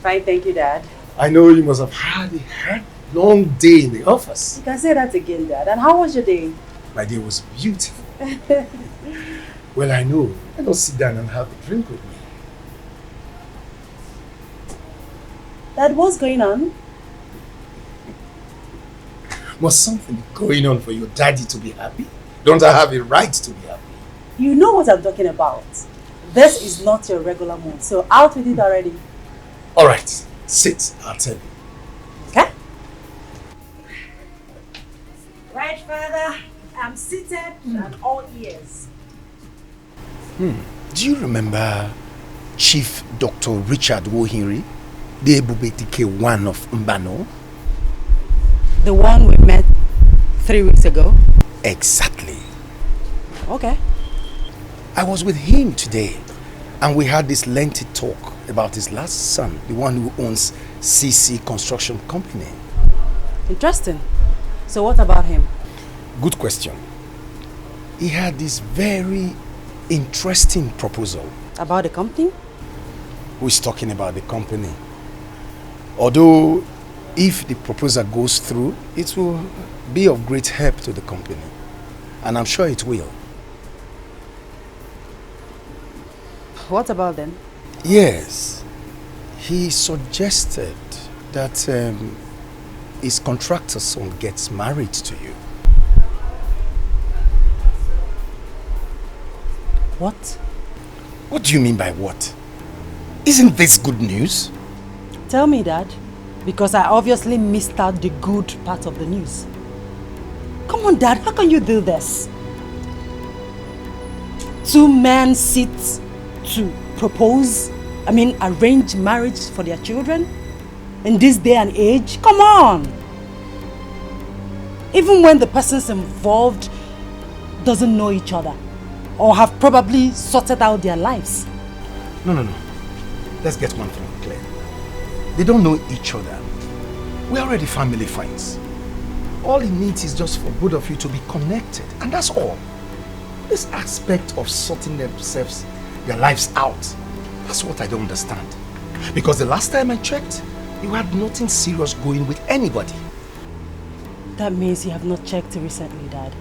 Fine, thank you, Dad. I know you must have had a long day in the office. You can say that again, Dad. And how was your day? My day was beautiful. Well, I know. Why not sit down and have a drink with me? Dad, what's going on? Must something going on for your daddy to be happy? Don't I have a right to be happy? You know what I'm talking about. This is not your regular mood, so out with it already. Alright, sit, I'll tell you. Okay? Right, Father. I'm seated and all ears. Do you remember Chief Dr. Richard Wohiri, the Dikeh one of Mbano? The one we met 3 weeks ago? Exactly. Okay. I was with him today and we had this lengthy talk about his last son, the one who owns CC Construction Company. Interesting. So what about him? Good question. He had this very interesting proposal. About the company? Who is talking about the company? Although if the proposal goes through, it will be of great help to the company. And I'm sure it will. What about them? Yes. He suggested that his contractor's son gets married to you. What? What do you mean by what? Isn't this good news? Tell me, Dad. Because I obviously missed out the good part of the news. Come on, Dad. How can you do this? 2 men sit to propose, arrange marriage for their children in this day and age? Come on! Even when the persons involved doesn't know each other or have probably sorted out their lives. No. Let's get one thing clear. They don't know each other. We're already family friends. All it needs is just for both of you to be connected, and that's all. this aspect of sorting themselves, their lives out, that's what I don't understand. Because the last time I checked, you had nothing serious going with anybody. That means you have not checked recently, Dad.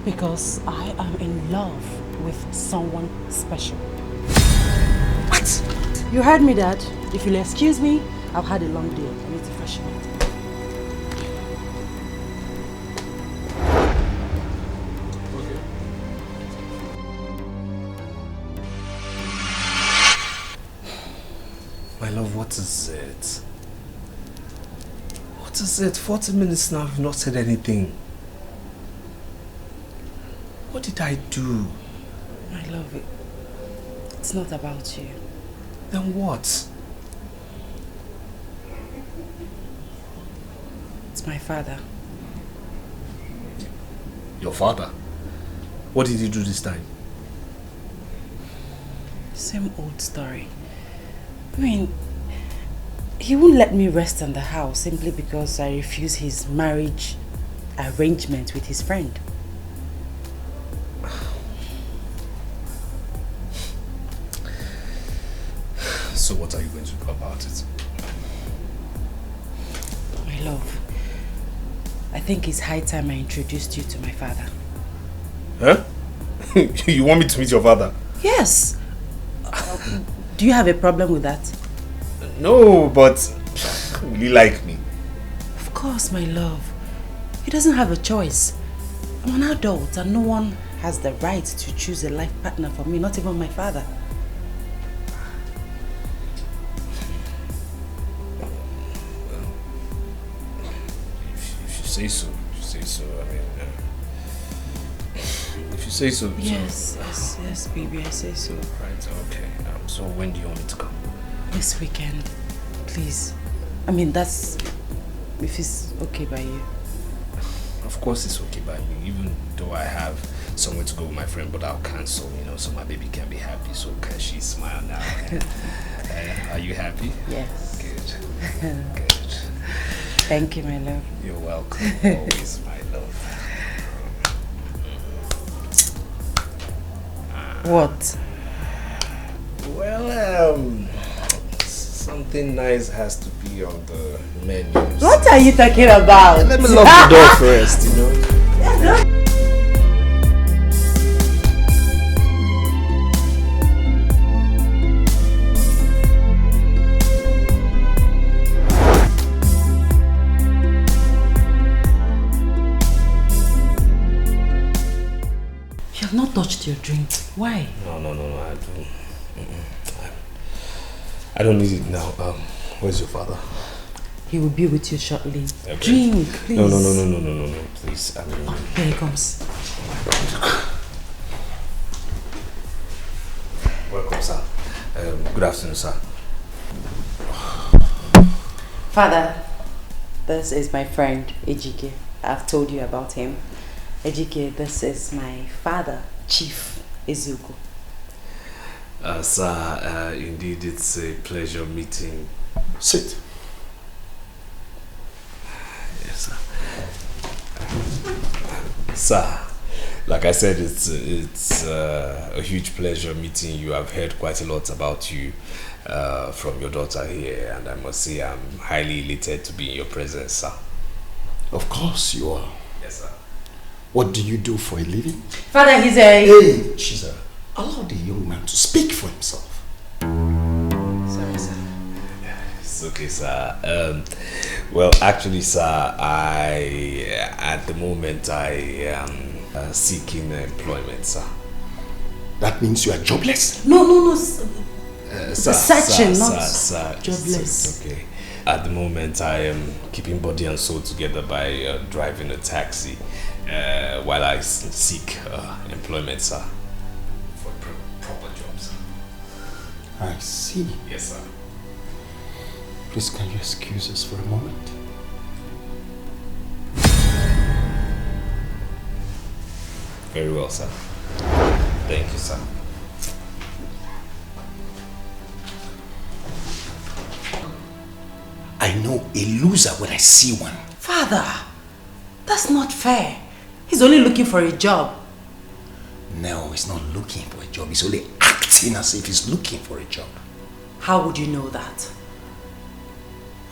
Because I am in love with someone special. What? You heard me, Dad. If you'll excuse me, I've had a long day. I need to freshen up. My love, what is it? What is it? 40 minutes now, I've not said anything. What did I do? My love, it's not about you. Then what? It's my father. Your father? What did he do this time? Same old story. I mean, he won't let me rest in the house simply because I refuse his marriage arrangement with his friend. So what are you going to do about it? My love, I think it's high time I introduced you to my father. Huh? You want me to meet your father? Yes. Do you have a problem with that? No, but will he like me? Of course, my love. He doesn't have a choice. I'm an adult and no one has the right to choose a life partner for me, not even my father. If you say so, I mean, if you say so. Yes, baby, I say so. Right, okay. So when do you want me to come? This weekend, please. I mean, that's if it's okay by you. Of course it's okay by me, even though I have somewhere to go with my friend, but I'll cancel, so my baby can be happy. So can she smile now? Are you happy? Yes. Good. Good. Thank you, my love. You're welcome. Always, my love. What? Well, something nice has to be on the menu. What are you talking about? Let me lock the door first, You have not touched your drink. Why? No, I don't need it now. Where's your father? He will be with you shortly. Okay. Drink, please. No, please. Here he comes. Welcome, sir. Good afternoon, sir. Father, this is my friend, Dikeh. I've told you about him. Dikeh, this is my father, Chief Ezugo. Sir, indeed it's a pleasure meeting. Sit. Yes, sir. Sir, like I said, it's a huge pleasure meeting you. I've heard quite a lot about you from your daughter here, and I must say I'm highly elated to be in your presence, sir. Of course you are. Yes, sir. What do you do for a living? Father, he's a... Hey, Chiza, allow the young man to speak for himself. Sorry, sir. It's okay, sir. Well, actually, sir, at the moment, I am seeking employment, sir. That means you are jobless? No. Searching, not jobless. It's okay. At the moment, I am keeping body and soul together by driving a taxi while I seek employment, sir. For proper jobs. I see. Yes, sir. Please, can you excuse us for a moment? Very well, sir. Thank you, sir. I know a loser when I see one. Father, that's not fair. He's only looking for a job. No, he's not looking for a job. He's only acting as if he's looking for a job. How would you know that?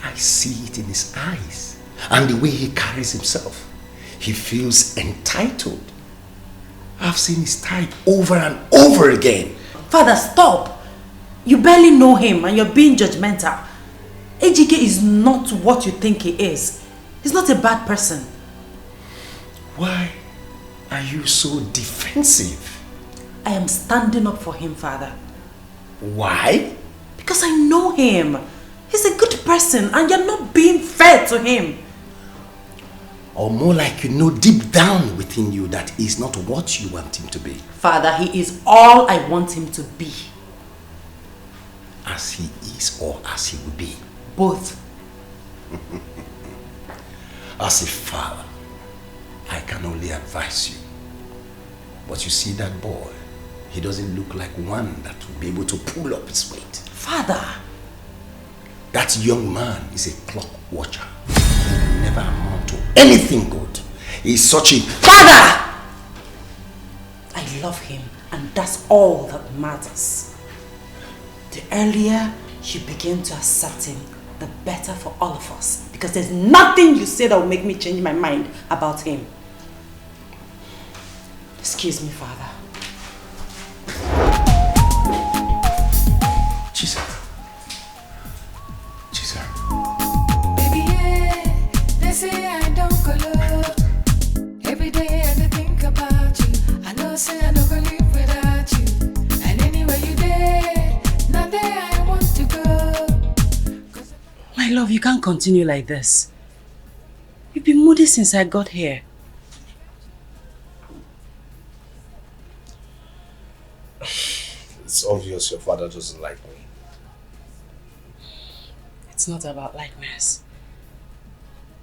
I see it in his eyes and the way he carries himself. He feels entitled. I've seen his type over and over again. Father, stop! You barely know him and you're being judgmental. Ejike is not what you think he is. He's not a bad person. Why are you so defensive? I am standing up for him, Father. Why? Because I know him. He's a good person and you're not being fair to him. Or more like you know deep down within you that he's not what you want him to be. Father, he is all I want him to be. As he is or as he will be? Both. As a father, I can only advise you. But you see that boy, he doesn't look like one that will be able to pull up his weight. Father! That young man is a clock watcher. He will never amount to anything good. He's such a... Father! I love him and that's all that matters. The earlier you begin to accept him, the better for all of us. Because there's nothing you say that will make me change my mind about him. Excuse me, Father. Jesus. Baby, yeah, they say I don't go low. Every day I think about you. I know say I don't go live without you. And anywhere you there, not there I want to go. My love, you can't continue like this. You've been moody since I got here. It's obvious your father doesn't like me. It's not about likeness.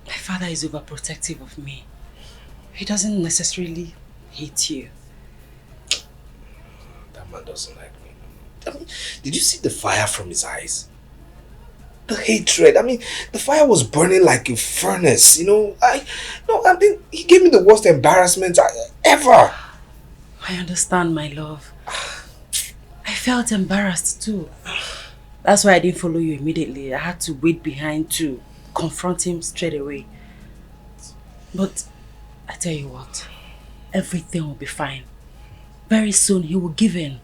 My father is overprotective of me. He doesn't necessarily hate you. That man doesn't like me. I mean, did you see the fire from his eyes? The hatred. I mean, the fire was burning like a furnace, you know. I mean, he gave me the worst embarrassment ever. I understand, my love. I felt embarrassed too. That's why I didn't follow you immediately. I had to wait behind to confront him straight away. But I tell you what, everything will be fine. Very soon he will give in.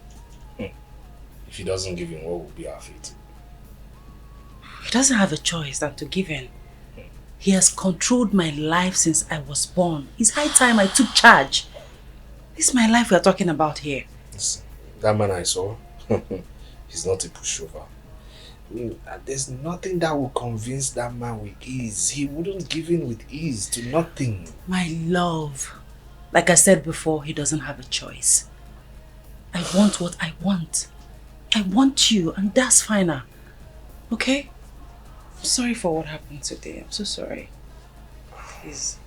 If he doesn't give in, what will be our fate? He doesn't have a choice than to give in. He has controlled my life since I was born. It's high time I took charge. This is my life we are talking about here. Listen, that man I saw, he's not a pushover. I mean, there's nothing that will convince that man with ease. He wouldn't give in with ease to nothing. My love, like I said before, he doesn't have a choice. I want what I want. I want you, and that's finer. Okay? I'm sorry for what happened today. I'm so sorry. Please.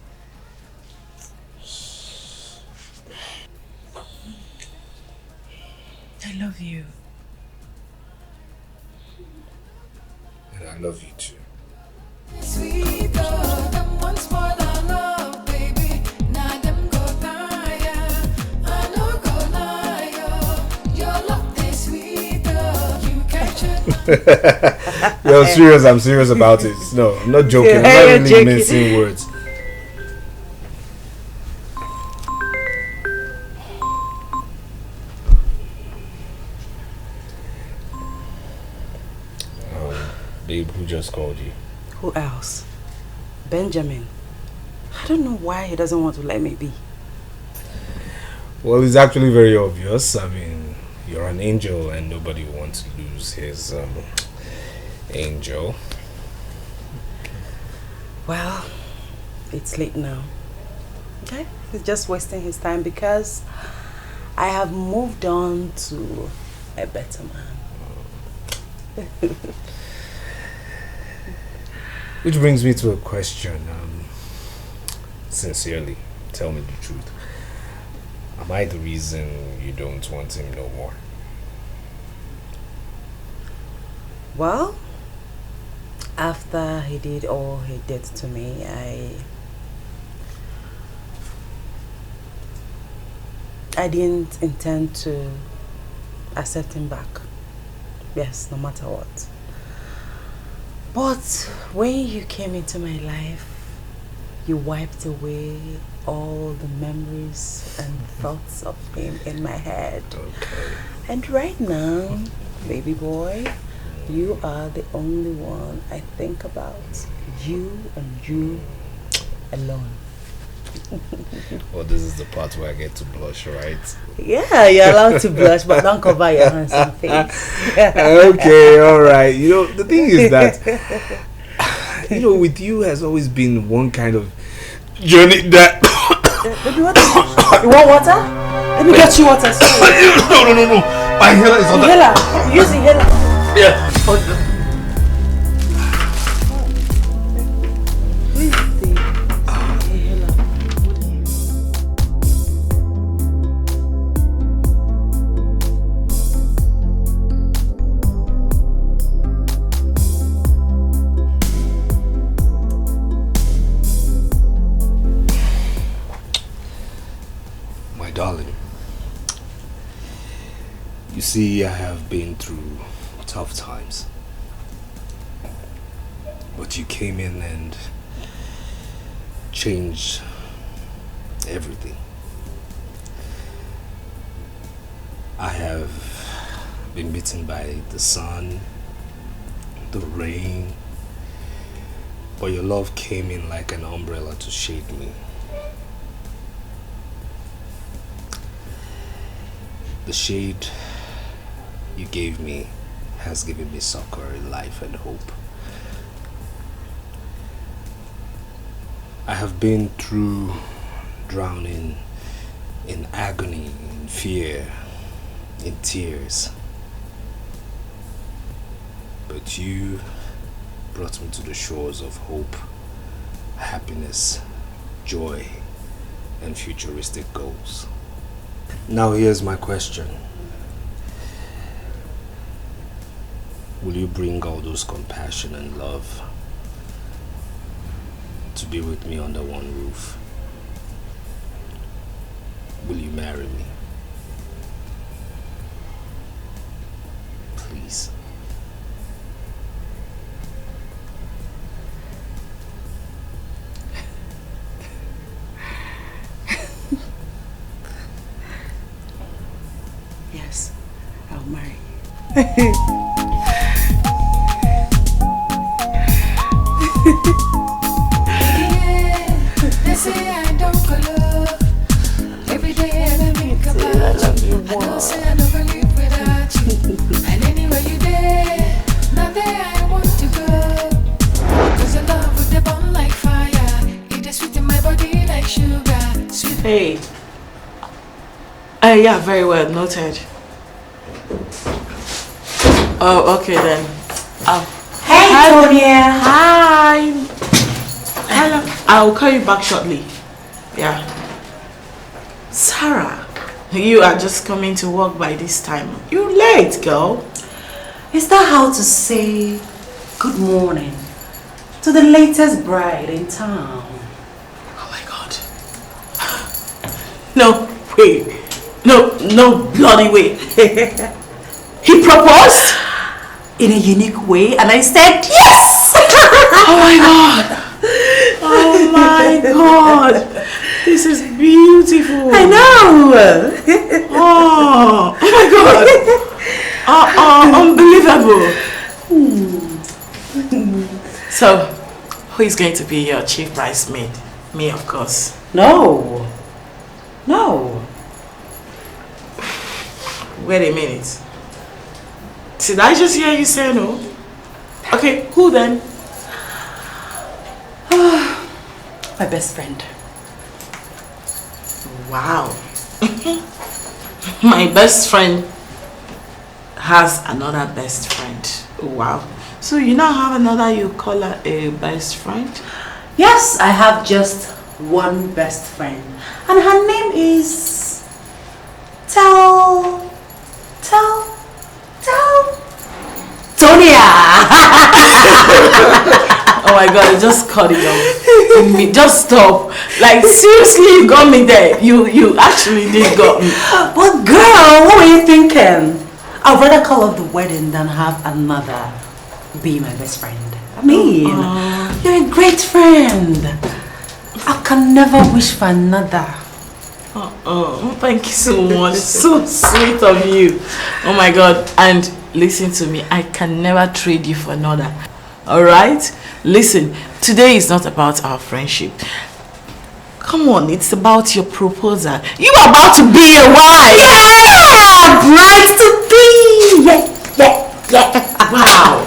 I love you. And I love you too. Sweet girl, them once more than love, baby. Now them go tire. I know go lie, your love is sweet girl. You catch it. Yo, serious, I'm serious about it. No, I'm not joking. I'm not really mincing words. Babe, who just called you? Who else? Benjamin. I don't know why he doesn't want to let me be. Well, it's actually very obvious. I mean, you're an angel and nobody wants to lose his angel. Well, it's late now. Okay? He's just wasting his time because I have moved on to a better man. Which brings me to a question. Sincerely, tell me the truth. Am I the reason you don't want him no more? Well, after he did all he did to me, I I didn't intend to accept him back. Yes, no matter what. But when you came into my life, you wiped away all the memories and thoughts of him in my head. Okay. And right now, baby boy, you are the only one I think about. You and you alone. Well, this is the part where I get to blush, right? Yeah, you're allowed to blush, but don't cover your handsome face. Okay, alright. You know, the thing is that, you know, with you has always been one kind of journey that... You want water? Let me get you water. Sorry. No. My inhaler is on Inhaler. Use inhaler. Yeah. Darling, you see, I have been through tough times, but you came in and changed everything. I have been beaten by the sun, the rain, but your love came in like an umbrella to shade me. The shade you gave me has given me succor in life and hope. I have been through drowning in agony, in fear, in tears. But you brought me to the shores of hope, happiness, joy, and futuristic goals. Now here's my question. Will you bring all those compassion and love to be with me under one roof? Will you marry me? Please. Yes, I'll marry you. They say I don't go love. Every day I think about you. I don't say I don't live without you. And anywhere you there, now there I want to go. Cause your love with the bond like fire. It is sweet in my body like sugar. Sweet. Hey. Yeah, very well, noted. Oh, okay then. Hey, hi, Tonya. Hi. Hello. I'll call you back shortly. Yeah. Sarah, you are just coming to work by this time. You're late, girl. Is that how to say good morning to the latest bride in town? Oh my God. No, wait. No bloody way. He proposed? In a unique way, and I said yes! Oh my God. Oh my God. This is beautiful. I know. Oh my God. Unbelievable. So, who is going to be your chief bridesmaid? Me, of course. No. Wait a minute. Did I just hear you say no? Okay, who then? My best friend. Wow. My best friend has another best friend. Wow. So you now have another, you call her a best friend? Yes, I have just one best friend. And her name is... Tonya. Oh my god, I just cut it off. Just stop. Like seriously, you got me there. You actually did got me. But girl, what were you thinking? I'd rather call off the wedding than have another be my best friend. I mean, you're a great friend. I can never wish for another. Thank you so much. So sweet of you. Oh my god. And listen to me, I can never trade you for another. Alright? Listen, today is not about our friendship. Come on, it's about your proposal. You are about to be a wife! Yeah! Bride to be! Yeah. Wow.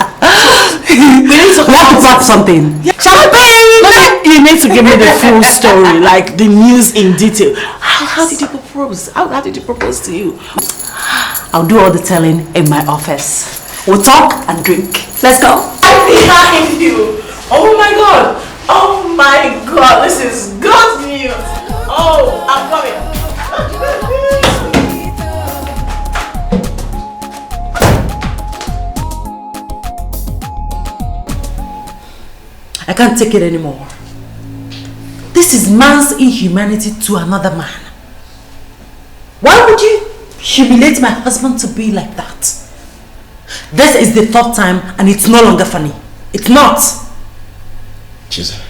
We need to talk something. Champagne! You need to give me the full story, like the news in detail. How did you propose? How did you propose to you? I'll do all the telling in my office. We'll talk and drink. Let's go. I'm behind you. Oh my god. Oh my god. This is good news. Oh, I'm coming. I can't take it anymore. This is man's inhumanity to another man. Why would you humiliate my husband to be like that? This is the third time and it's no longer funny. It's not. Jesus.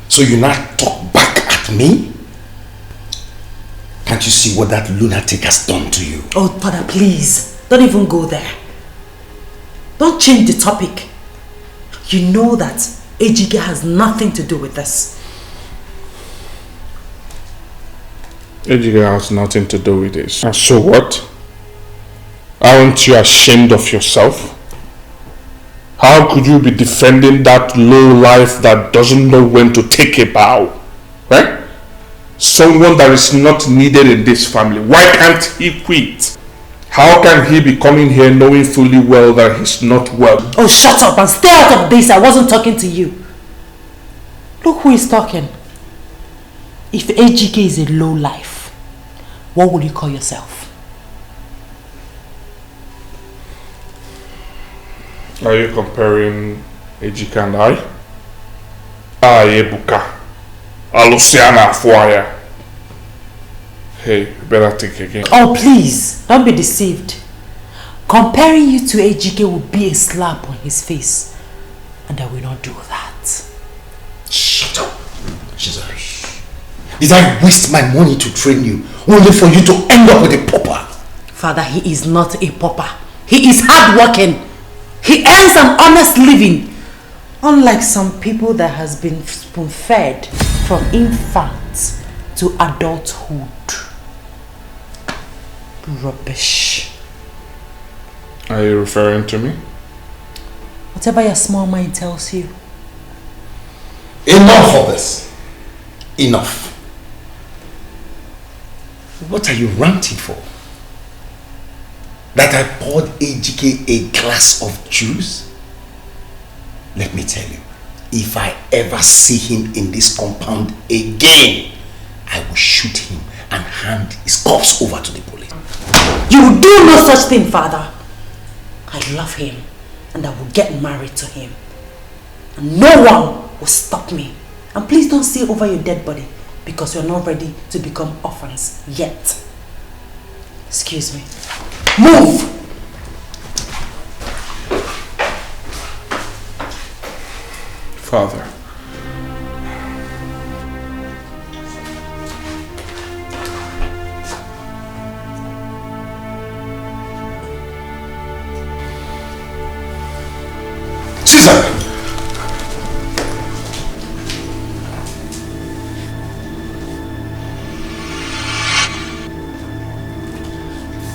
So you now talk back at me? Can't you see what that lunatic has done to you? Oh, Father, please. Don't even go there. Don't change the topic. You know that Ejike has nothing to do with this. Ejike has nothing to do with this. And so what? Aren't you ashamed of yourself? How could you be defending that low life that doesn't know when to take a bow? Right? Someone that is not needed in this family. Why can't he quit? How can he be coming here knowing fully well that he's not well? Oh, shut up and stay out of this. I wasn't talking to you. Look who is talking. If Ejike is a low life, what will you call yourself? Are you comparing Ejike and I? Ebuka. Aluciana Afuaya. Hey, you better think again. Oh, please, don't be deceived. Comparing you to Ejike will be a slap on his face. And I will not do that. Shut up. Jesus. Did I waste my money to train you only for you to end up with a pauper? Father, he is not a pauper. He is hardworking. He earns an honest living. Unlike some people that has been spoon-fed from infant to adulthood. Rubbish. Are you referring to me? Whatever your small mind tells you. Enough of this. Enough. What are you ranting for? That I poured Ejike a glass of juice? Let me tell you, if I ever see him in this compound again, I will shoot him and hand his corpse over to the police. You will do no such thing, Father. I love him and I will get married to him. And no one will stop me. And please don't say over your dead body because you're not ready to become orphans yet. Excuse me. Move! Father. Caesar!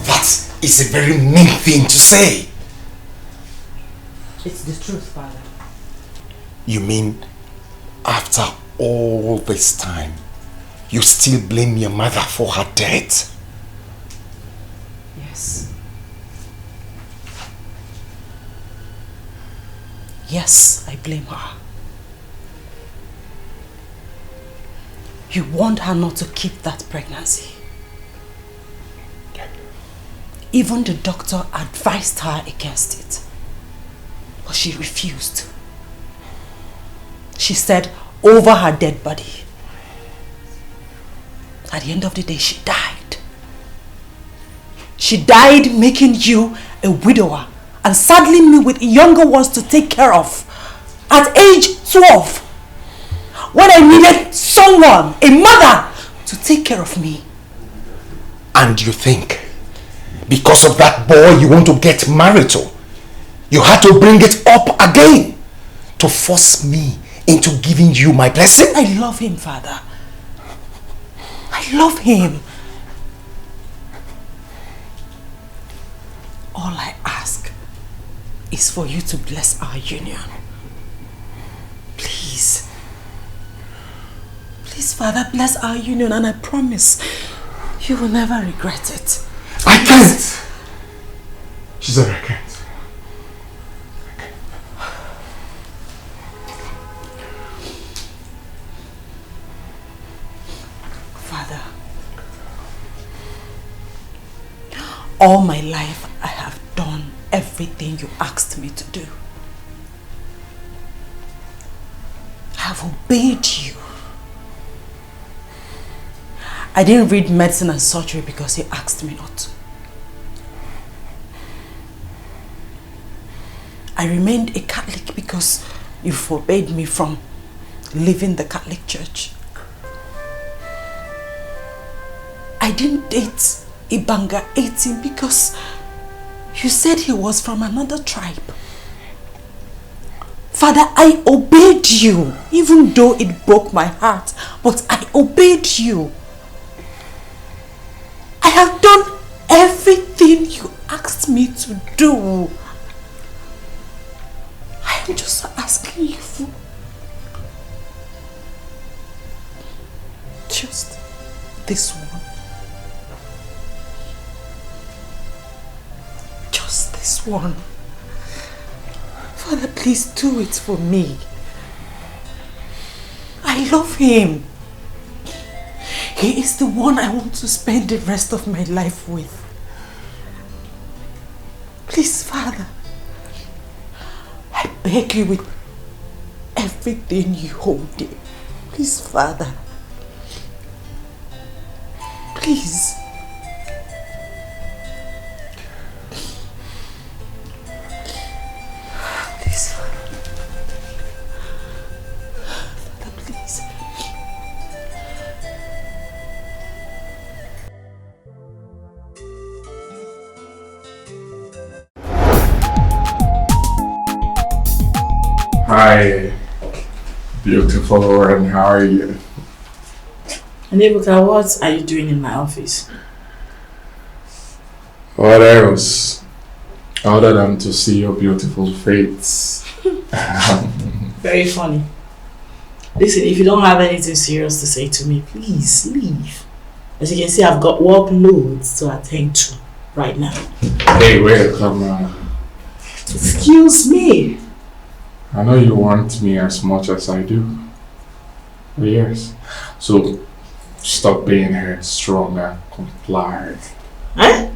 That is a very mean thing to say. It's the truth, Father. You mean after all this time, you still blame your mother for her death? Yes. Yes, I blame her. You warned her not to keep that pregnancy. Even the doctor advised her against it. But she refused. she said, over her dead body. At the end of the day, she died. She died making you a widower and saddling me with younger ones to take care of. At age 12, when I needed someone, a mother, to take care of me. And you think, because of that boy you want to get married to, you had to bring it up again to force me into giving you my blessing? I love him, Father. I love him. All I ask is for you to bless our union. Please. Please, Father, bless our union, and I promise you will never regret it. I can't! She said I can't. Father, all my life I have done everything you asked me to do. I have obeyed you. I didn't read medicine and surgery because you asked me not to. I remained a Catholic because you forbade me from leaving the Catholic Church. I didn't date Ibanga 18 because you said he was from another tribe. Father, I obeyed you, even though it broke my heart, but I obeyed you. I have done everything you asked me to do. I am just asking you for just this one. Just this one. Father, please do it for me. I love him. He is the one I want to spend the rest of my life with. Please, Father, I beg you with everything you hold dear. Please, Father. Please. Please, Father. Father, please. Hi, beautiful, and how are you? Nebuka, what are you doing in my office? What else? Other than to see your beautiful face. Very funny. Listen, if you don't have anything serious to say to me, please leave. As you can see, I've got workloads to attend to right now. Hey, wait, come on. Excuse me. I know you want me as much as I do. Yes. So, stop being headstrong and comply. Eh?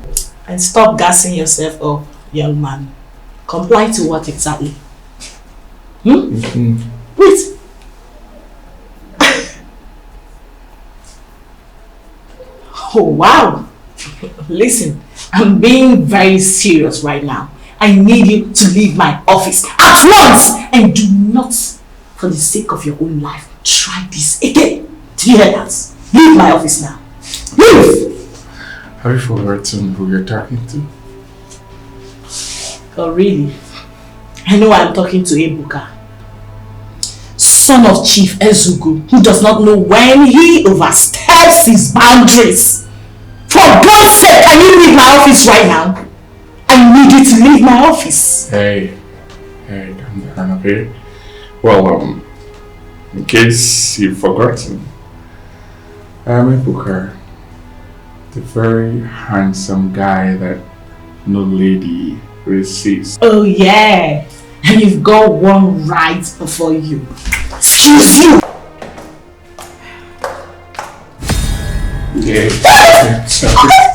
And stop gassing yourself up, young man. Comply to what exactly? Wait. Oh, wow. Listen, I'm being very serious right now. I need you to leave my office at once, and do not, for the sake of your own life, try this again. Do you hear that? Leave my office now. Leave! Have you forgotten who you're talking to? Oh, really? I know I'm talking to Ebuka, son of Chief Ezugu, who does not know when he oversteps his boundaries. For God's sake, can you leave my office right now? I need you to leave my office. Hey, calm down, okay? Well, in case you've forgotten, I'm Ebuka, the very handsome guy that no lady resists. Oh yeah, and you've got one right before you. Excuse you! Yeah, stop it.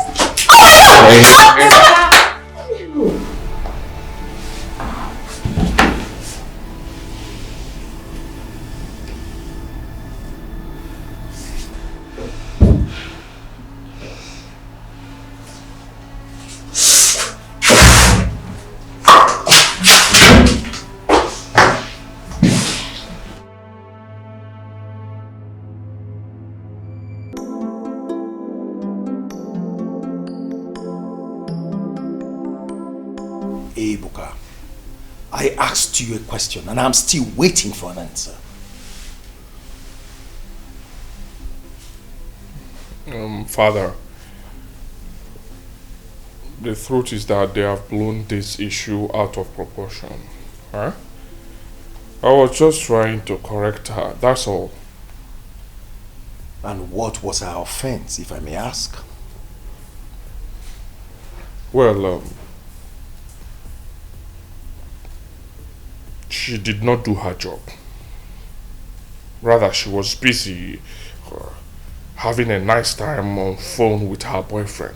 Ebuka, I asked you a question and I'm still waiting for an answer. Father, the truth is that they have blown this issue out of proportion. Huh? I was just trying to correct her, that's all. And what was her offense, if I may ask? Well, she did not do her job. Rather, she was busy having a nice time on phone with her boyfriend.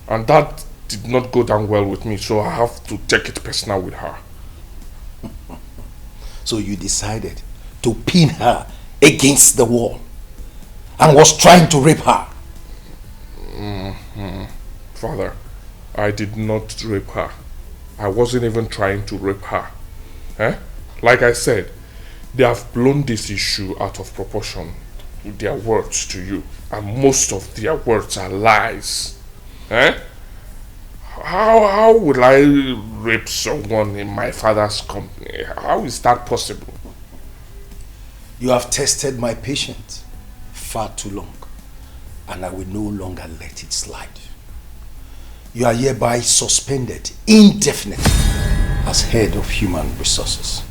And that did not go down well with me, so I have to take it personal with her. So you decided to pin her against the wall and was trying to rape her? Father, I did not rape her. I wasn't even trying to rape her. Like I said, they have blown this issue out of proportion with their words to you. And most of their words are lies. How would I rape someone in my father's company? How is that possible? You have tested my patience far too long, and I will no longer let it slide. You are hereby suspended indefinitely as head of human resources.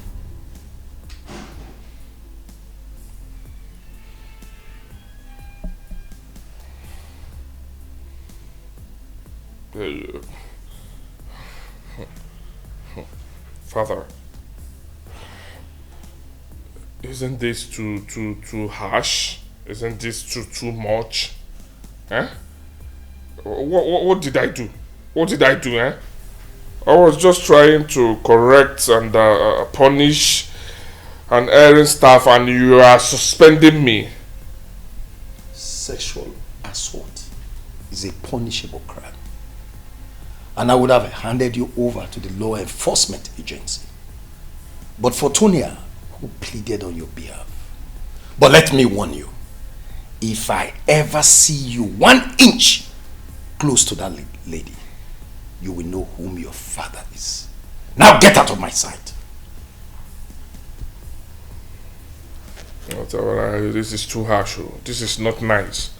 Father, isn't this too harsh? Isn't this too much? What did I do? What did I do? I was just trying to correct and punish an erring staff, and you are suspending me. Sexual assault is a punishable crime, and I would have handed you over to the law enforcement agency, but for Tonia, who pleaded on your behalf. But let me warn you, if I ever see you 1 inch close to that lady, you will know whom your father is. Now get out of my sight. This is too harsh. This is not nice.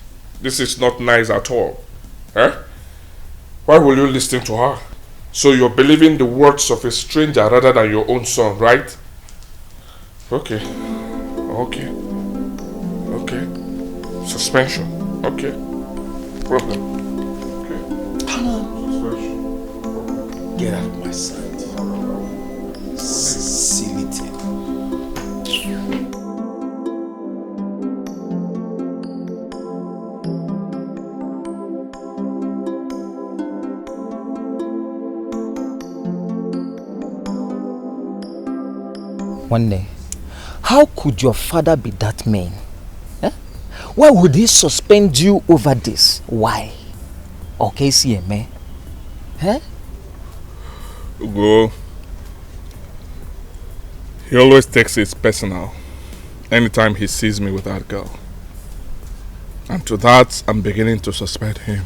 This is not nice at all. Why will you listen to her? So you're believing the words of a stranger rather than your own son, right? Okay. Suspension. Okay. Problem. Get out of my sight. Silly thing. One day, how could your father be that mean? Why would he suspend you over this? Why? Okay, CMA. Ugo, he always takes it personal anytime he sees me with that girl. And to that, I'm beginning to suspect him.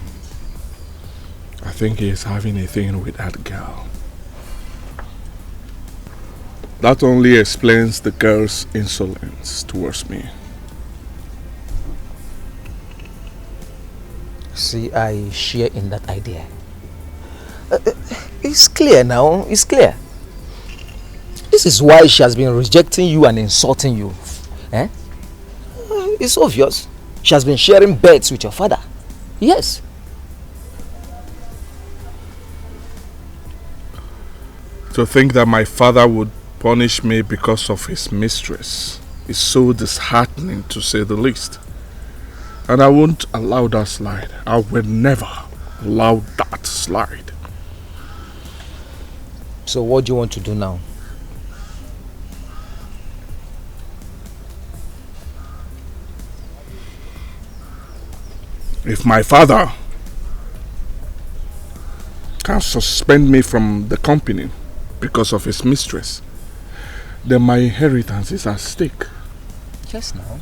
I think he is having a thing with that girl. That only explains the girl's insolence towards me. See, I share in that idea. It's clear now, it's clear. This is why she has been rejecting you and insulting you. It's obvious. She has been sharing beds with your father. Yes. To think that my father would punish me because of his mistress is so disheartening, to say the least. And I won't allow that slide. I will never allow that slide. So what do you want to do now? If my father can suspend me from the company because of his mistress, then my inheritance is at stake. Yes, now.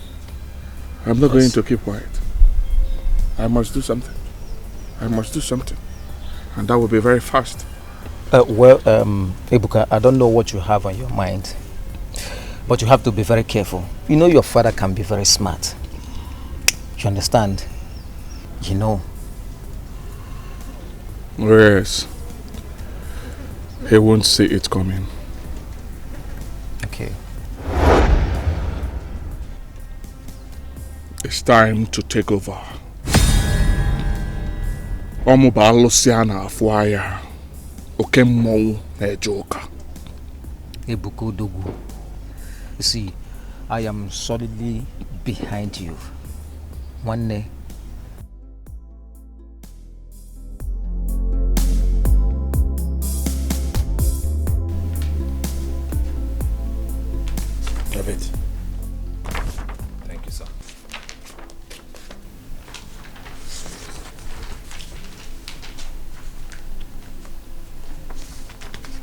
I'm not going to keep quiet. I must do something. I must do something. And that will be very fast. Ebuka, I don't know what you have on your mind, but you have to be very careful. You know your father can be very smart. You understand? You know. Yes. He won't see it coming. Okay. It's time to take over. Omuba Luciana Fuaya. Okemo Ejoka. Ebuka Dogu. You see, I am solidly behind you. One day. Have it. Thank you, sir.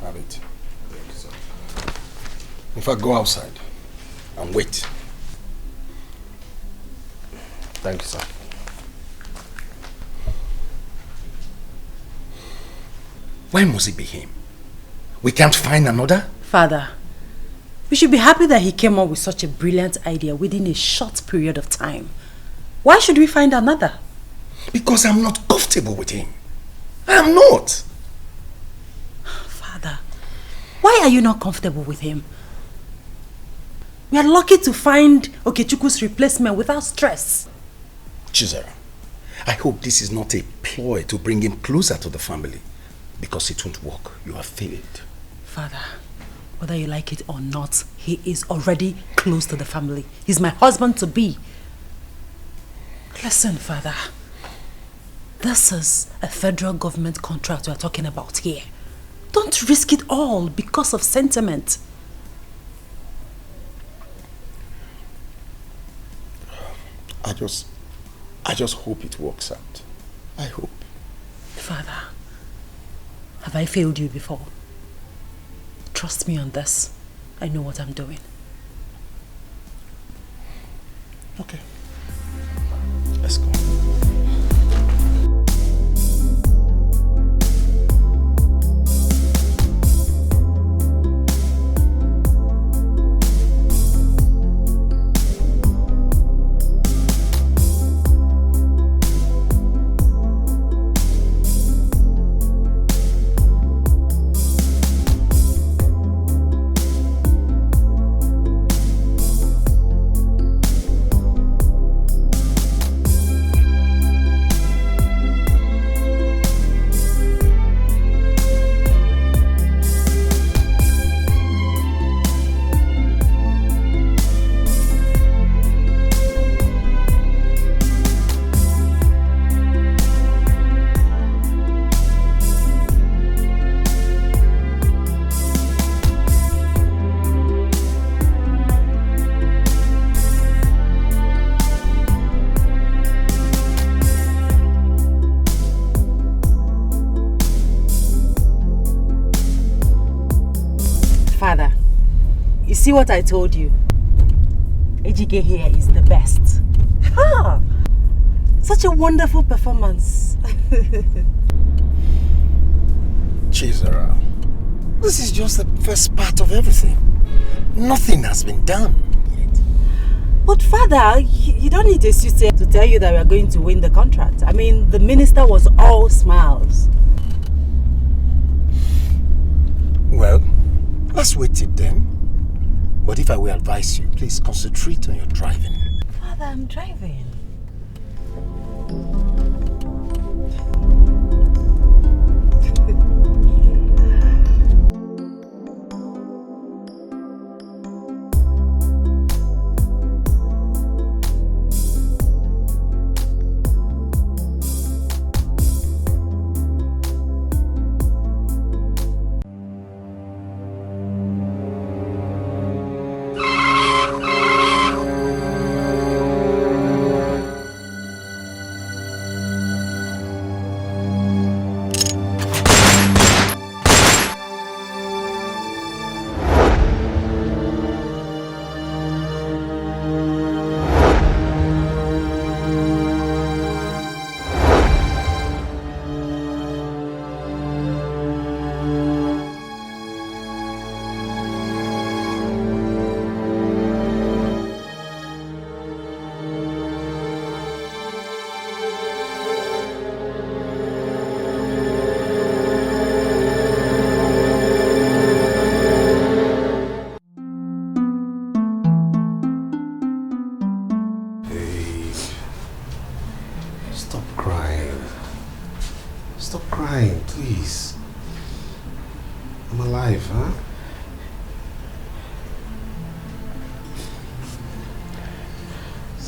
Have it. Thank you, sir. In fact, go outside and wait. Thank you, sir. Why must it be him? We can't find another? Father, we should be happy that he came up with such a brilliant idea within a short period of time. Why should we find another? Because I'm not comfortable with him. I am not. Father, why are you not comfortable with him? We are lucky to find Okechukwu's replacement without stress. Chizera, I hope this is not a ploy to bring him closer to the family. Because it won't work. You have failed. Father, whether you like it or not, he is already close to the family. He's my husband-to-be. Listen, Father. This is a federal government contract we are talking about here. Don't risk it all because of sentiment. I just hope it works out. I hope. Father, have I failed you before? Trust me on this. I know what I'm doing. Okay. Let's go. See what I told you? Ejike here is the best. Ah, such a wonderful performance. Chizera, this is just the first part of everything. Nothing has been done yet. But Father, you don't need a suitor to tell you that we are going to win the contract. I mean, the minister was all smiles. Well, let's wait till then. But if I will advise you, please concentrate on your driving. Father, I'm driving. Please. I'm alive, huh?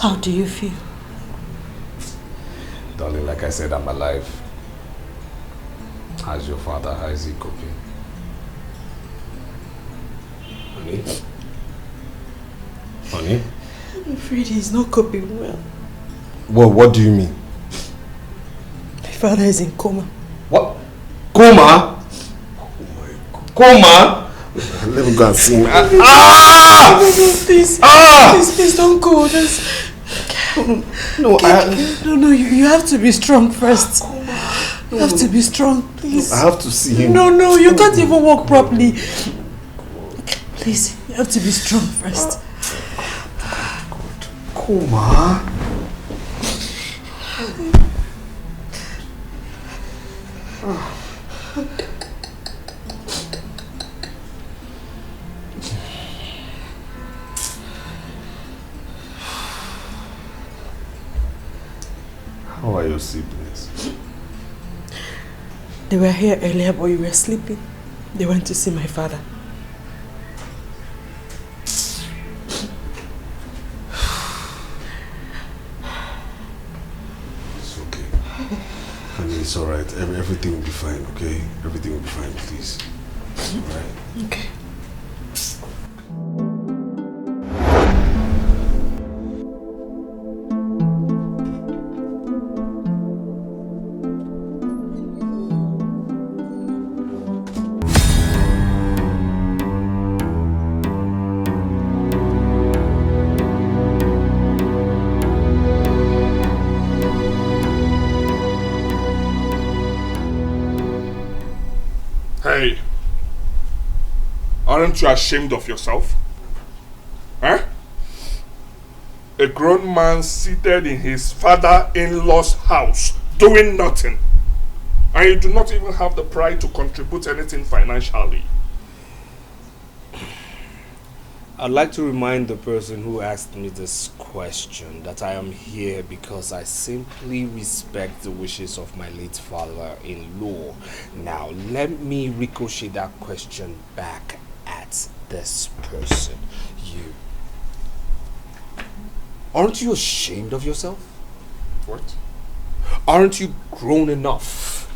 How do you feel? Darling, like I said, I'm alive. How's your father? How is he coping? Honey? Honey? I'm afraid he's not coping well. Well, what do you mean? My father is in coma. What? Coma? Oh my God. Coma? Let me go and see him. No, please. Please don't go. No, you have to be strong first. You have to be strong, please. I have to see him. No, you can't even walk properly. Please, you have to be strong first. Coma? How are your siblings? They were here earlier, but you were sleeping. They went to see my father. It's okay. Honey, it's alright. Everything will be fine, okay? Everything will be fine, please. Alright? Okay. Hey, aren't you ashamed of yourself? Huh? A grown man seated in his father-in-law's house doing nothing, and you do not even have the pride to contribute anything financially. I'd like to remind the person who asked me this question that I am here because I simply respect the wishes of my late father-in-law. Now, let me ricochet that question back at this person. You. Aren't you ashamed of yourself? What? Aren't you grown enough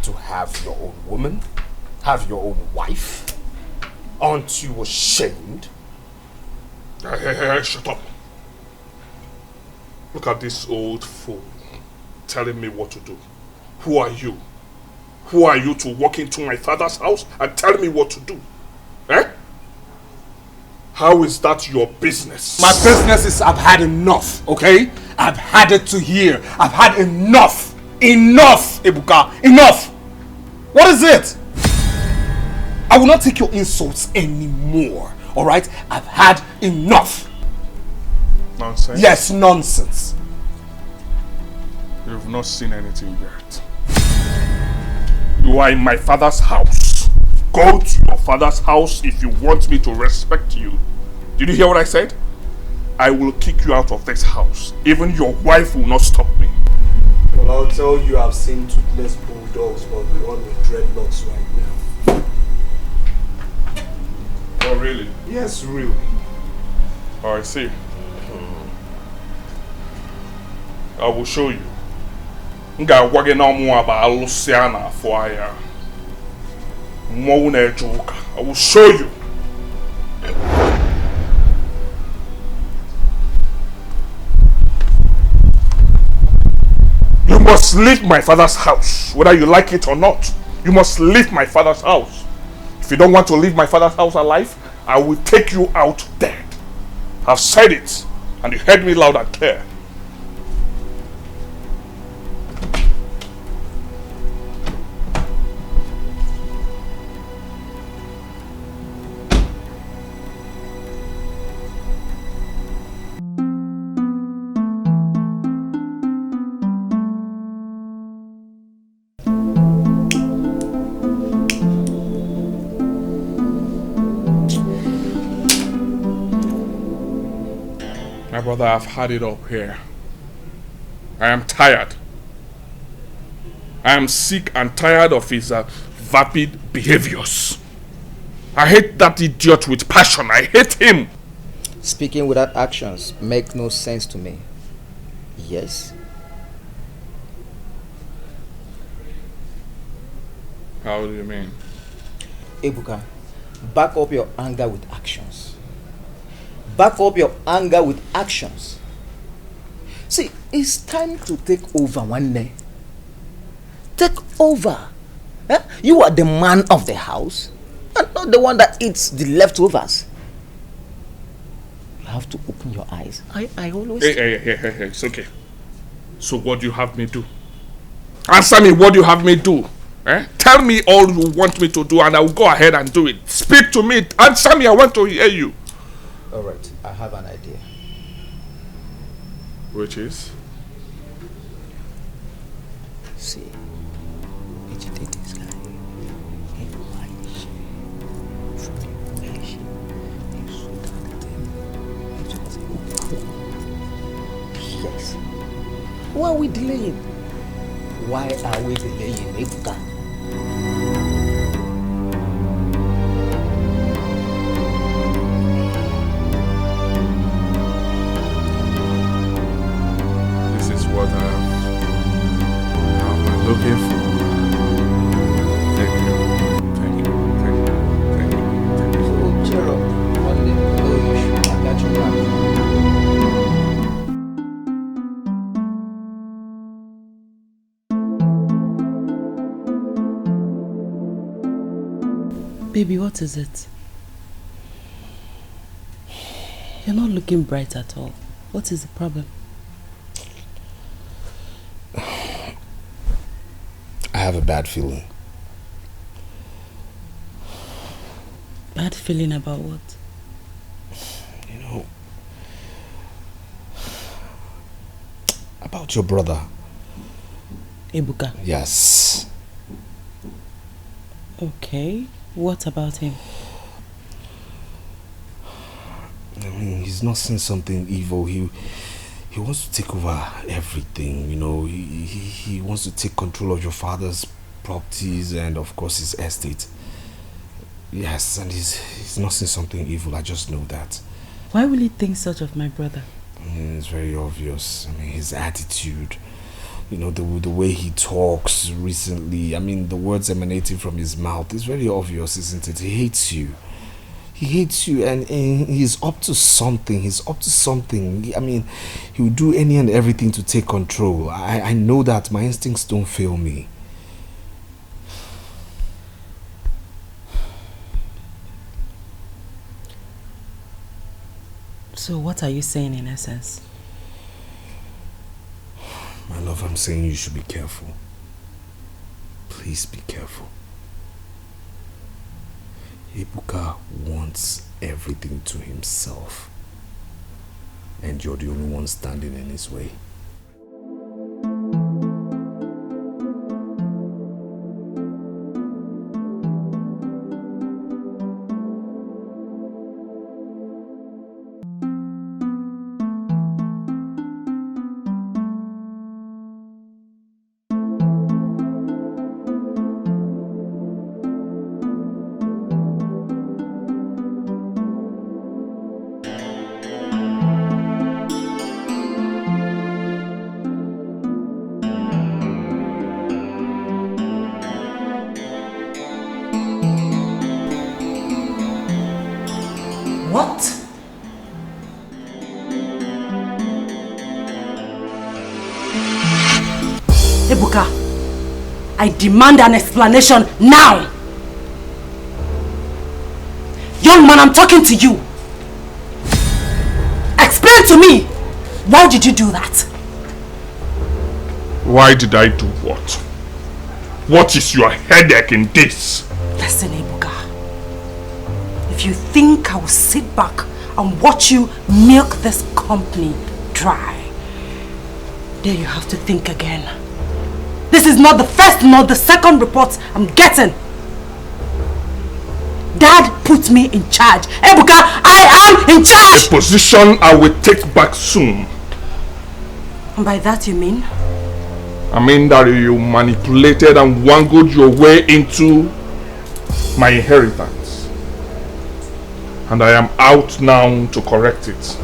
to have your own woman? Have your own wife? Aren't you ashamed? Hey, shut up. Look at this old fool telling me what to do. Who are you? Who are you to walk into my father's house and tell me what to do? Eh? How is that your business? My business is I've had enough, okay? I've had it to here. I've had enough. Enough, Ebuka. Enough. What is it? I will not take your insults anymore, alright? I've had enough. Nonsense? Yes, nonsense. You've not seen anything yet. You are in my father's house. Go to your father's house if you want me to respect you. Did you hear what I said? I will kick you out of this house. Even your wife will not stop me. Well, I'll tell you I've seen toothless bulldogs, but the one with dreadlocks right now. Oh, really? Yes, really. Oh, I see. I will show you. I will show you. You must leave my father's house, whether you like it or not. You must leave my father's house. If you don't want to leave my father's house alive, I will take you out dead. I've said it, and you heard me loud and clear. My brother, I've had it up here. I am tired. I am sick and tired of his vapid behaviors. I hate that idiot with passion. I hate him. Speaking without actions makes no sense to me. Yes? How do you mean? Ebuka, back up your anger with actions. Back up your anger with actions. See, it's time to take over one day. Take over. Eh? You are the man of the house and not the one that eats the leftovers. You have to open your eyes. I always... Hey, it's okay. So what do you have me do? Answer me, what do you have me do? Eh? Tell me all you want me to do and I will go ahead and do it. Speak to me. Answer me, I want to hear you. Alright, I have an idea. Which is? See, agitate this guy. Yes. Why are we delaying? Why are we delaying, Ebuka? This is what I'm looking for. Thank you. So, cheer up. One day, no issue. I got your back. Baby, what is it? You're not looking bright at all. What is the problem? I have a bad feeling. Bad feeling about what? You know, about your brother. Ebuka? Yes. Okay. What about him? I mean, he's not saying something evil. He wants to take over everything, you know. He wants to take control of your father's properties and of course his estate. Yes, and he's not saying something evil. I just know that. Why will he think such of my brother? I mean, it's very obvious. I mean, his attitude, you know, the way he talks recently. I mean, the words emanating from his mouth. It's very obvious, isn't it? He hates you. He hates you and he's up to something. He's up to something. I mean, he will do any and everything to take control. I know that. My instincts don't fail me. So what are you saying in essence? My love, I'm saying you should be careful. Please be careful. Ebuka wants everything to himself. And you're the only one standing in his way. I demand an explanation now! Young man, I'm talking to you! Explain to me! Why did you do that? Why did I do what? What is your headache in this? Listen, Ebuka. If you think I will sit back and watch you milk this company dry, then you have to think again. This is not the first nor the second report I'm getting. Dad put me in charge. Ebuka, I am in charge! A position I will take back soon. And by that you mean? I mean that you manipulated and wangled your way into my inheritance. And I am out now to correct it.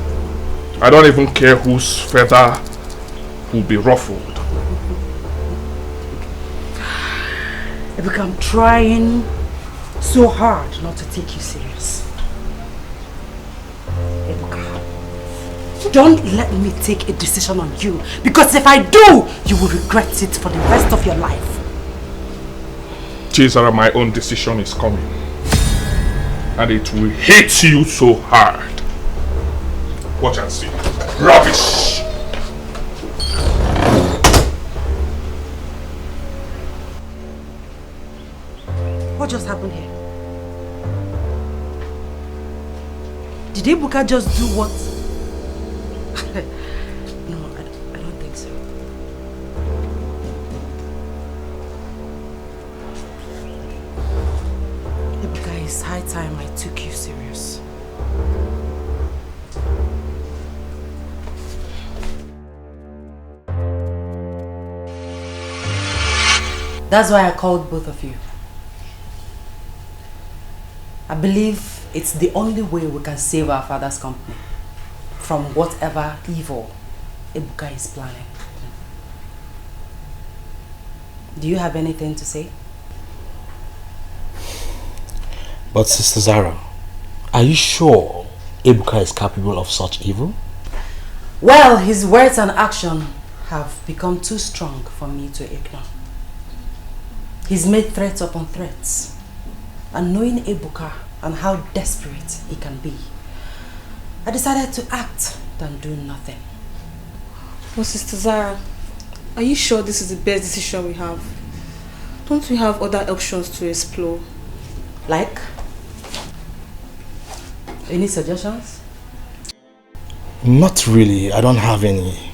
I don't even care whose feather will be ruffled. Ebuka, I'm trying so hard not to take you serious. Ebuka, don't let me take a decision on you, because if I do, you will regret it for the rest of your life. Chisara, my own decision is coming. And it will hit you so hard. Watch and see. Rubbish! What just happened here? Did Ebuka just do what? No, I don't think so. Ebuka, it's high time I took you serious. That's why I called both of you. I believe it's the only way we can save our father's company from whatever evil Ebuka is planning. Do you have anything to say? But Sister Zara, are you sure Ebuka is capable of such evil? Well, his words and action have become too strong for me to ignore. He's made threats upon threats. And knowing Ebuka and how desperate he can be, I decided to act than do nothing. Well, Sister Zara, are you sure this is the best decision we have? Don't we have other options to explore? Like? Any suggestions? Not really, I don't have any.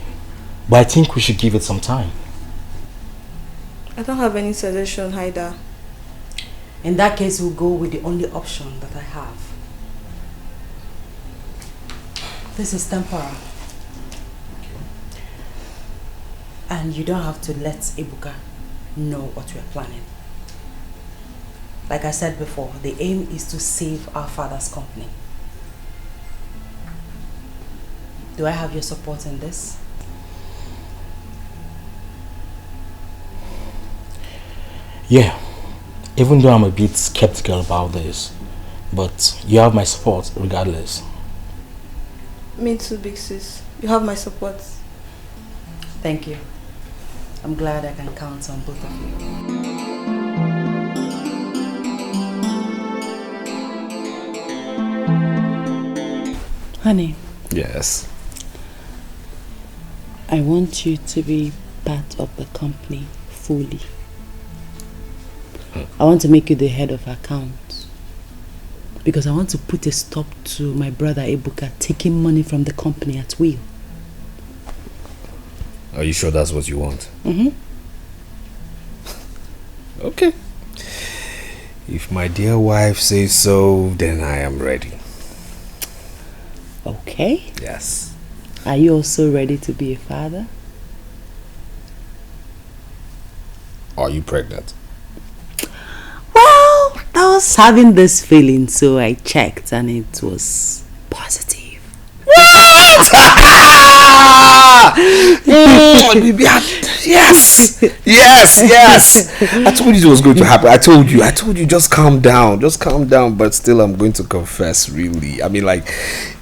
But I think we should give it some time. I don't have any suggestion either. In that case, we'll go with the only option that I have. This is temporal. And you don't have to let Ebuka know what we are planning. Like I said before, the aim is to save our father's company. Do I have your support in this? Yeah. Even though I'm a bit skeptical about this, but you have my support regardless. Me too, big sis. You have my support. Thank you. I'm glad I can count on both of you. Honey. Yes. I want you to be part of the company fully. I want to make you the head of accounts because I want to put a stop to my brother Ebuka taking money from the company at will. Are you sure that's what you want? Mm-hmm. Okay. If my dear wife says so, then I am ready. Okay. Yes. Are you also ready to be a father? Are you pregnant? Well, I was having this feeling, so I checked and it was positive. What? Yes! Yes, yes! I told you it was going to happen. I told you, just calm down. Just calm down, but still I'm going to confess, really. I mean, like,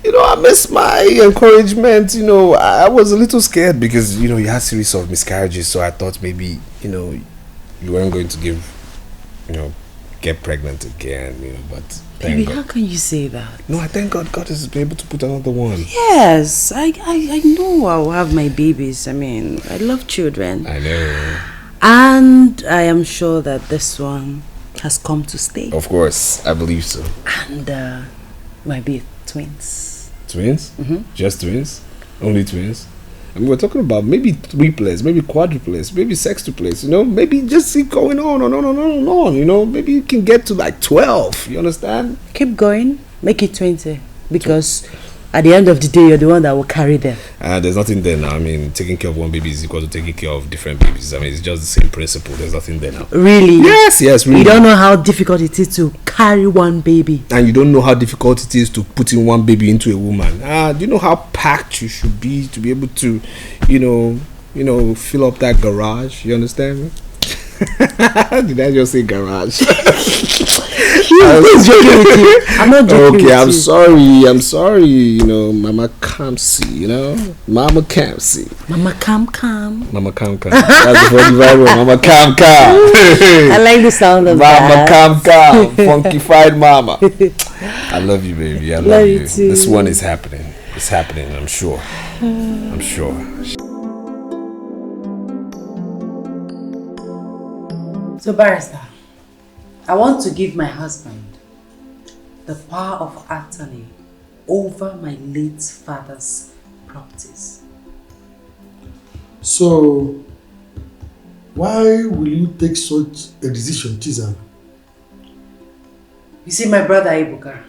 I miss my encouragement. I was a little scared because, you had a series of miscarriages, so I thought maybe, you weren't going to get pregnant again, but Baby, how can you say that? No, I thank God is able to put another one. Yes, I know I'll have my babies. I mean, I love children. I know. And I am sure that this one has come to stay. Of course, I believe so. And might be twins. Twins? Mm-hmm. Just twins? Only twins? I mean, we're talking about maybe triplets, maybe quadruplets, maybe sextuplets, maybe just keep going on, maybe you can get to like 12, you understand? Keep going, make it 20, because At the end of the day, you're the one that will carry them. There's nothing there now. I mean, taking care of one baby is equal to taking care of different babies. I mean, it's just the same principle. There's nothing there now. Really? Yes, really. You don't know how difficult it is to carry one baby. And you don't know how difficult it is to put in one baby into a woman. Do you know how packed you should be to be able to, you know, fill up that garage? You understand me? Did I just say garage? He's joking with you. I'm not joking with you. Okay, I'm sorry. You know, Mama Kamsi, you know? Mama Kamsi. Mama Kam. Mama Kam. That's the funny vibe. Mama Kam. I like the sound of Mama that. Kam. Funkified mama. I love you, baby. I love you. Too. This one is happening. It's happening, I'm sure. I'm sure. So, barrister, I want to give my husband the power of attorney over my late father's properties. So, why will you take such a decision, Tizan? You see, my brother Ibuka,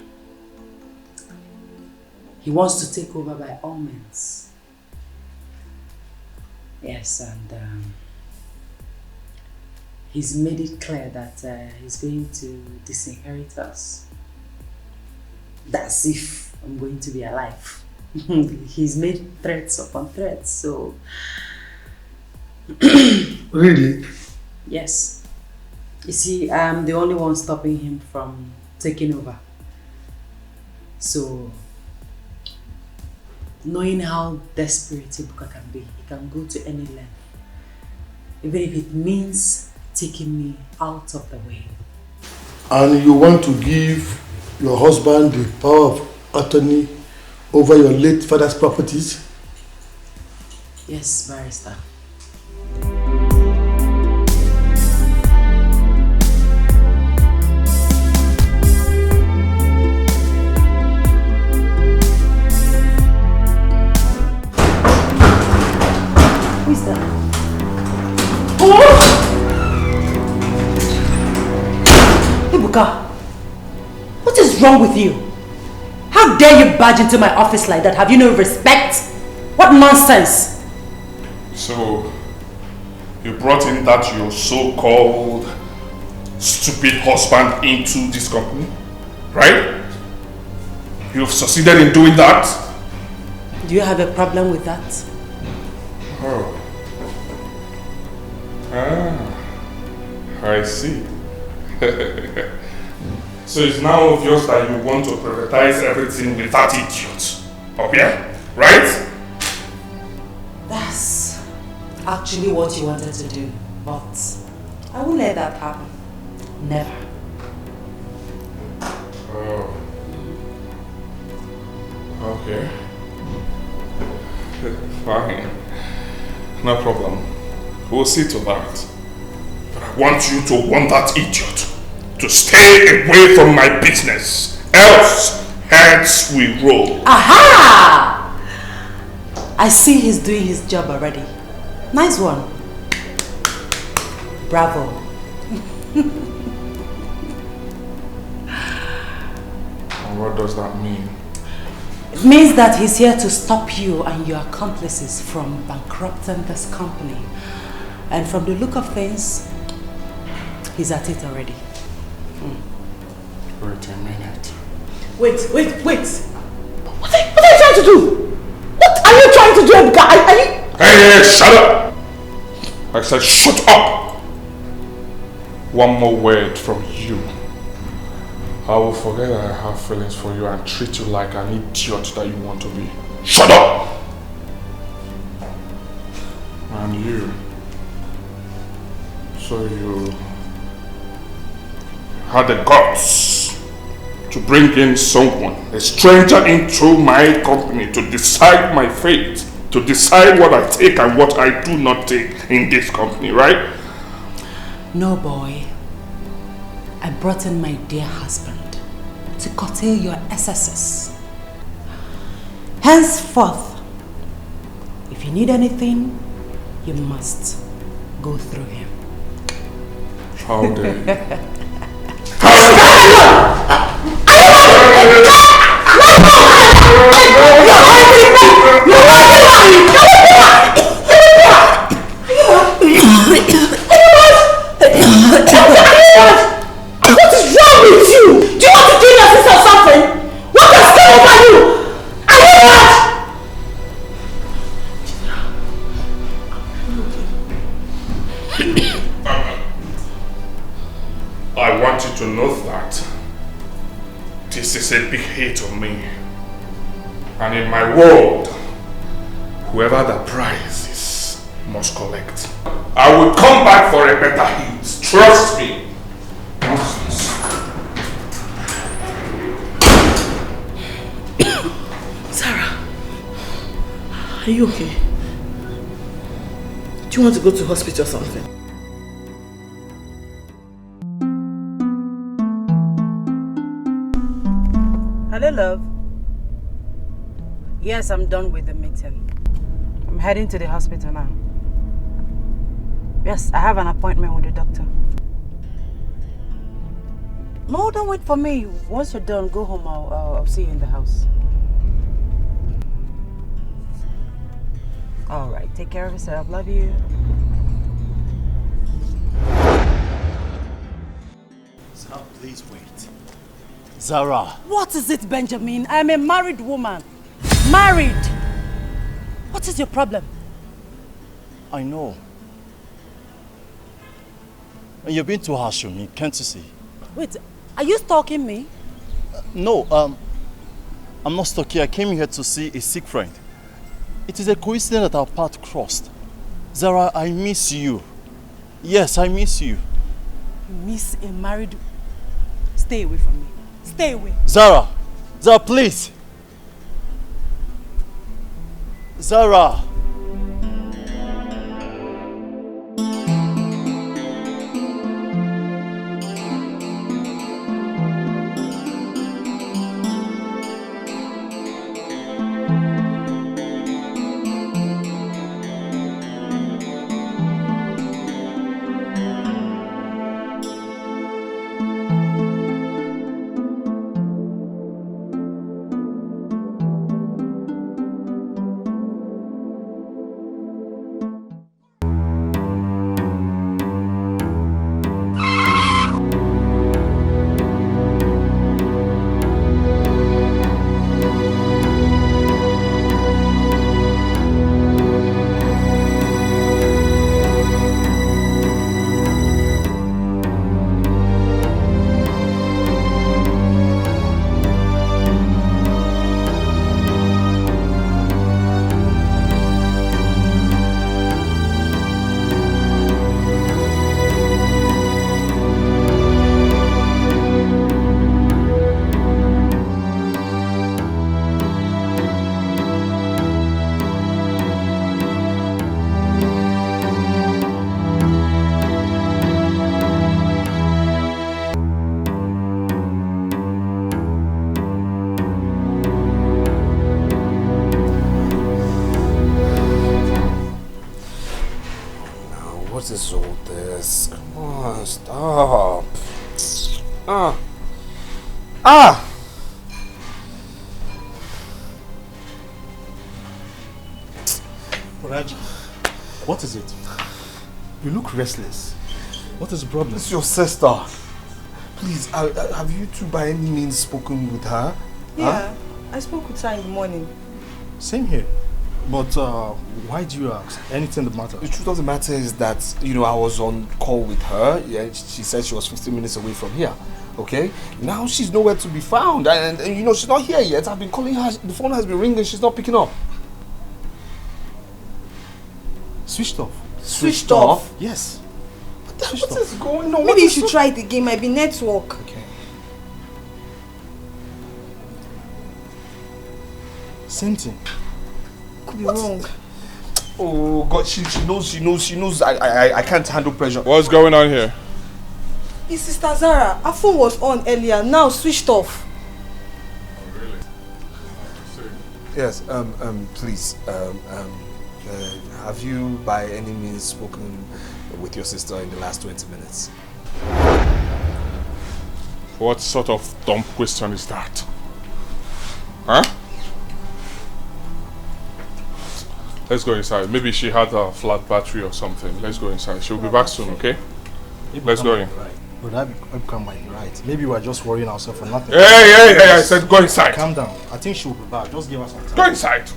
he wants to take over by all means. Yes, and he's made it clear that he's going to disinherit us. That's if I'm going to be alive. He's made threats upon threats, so... Really? Yes. You see, I'm the only one stopping him from taking over. So, knowing how desperate Ibuka can be, he can go to any length. Even if it means taking me out of the way. And you want to give your husband the power of attorney over your late father's properties? Yes, barrister. Who is that? Ibuka, what is wrong with you? How dare you barge into my office like that? Have you no respect? What nonsense! So, you brought in that your so-called stupid husband into this company, right? You've succeeded in doing that? Do you have a problem with that? Oh. I see. So it's now obvious that you want to privatize everything with that idiot. Okay? Right? That's actually what you wanted to do, but I won't let that happen. Never. Oh. Okay. Fine. No problem. We'll see to that. But I want you to warn that idiot to stay away from my business. Else, heads will roll. Aha! I see he's doing his job already. Nice one. Bravo. And what does that mean? It means that he's here to stop you and your accomplices from bankrupting this company. And from the look of things, he's at it already. Wait a minute. Wait. What are you trying to do? What are you trying to do, Ebuka? Are you... Hey, shut up! I said shut up! One more word from you. I will forget that I have feelings for you and treat you like an idiot that you want to be. Shut up! And you. So you had the guts to bring in someone, a stranger, into my company to decide my fate, to decide what I take and what I do not take in this company, right? No, boy. I brought in my dear husband to curtail your excesses. Henceforth, if you need anything, you must go through him. How dare you? want you to know that this is a big hit on me. And in my world, whoever the prize is must collect. I will come back for a better hit. Trust me. Sarah, are you okay? Do you want to go to hospital or something? Hello, love. Yes, I'm done with the meeting. I'm heading to the hospital now. Yes, I have an appointment with the doctor. No, don't wait for me. Once you're done, go home. I'll see you in the house. Alright, take care of yourself. Love you. Zara, please wait. Zara. What is it, Benjamin? I am a married woman. Married! What is your problem? I know. And you're being too harsh on me, can't you see? Wait, are you stalking me? No, I'm not stalking. I came here to see a sick friend. It is a coincidence that our path crossed. Zara, I miss you. Yes, I miss you. You miss a married... Stay away from me. Stay away. Zara! Zara, please! Zara! What is all this? Come on, stop. Raj, what is it? You look restless. What is the problem? It's your sister. Please, have you two by any means spoken with her? Yeah, I spoke with her in the morning. Same here. But why do you ask? Anything that matters? The truth of the matter is that, you know, I was on call with her. Yeah, she said she was 15 minutes away from here. Okay? Now she's nowhere to be found. And you know, she's not here yet. I've been calling her. The phone has been ringing. She's not picking up. Switched off. Switched off? Yes. What is going on? Maybe you should try it again. Might be network. Okay. Same thing. Could be wrong. Oh God, she knows I can't handle pressure. What's going on here? It's Sister Zara. Her phone was on earlier, now switched off. Oh really? Yes, please, have you by any means spoken with your sister in the last 20 minutes? What sort of dumb question is that? Huh? Let's go inside. Maybe she had a flat battery or something. Let's go inside. She'll be back soon, okay? Let's go in. But that might be right. Maybe we're just worrying ourselves for nothing. Hey, I said go inside. Calm down. I think she'll be back. Just give us some time. Go inside.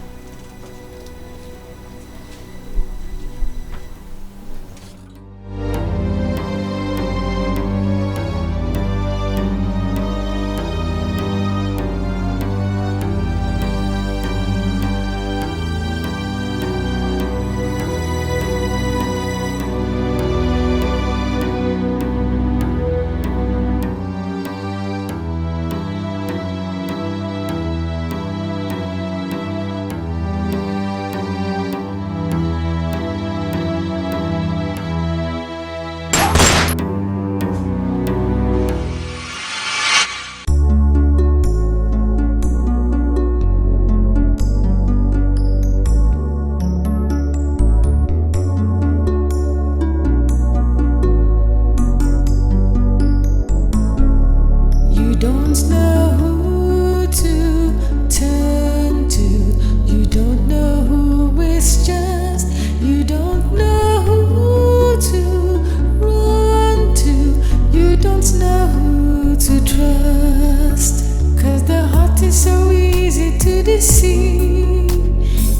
to deceive.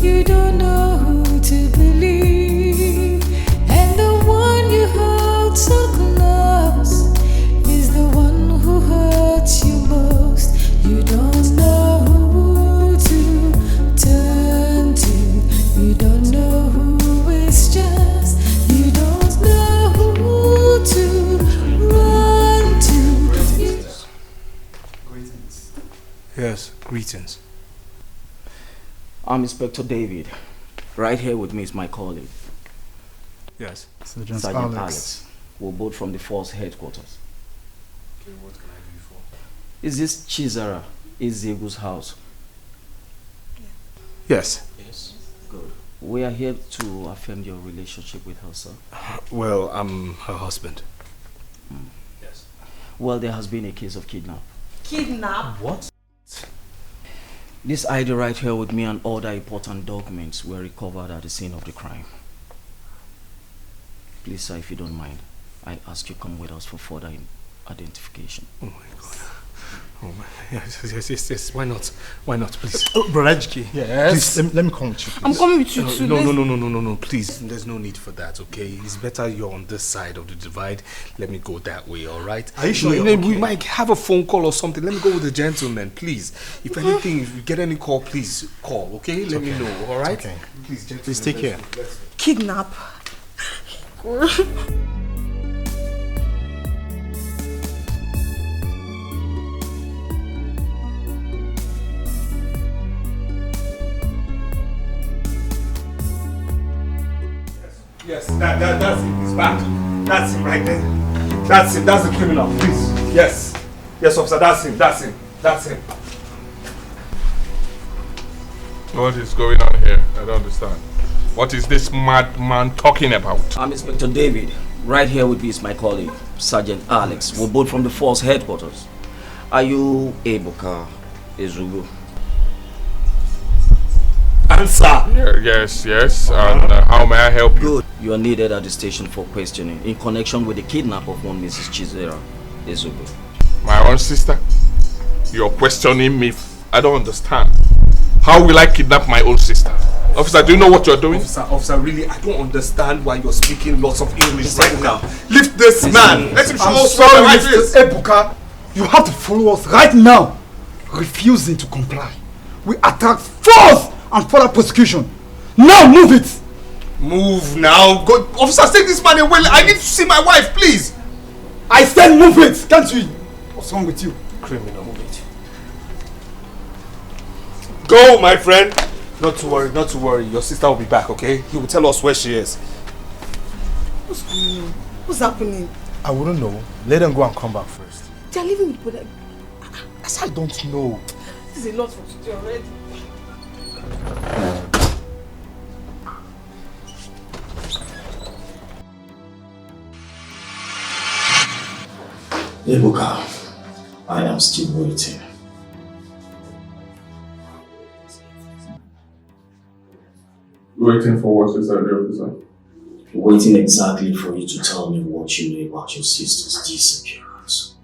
You don't know who to believe. And the one you hold so close is the one who hurts you most. You don't know who to turn to. You don't know who is just. You don't know who to run to. Greetings. Yes, greetings. I'm Inspector David. Right here with me is my colleague. Yes. Sergeant Alex. We're both from the force headquarters. Okay, what can I do for? Is this Chizara Ezegu's house? Yes. Yes. Good. We are here to affirm your relationship with her, sir. Well, I'm her husband. Yes. Well, there has been a case of kidnap. Kidnap? What? This ID right here with me and other important documents were recovered at the scene of the crime. Please, sir, if you don't mind, I ask you come with us for further identification. Oh my God. Oh my, yes. Why not? Why not, please? Oh, Brother Dikeh. Yes. Please, let me come with you. Please. I'm coming with you too. No, please. There's no need for that, okay? It's better you're on this side of the divide. Let me go that way, all right? Are you sure? We might have a phone call or something. Let me go with the gentleman, please. If anything, if you get any call, please call, okay? Let me know, all right? Okay. Please, gentlemen, please take care. Kidnap. Yes, that's him. He's back. That's him right there. That's him. That's the criminal. Please. Yes. Yes, officer. That's him. That's him. What is going on here? I don't understand. What is this madman talking about? I'm Inspector David. Right here with me is my colleague, Sergeant Alex. We're both from the force headquarters. Are you Ebuka Ezugo? Answer! Yes. And how may I help you? Good. You are needed at the station for questioning in connection with the kidnap of one Mrs. Chizera Ezugo. My own sister? You're questioning me? I don't understand. How will I kidnap my own sister? Officer, do you know what you're doing? Officer, really, I don't understand why you're speaking lots of English right now. Lift this man! Let him show us sorry, what Mr. Ebuka. You have to follow us right now. Refusing to comply. We attack force and further prosecution. Now move it! Move now. Go. Officer, take this man away. I need to see my wife, please. I said move it! Can't you? What's wrong with you? Criminal, move it. Go, my friend. Not to worry. Your sister will be back, okay? He will tell us where she is. What's going on? What's happening? I wouldn't know. Let them go and come back first. They're leaving me, but I said I don't know. this is a lot for today already. Ebuka, I am still waiting. Waiting for what, is that the officer? Waiting exactly for you to tell me what you know about your sister's disappearance.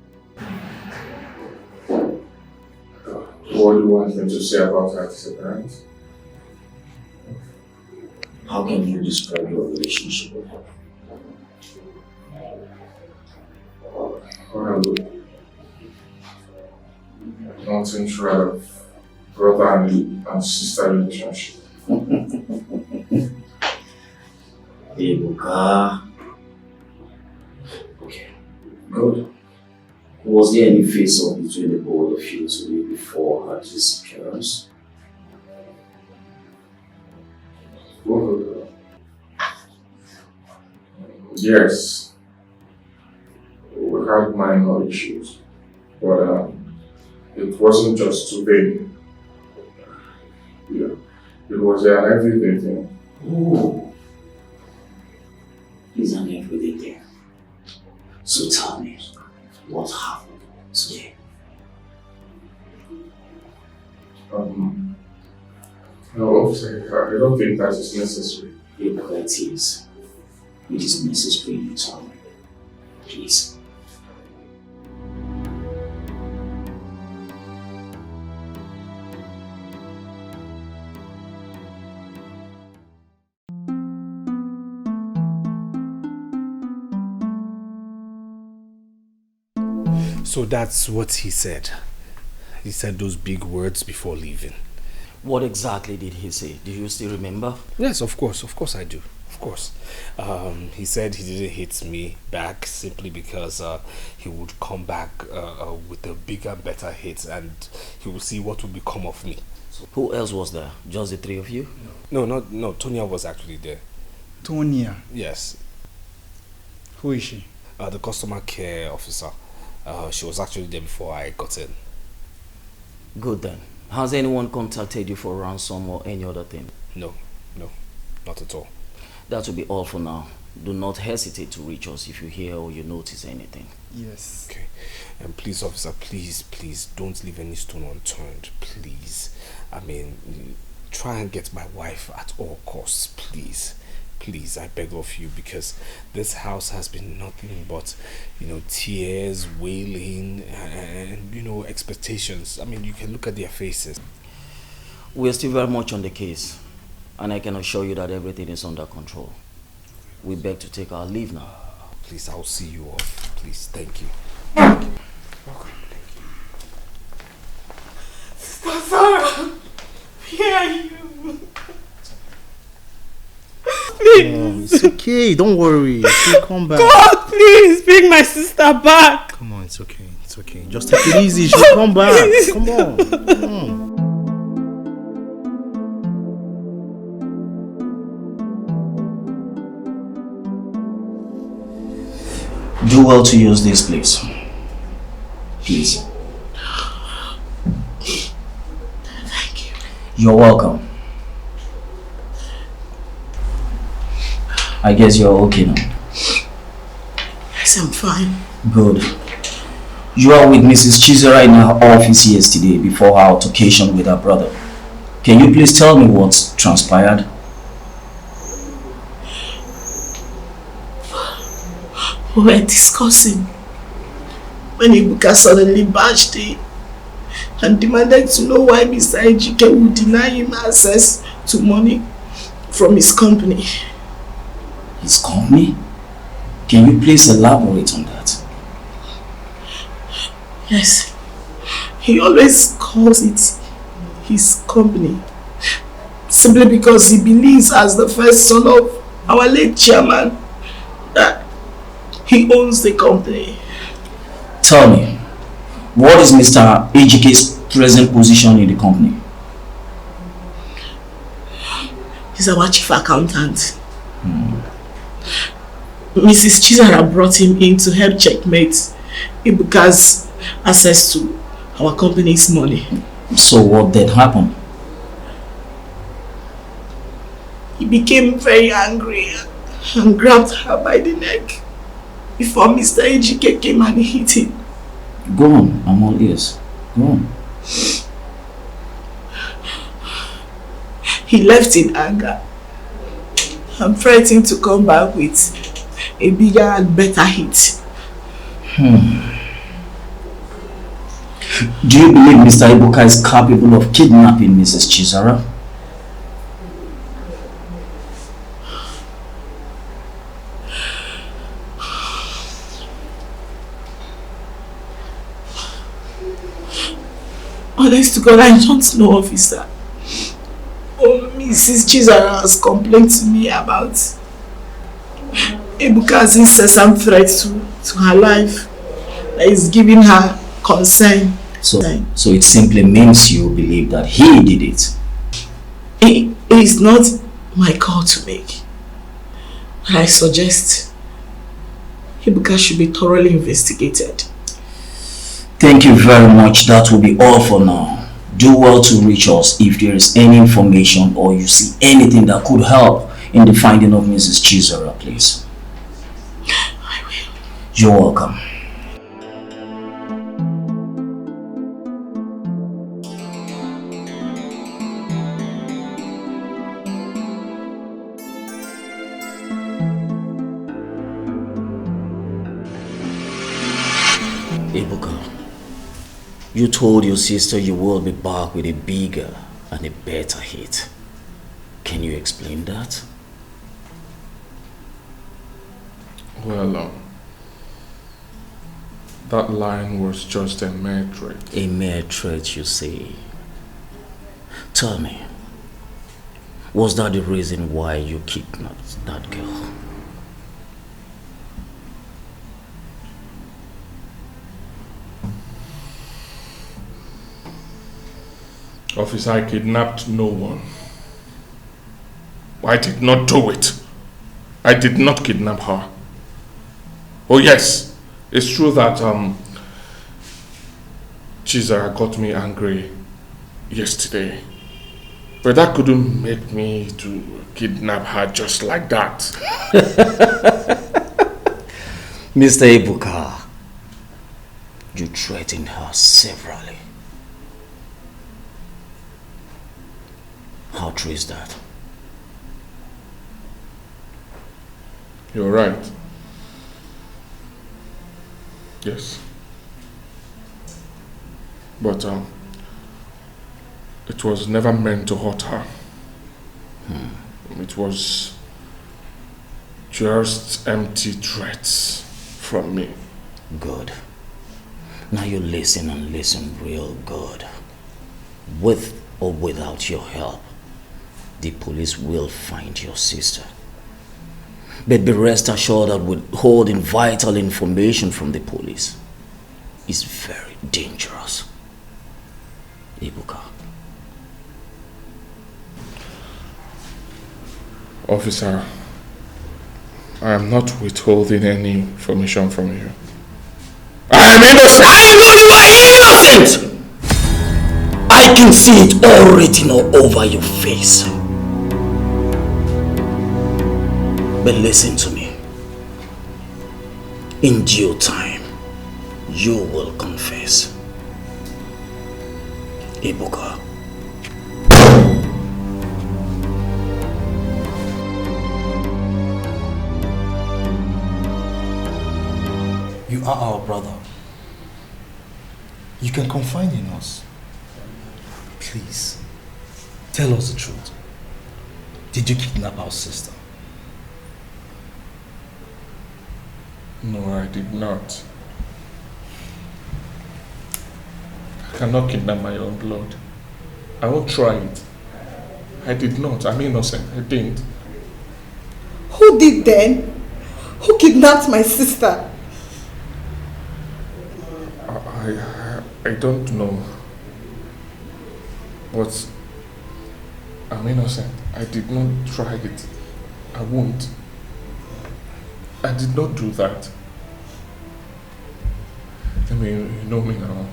What do you want me to say about her disappearance? How can you describe your relationship with her? Well, nothing short of brother and sister relationship. Ebuka. Okay, good. Was there any face-off between the both of you today before her disappearance? Well, yes. We had minor issues, but it wasn't just today. Yeah, it was an everyday thing. Oh, it's an everyday thing. So tell me, what happened today? No, officer, I don't think that is necessary. It is. It is necessary, you tell me. Please. So that's what he said. He said those big words before leaving. What exactly did he say? Do you still remember? Yes, of course I do. Of course. He said he didn't hit me back simply because he would come back with a bigger, better hit, and he will see what will become of me. So, who else was there? Just the three of you? No, Tonya was actually there. Tonya? Yes. Who is she? The customer care officer. She was actually there before I got in. Good then. Has anyone contacted you for ransom or any other thing? No, not at all. That will be all for now. Do not hesitate to reach us if you hear or you notice anything. Yes. Okay. And please, officer, please don't leave any stone unturned. Please. I mean, try and get my wife at all costs. Please, I beg of you, because this house has been nothing but, tears, wailing, and expectations. I mean, you can look at their faces. We are still very much on the case, and I can assure you that everything is under control. We beg to take our leave now. Please, I'll see you off. Please, thank you. Sister Sarah, where are you? Please. It's okay, don't worry. She'll come back. God, please bring my sister back. Come on, it's okay. Just take it easy. She'll come back. Come on. Do well to use this place. Please. Thank you. You're welcome. I guess you're okay now. Yes, I'm fine. Good. You are with Mrs. Chizera in her office yesterday before her altercation with her brother. Can you please tell me what transpired? We were discussing when Ibuka suddenly barged in and demanded to know why Mr. Ejike would deny him access to money from his company. His company? Can you please elaborate on that? Yes. He always calls it his company simply because he believes, as the first son of our late chairman, that he owns the company. Tell me, what is Mr. Ejike's present position in the company? He's our chief accountant. Mrs. Chizara brought him in to help checkmate Ibuka's access to our company's money. So what then happened? He became very angry and grabbed her by the neck before Mr. Ejike came and hit him. Go on, I'm all ears. Go on. He left in anger and threatened to come back with a bigger and better hit. Do you believe Mr. Ibuka is capable of kidnapping Mrs. Chizara? Honest to God, I don't know, officer. Oh, Mrs. Chizara has complained to me about Ibuka's incessant threat to her life that is giving her concern. So it simply means you believe that he did it. It is not my call to make. But I suggest Ibuka should be thoroughly investigated. Thank you very much. That will be all for now. Do well to reach us if there is any information or you see anything that could help in the finding of Mrs. Chizara, please. I will. You're welcome. Ibuka, you told your sister you will be back with a bigger and a better hit. Can you explain that? Well, That line was just a mere threat. A mere threat, you say? Tell me, was that the reason why you kidnapped that girl? Officer, I kidnapped no one. I did not do it. I did not kidnap her. Oh yes, it's true that Chizara got me angry yesterday. But that couldn't make me to kidnap her just like that. Mr. Ibuka, you threatened her severally. How true is that? You're right. Yes. But it was never meant to hurt her. It was just empty threats from me. Good. Now you listen and listen real good. With or without your help, the police will find your sister. But be rest assured that withholding vital information from the police is very dangerous. Ibuka. Officer, I am not withholding any information from you. I am innocent! I know you are innocent! I can see it all written all over your face. But listen to me. In due time, you will confess. Ibuka. You are our brother. You can confide in us. Please, tell us the truth. Did you kidnap our sister? No, I did not. I cannot kidnap my own blood. I won't try it. I did not. I'm innocent. I didn't. Who did then? Who kidnapped my sister? I don't know. But I'm innocent. I did not try it. I won't. I did not do that. I mean, you know me now.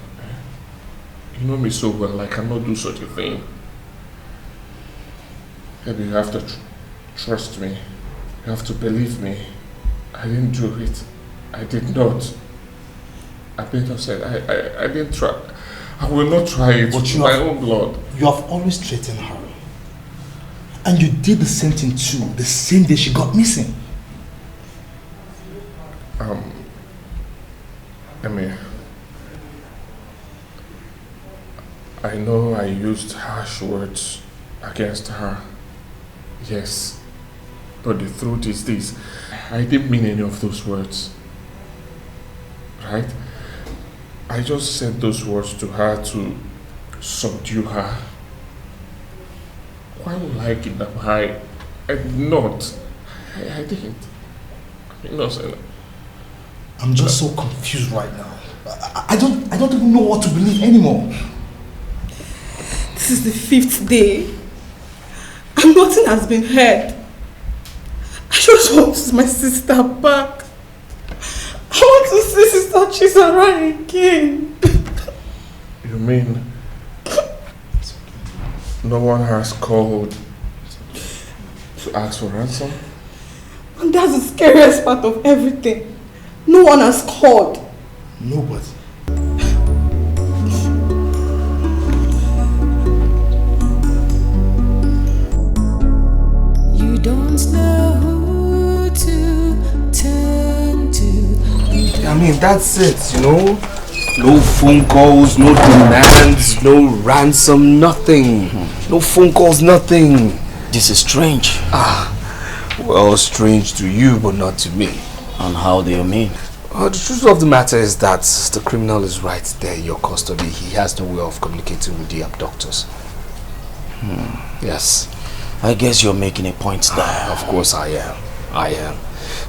You know me so well. I cannot do such a thing. Maybe you have to trust me. You have to believe me. I didn't do it. I did not. I'm innocent. I didn't try. I will not try it with my own blood. You have always threatened her. And you did the same thing too, the same day she got missing. I know I used harsh words against her. Yes. But the truth is this. I didn't mean any of those words. Right? I just said those words to her to subdue her. Why would I kidnap her? I did not. I didn't. I'm innocent. I'm just so confused right now. I don't even know what to believe anymore. This is the 5th day, and nothing has been heard. I just want my sister back. I want to see Sister Chizara again. You mean no one has called to ask for ransom? And that's the scariest part of everything. No one has called. Nobody. You don't know who to turn to. I mean, that's it, you know? No phone calls, no demands, no ransom, nothing. No phone calls, nothing. This is strange. Well, strange to you, but not to me. And how do you mean? The truth of the matter is that the criminal is right there in your custody. He has no way of communicating with the abductors. Yes. I guess you're making a point there. Of course I am.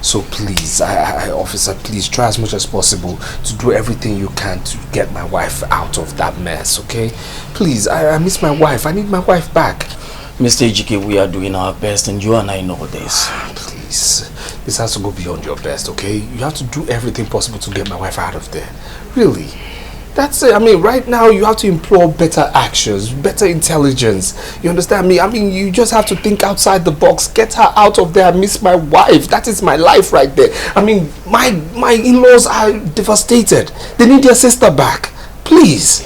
So please, officer, please try as much as possible to do everything you can to get my wife out of that mess, okay? Please, I miss my wife. I need my wife back. Mr. Ejike, we are doing our best and you and I know this. Please, this has to go beyond your best, okay? You have to do everything possible to get my wife out of there. Really. That's it. I mean, right now you have to employ better actions, better intelligence. You understand me? I mean, you just have to think outside the box. Get her out of there. I miss my wife. That is my life right there. I mean, my in-laws are devastated. They need their sister back. Please.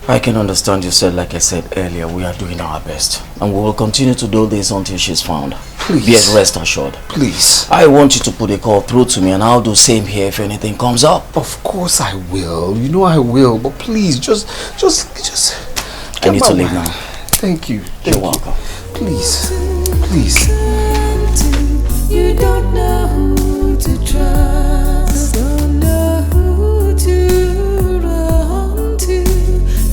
I can understand you said, like I said earlier, we are doing our best. And we will continue to do this until she's found. Please. Be at rest assured. Please. I want you to put a call through to me and I'll do same here if anything comes up. Of course I will. You know I will. But please, just I need to leave now. Thank you. You're welcome. Please. Please. You don't know who to trust, don't know who to run to.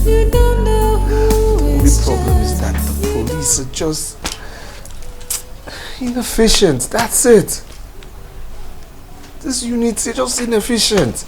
You don't know who is The problem is that the police are just inefficient. That's it. This unit is just inefficient.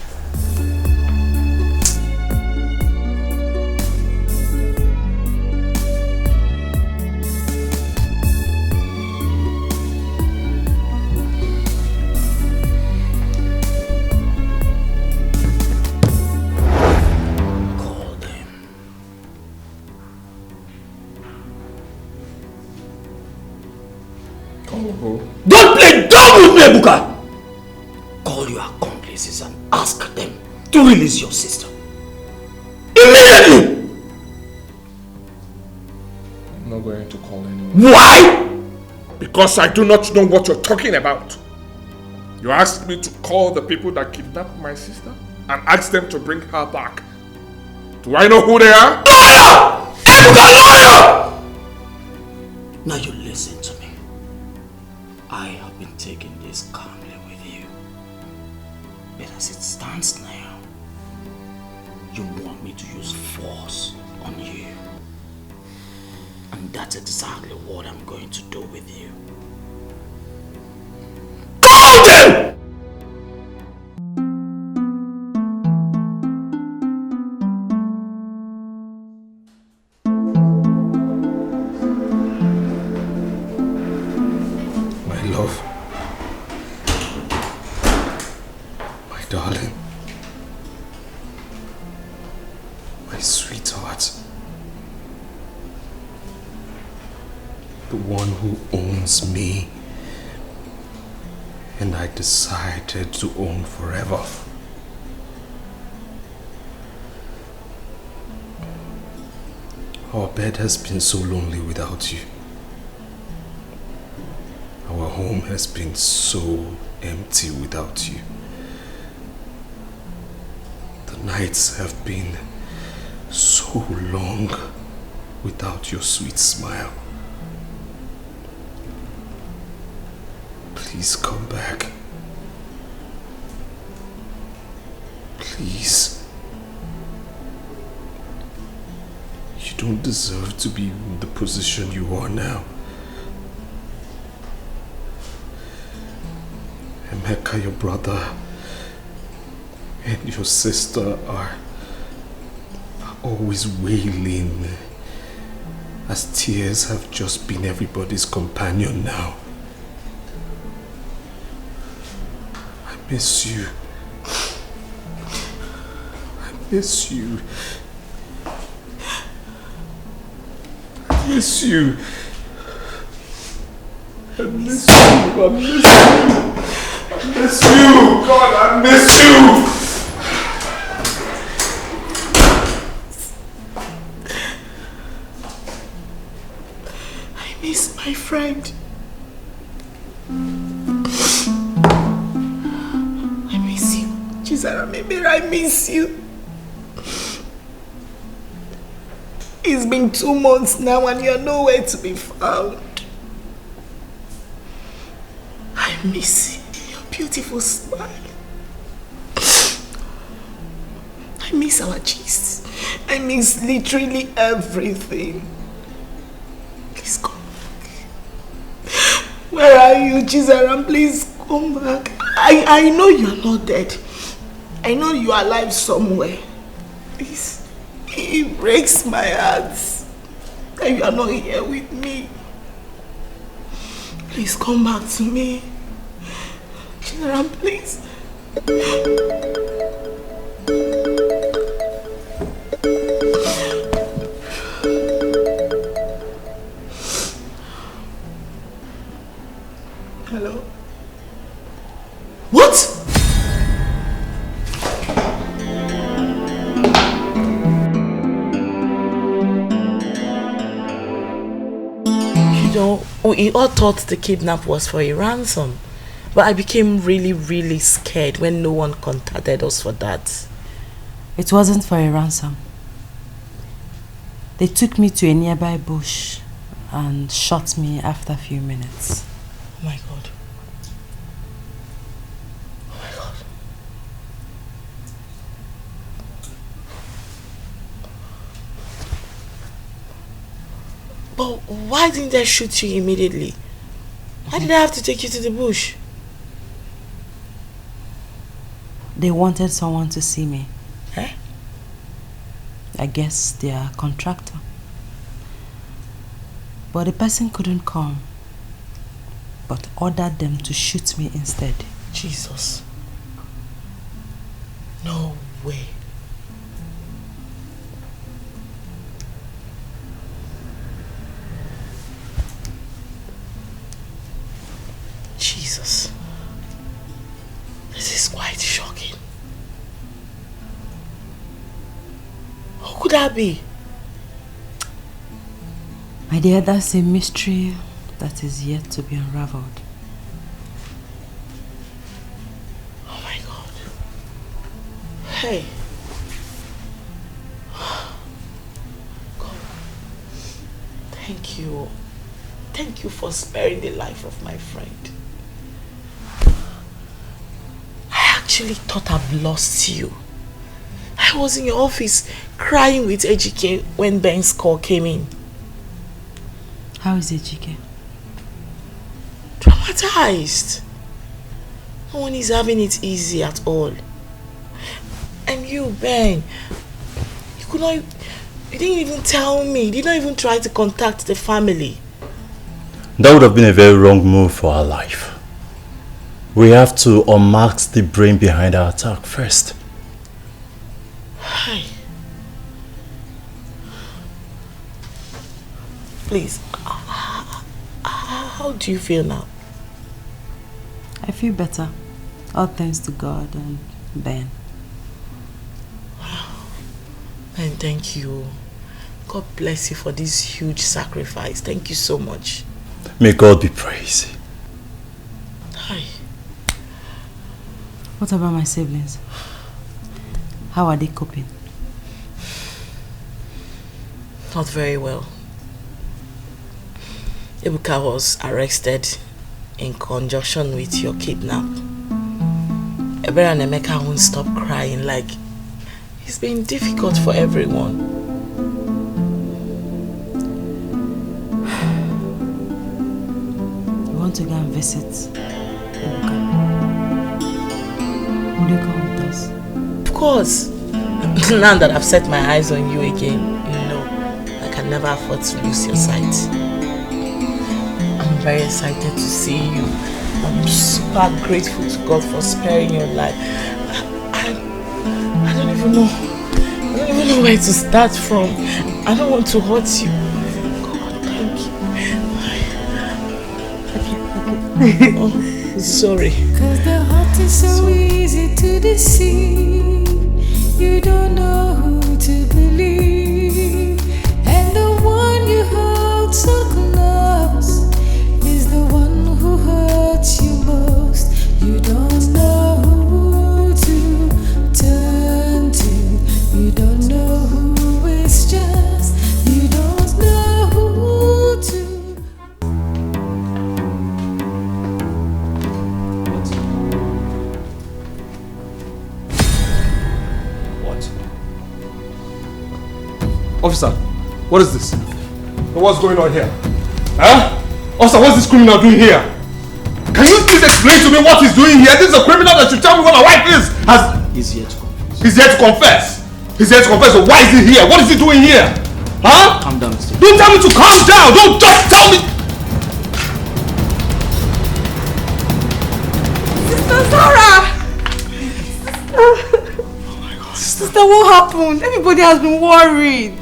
Don't play dumb with me, Ebuka! Call your accomplices and ask them to release your sister. Immediately! I'm not going to call anyone. Why? Because I do not know what you're talking about. You asked me to call the people that kidnapped my sister and ask them to bring her back. Do I know who they are? Liar! Ebuka, liar! Now you listen to me. I have been taking this calmly with you. But as it stands now, you want me to use force on you. And that's exactly what I'm going to do with you. Call them! Love, my darling, my sweetheart, the one who owns me and I decided to own forever. Our bed has been so lonely without you. Our home has been so empty without you. The nights have been so long without your sweet smile. Please come back. Please. You don't deserve to be in the position you are now. Emeka, your brother, and your sister are always wailing, as tears have just been everybody's companion now. I miss you. I miss you. I miss you. I miss you. I miss you. I miss you! God, I miss you! I miss my friend. I miss you. Chisara Memera, I miss you. It's been 2 months now and you're nowhere to be found. I miss you. Beautiful smile. miss our gist. I miss literally everything. Please come back. Where are you, Chizaram? Please come back. I know you are not dead. I know you are alive somewhere. Please, it breaks my heart that you are not here with me. Please come back to me. Chizaram, please. Hello? What? You know, we all thought the kidnap was for a ransom. But I became really scared when no one contacted us for that. It wasn't for a ransom. They took me to a nearby bush and shot me after a few minutes. Oh my God. Oh my God. But why didn't they shoot you immediately? Why did I have to take you to the bush? They wanted someone to see me. Eh? I guess they are a contractor. But the person couldn't come, but ordered them to shoot me instead. Jesus. No way. Jesus. This is quite shocking. Who could that be? My dear, that's a mystery that is yet to be unraveled. Oh my God. Hey. God. Thank you. Thank you for sparing the life of my friend. I actually thought I've lost you. I was in your office crying with Ejike when Ben's call came in. How is Ejike? Traumatized. No one is having it easy at all. And you, Ben, you didn't even tell me. You did not even try to contact the family. That would have been a very wrong move for our life. We have to unmask the brain behind our attack first. Hi. Please, how do you feel now? I feel better. All thanks to God and Ben. Ben, thank you. God bless you for this huge sacrifice. Thank you so much. May God be praised. Hi. What about my siblings? How are they coping? Not very well. Ebuka was arrested in conjunction with your kidnap. Ebere and Emeka won't stop crying, like it's been difficult for everyone. You want to go and visit Ebuka? Will you come with us? Of course. Now that I've set my eyes on you again, you know I can never afford to lose your sight. I'm very excited to see you. I'm super grateful to God for sparing your life. I don't even know where to start from. I don't want to hurt you. God, thank you. Oh, sorry. 'Cause the heart is so easy to deceive. You don't know who to believe. And the one you hold so close is the one who hurts you most. You don't know who to turn to. You don't know who is just. You don't know who to. What? Officer, what is this? What's going on here? Huh? Officer, what's this criminal doing here? Can you please explain to me what he's doing here? This is a criminal that should tell me where my wife is. He's here to confess. He's here to confess. He's here to confess. So why is he here? What is he doing here? Huh? Calm down, Mr. Don't tell me to calm down. Don't just tell me. Sister Zara! Sister, what happened? Everybody has been worried.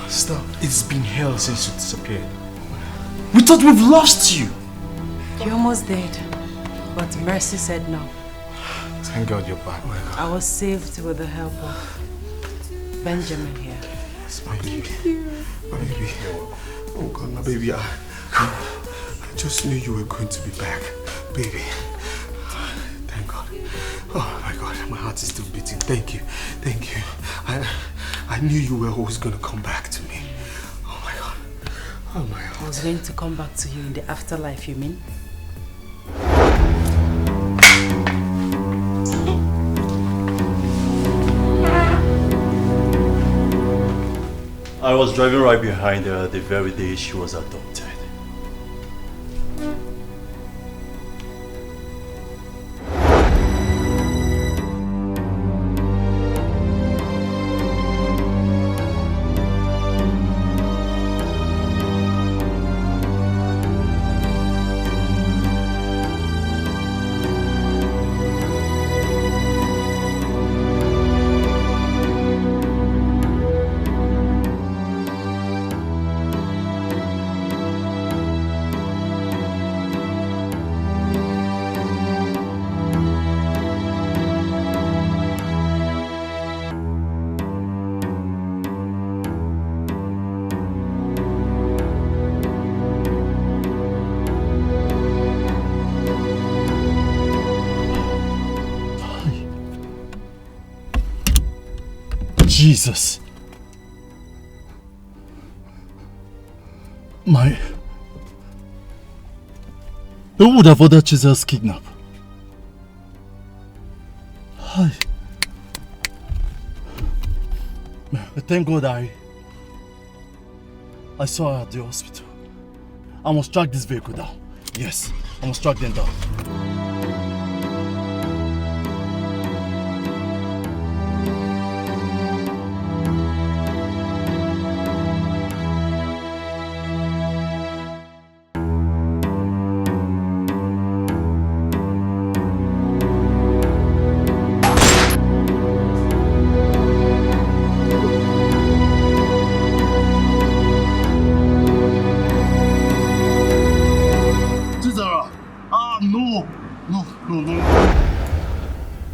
Sister, it's been hell since you disappeared. We thought we've lost you. You almost did, but Mercy said no. Thank God you're back. I was saved with the help of Benjamin here. Thank you. My baby. Oh God, my baby. I just knew you were going to be back. Baby. Thank God. Oh my God, my heart is still beating. Thank you. Thank you. I knew you were always going to come back to me. Oh my God. Oh my God. I was going to come back to you in the afterlife, you mean? I was driving right behind her the very day she was adopted. Jesus. Who would have ordered Jesus kidnap? Hi. Thank God I saw her at the hospital. I must track this vehicle down. Yes, I must track them down.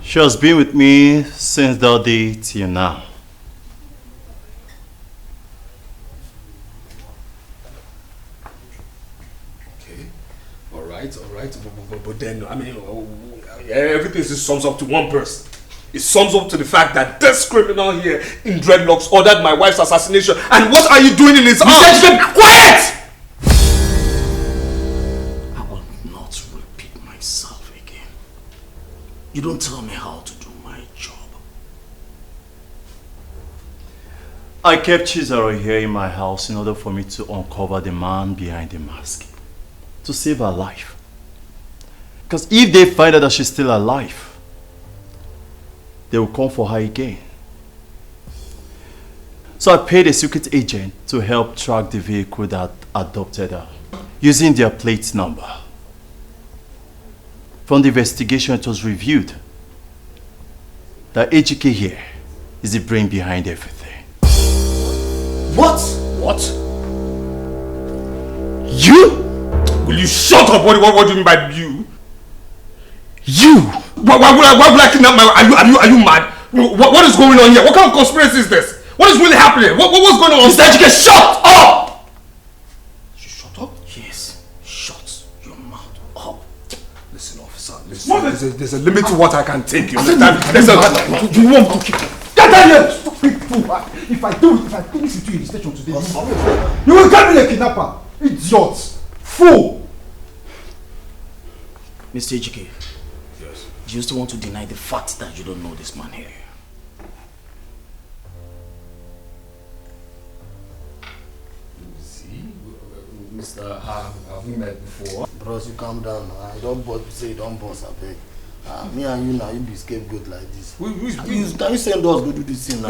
She has been with me since that day till now. Okay, all right. But then, I mean, everything sums up to one person. It sums up to the fact that this criminal here in dreadlocks ordered my wife's assassination. And what are you doing in his arms? Quiet! You don't tell me how to do my job. I kept Chizaro here in my house in order for me to uncover the man behind the mask. To save her life. Because if they find out that she's still alive, they will come for her again. So I paid a secret agent to help track the vehicle that adopted her, using their plate number. From the investigation, it was revealed that AGK here is the brain behind everything. What? What? You? Will you shut up? What do you mean by you? You? Why would I kidnap my... Are you mad? What is going on here? What kind of conspiracy is this? What is really happening? What's going on? Mr. AGK, shut up! Shut up? Yes, shut your mouth up. Listen, officer, listen. There's a limit to what I can take, you understand? You won't go keep... Get down here! Stupid fool! If I do this to you in the station today, you will get me a kidnapper! Idiot! Fool! Mr. AGK. Yes. Do you still want to deny the fact that you don't know this man here? Mister, have we met before? Bros, you calm down now. I don't say you don't boss, I beg. Me and you now, you be scapegoat like this. Can you send us go do this thing now?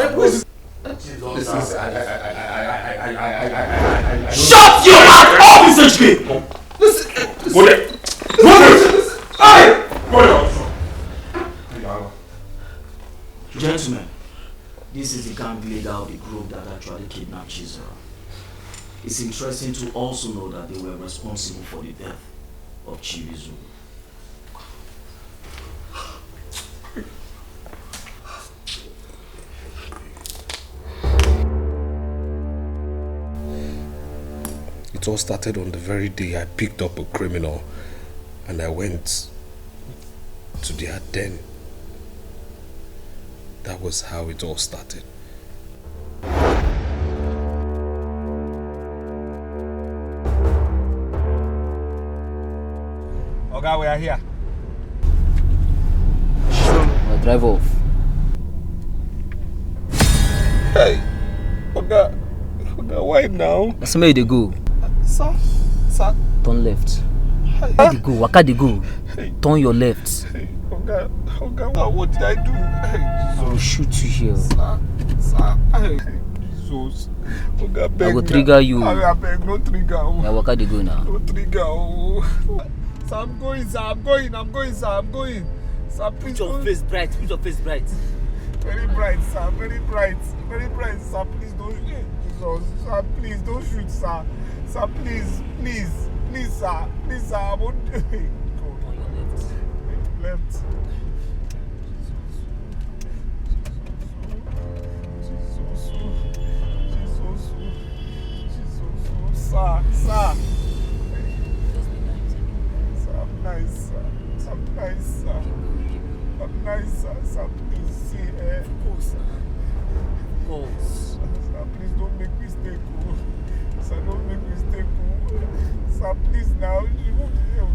Shut your mouth up, Mr. HK! Listen. Go there. Hey! Go there. Gentlemen, this is the gang leader of the group that actually kidnapped Chizera. It's interesting to also know that they were responsible for the death of Chivizu. It all started on the very day I picked up a criminal and I went to their den. That was how it all started. Okay, we are here. I'll drive off. Hey, okay, why now? That's where they go. Sir. Turn left. Where they go? Waka they go. Turn your left. Okay, what did I do? I will shoot you here. Sir. Jesus. Okay, I will trigger you. I beg, no trigger. Yeah, waka they go now. No trigger. Sir, I'm going, sir. I'm going, sir. Sir, please. Put your face bright. Very bright, sir. Very bright, sir. Please don't shoot. Jesus. Sir, please don't shoot, sir. Sir, please, sir. Please, sir. I won't do it. Go. On your Left. Jesus. Sir. I'm nice, sir. Sir, please see, Of course, sir. Sir, please don't make mistake, Sir, don't make mistake, Sir, please now. You won't help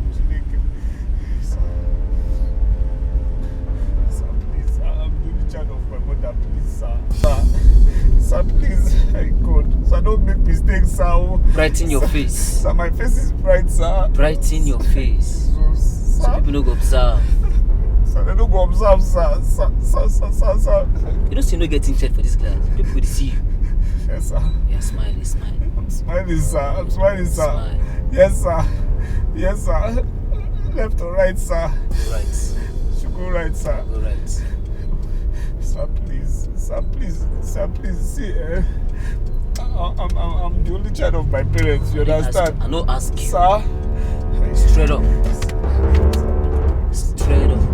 Sir, please, I'm the only child of my mother, please, sir. Sir, please, God. Sir, don't make mistakes, sir. Brighten your face. Sir, my face is bright, sir. Brighten your face. So people don't go observe. Sir, they don't go observe, sir. Sir. You don't see no getting checked for this class. People will see you. Yes, sir. Yeah, smile. I'm smiling, sir. Smile. Yes, sir. Left or right, sir? Right. Should go right, sir. Go right. Sir, please. See, I'm the only child of my parents. You understand? I no ask you. Sir. Straight up.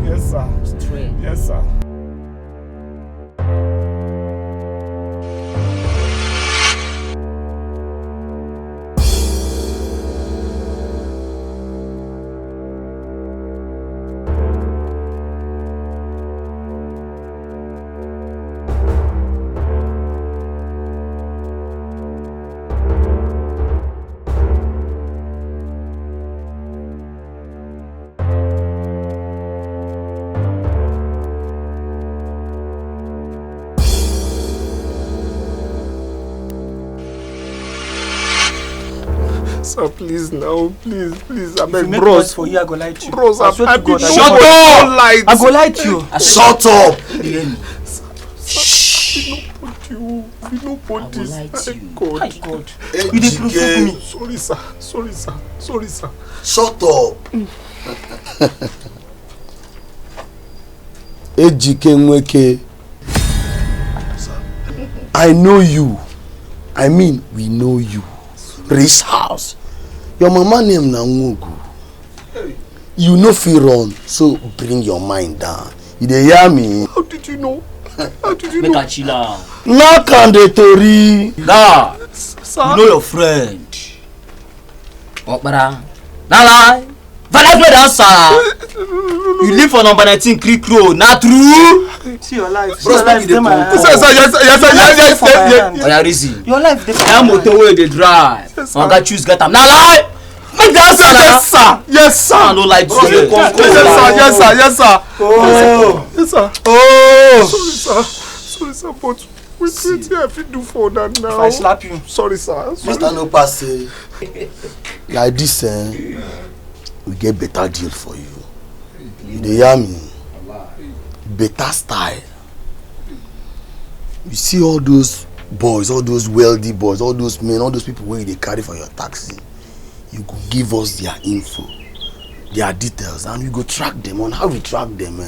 Yes, sir. Straight. Yes, sir. Sir, please now, please. I beg, bros. For you, I go lie to you. Bros, I beg you. Shut up! I go lie to you. Shut up! Shh. We no put this. God. You dey provoke me. Sorry, sir. Shut up. Ejike Nweke. I know you. I mean, we know you. Race house. Your mama name na Nwogu. You no fit run, so bring your mind down. You dey hear me? How did you know? Make a chill out. Knock on the tori. Nah. Sir. You know your friend. Okpara. Nah lie. Valid way answer. You live for number 19 Creek Road. Not true. See your life. Bro, speak the Yes. Oya reason. Your life dey. I am motor wey dey drive. Oga choose get am. Nah lie. Make the answer na. Yes, sir. I no like to say. Yes, sir. Sorry, sir. But wait, I fit do for that now. If I slap you. Sorry, sir. Mr. No pass. like this, we get better deal for you. You dey hear me? Better style. You see all those boys, all those wealthy boys, all those men, all those people where they carry for your taxi. You go give us their info, their details, and we go track them. On how we track them,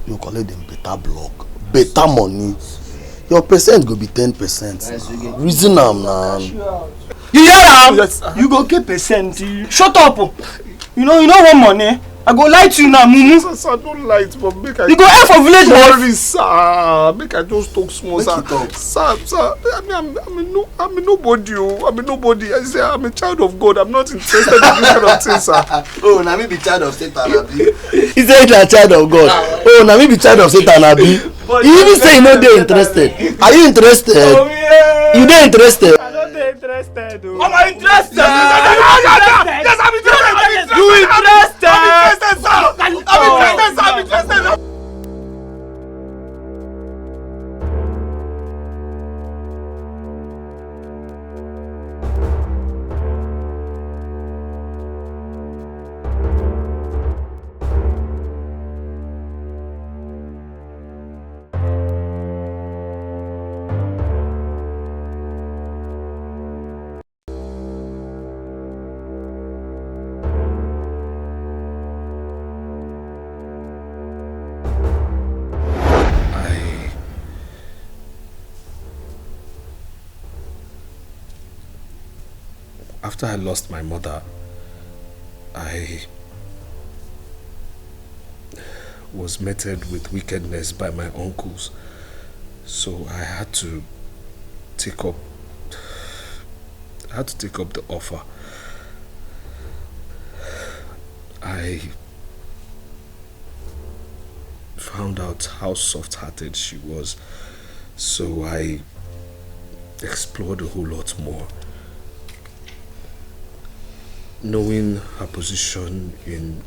you collect them better block, better money. Your percent go be 10%. Reason am now. You hear am? Yes, you go get percent. Shut up. You know what money? I go lie to you now, Mumu. Sir, don't lie to me. Make I. You go air for village life. Sorry, sir. Make I just talk small, sir. Sir. I'm a nobody. I'm a nobody. I say I'm a child of God. I'm not interested in this kind of thing, sir. Oh, now me be child of Satan, Abi. He said a child of God. Oh, now me be child of Satan, Abi. He even say you no dey interested. Are you interested? Oh, yeah. You dey interested? I'm not interested. Oh. Am I interested? Yes, I'm interested. You interested? I'm interested, sir. I'm interested. After I lost my mother, I was meted with wickedness by my uncles, so I had to take up the offer. I found out how soft-hearted she was, so I explored a whole lot more. Knowing her position in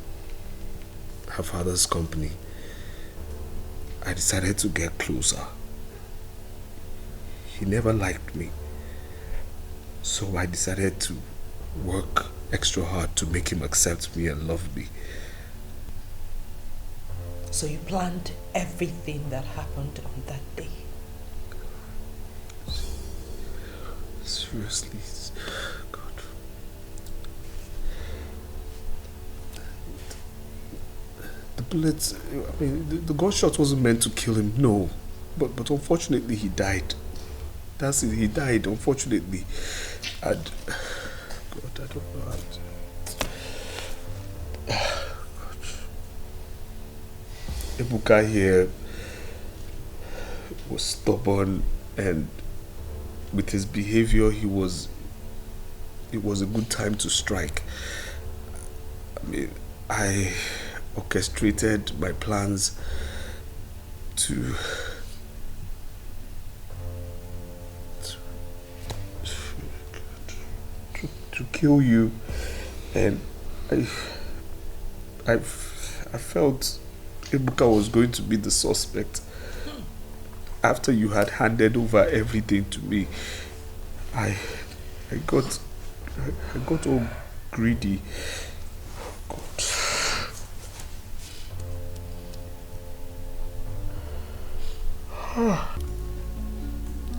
her father's company, I decided to get closer. He never liked me, so I decided to work extra hard to make him accept me and love me. So you planned everything that happened on that day? Seriously, God. The bullets, I mean, the gunshot wasn't meant to kill him, no. But unfortunately he died. That's it, he died, unfortunately. And God, I don't know how to... Ebuka here was stubborn, and with his behavior, it was a good time to strike. I mean, I orchestrated my plans to kill you, and I felt Ebuka was going to be the suspect. After you had handed over everything to me, I got all greedy. God.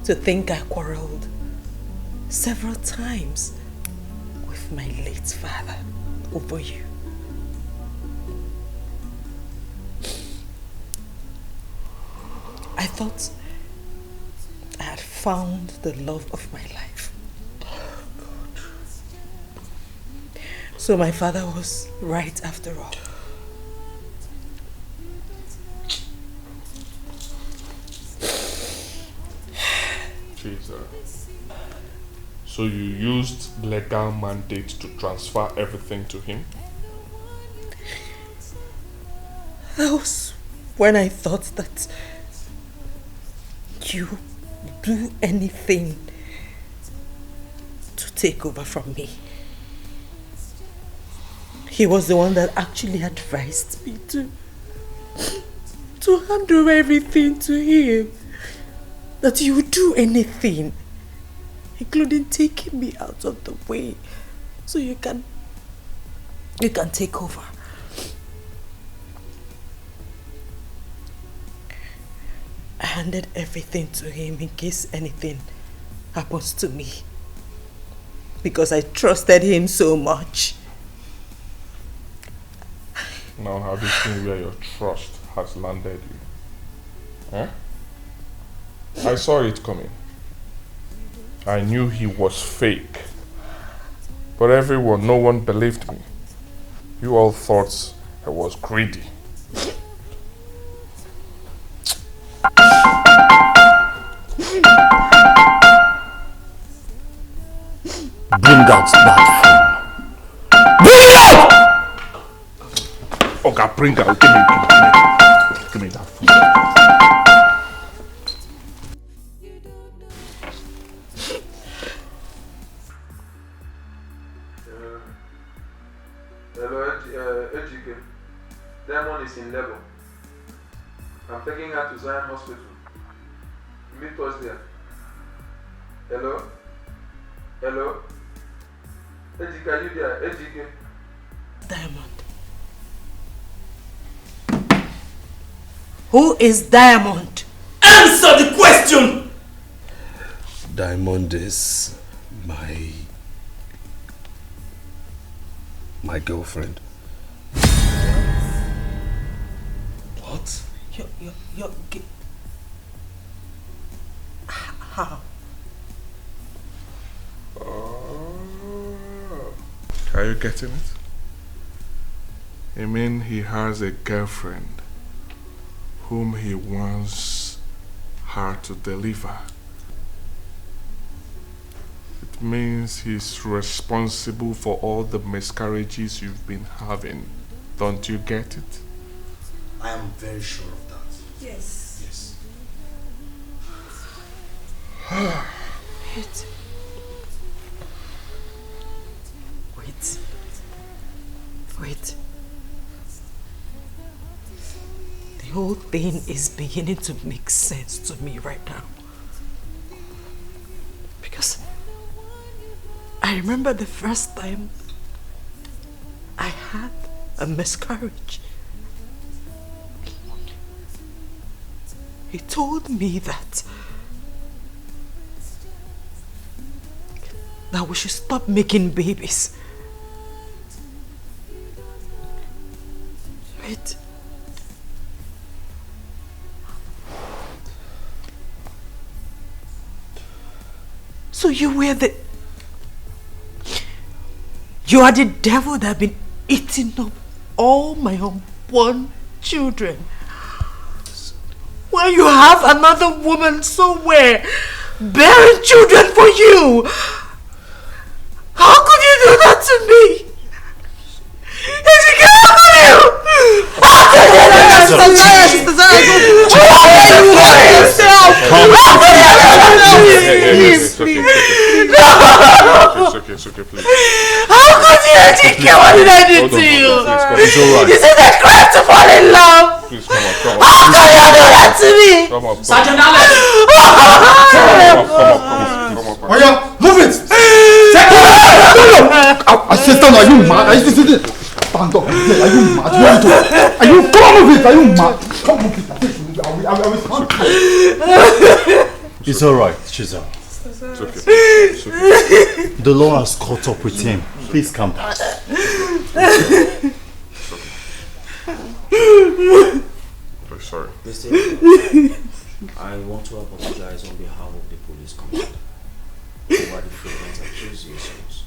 To think I quarreled several times with my late father over you. I thought I had found the love of my life. So my father was right after all. Jesus. So you used legal mandate to transfer everything to him? That was when I thought that you do anything to take over from me. He was the one that actually advised me to hand over everything to him. That you would do anything. including taking me out of the way so you can take over. I handed everything to him in case anything happens to me, because I trusted him so much. Now have you seen where your trust has landed you? Huh? I saw it coming. I knew he was fake. But no one believed me. You all thought I was greedy. Bring out that phone. Bring it out! Okay, bring out. Give me that phone. Hello, Dikeh. Diamond is in labor. I'm taking her to Zion Hospital. Meet us there. Hello? Hello? Dikeh, are you there? Dikeh. Diamond. Who is Diamond? Answer the question! Diamond is my girlfriend. What? You're how? Are you getting it? I mean, he has a girlfriend whom he wants her to deliver. It means he's responsible for all the miscarriages you've been having. Don't you get it? I am very sure of that. Yes. Yes. Wait. The whole thing is beginning to make sense to me right now. Because I remember the first time I had a miscarriage. He told me that we should stop making babies. Wait. So you are the devil that have been eating up all my unborn children. While you have another woman somewhere bearing children for you. How could you do that to me? It's okay, please. How could you, Dikeh? What did I do to you? It's alright. Is it a crime to fall in love? Please, come on. How can you do that to me? Come on. Sergeant Come on. Oh yeah, move it! I said stand, are you mad? Are you sitting? Stand up. Are you mad? Are you come on, move it? Are you mad? Come move it. I will stand. It's alright, Chiza. It's okay. It's okay. The law has caught up with him. Please calm down. I'm sorry. Mr. I want to apologize on behalf of the police commander over the frequent accusations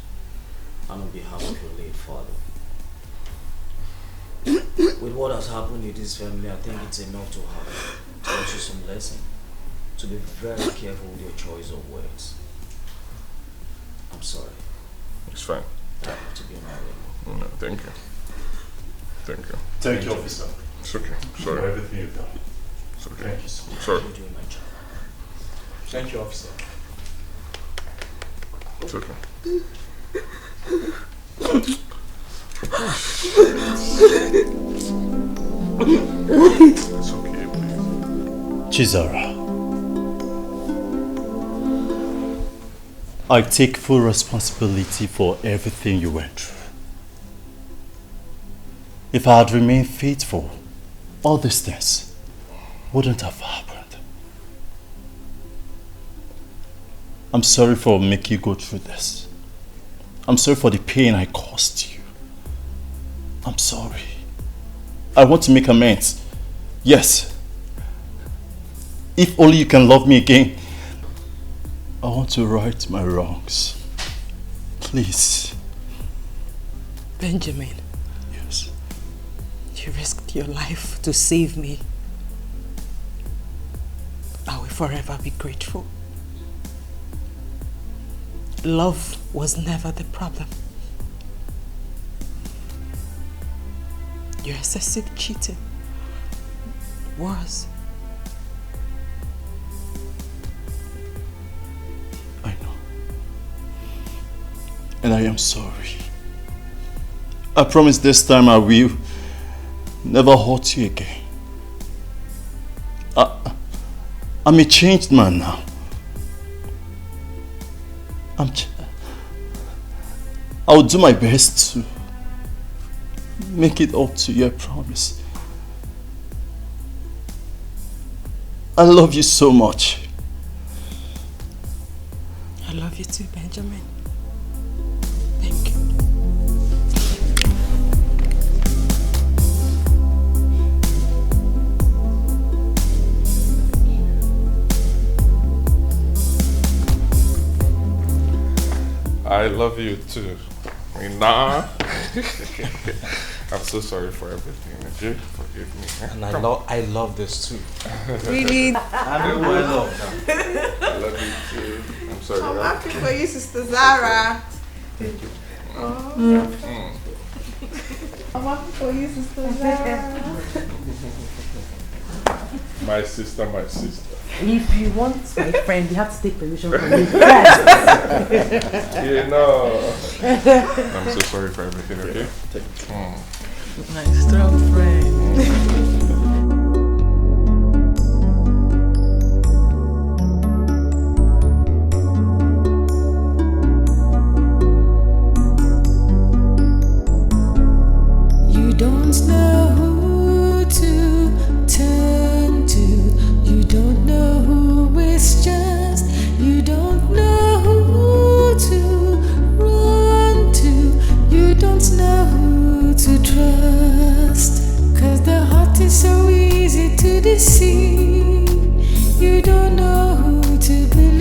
and on behalf of your late father. With what has happened in this family, I think it's enough to have taught you some lesson. To be very careful with your choice of words. I'm sorry. It's fine. I have to be on my way. No, thank you. Thank you. Thank you, officer. It's okay. Sorry. For everything you've done. It's okay. Thank you so much. Sorry. I'm doing my job. Thank you, officer. It's okay. It's okay, please. Chizara, I take full responsibility for everything you went through. If I had remained faithful, all these things wouldn't have happened. I'm sorry for making you go through this. I'm sorry for the pain I caused you. I'm sorry. I want to make amends. Yes. If only you can love me again. I want to right my wrongs. Please. Benjamin. Yes. You risked your life to save me. I will forever be grateful. Love was never the problem. Your excessive cheating was. I know. And I am sorry. I promise this time I will never hurt you again. I'm a changed man now. I'll do my best to make it up to you, I promise. I love you so much. I love you too, Benjamin. Thank you. I love you too. I mean, nah. I'm so sorry for everything. Would you forgive me? And I love this too. Really? I love I love you too. I'm sorry. I'm happy for you, Sister Zara. Thank you. Oh. I'm happy for you, Sister Zara. My sister, my sister. If you want my friend, you have to take permission from me first. You know. I'm so sorry for everything, okay? My strong friend. You don't know who to turn to. You don't know who is just. You don't know who to run to. You don't know who to trust. 'Cause the heart is so easy to deceive. You don't know who to believe.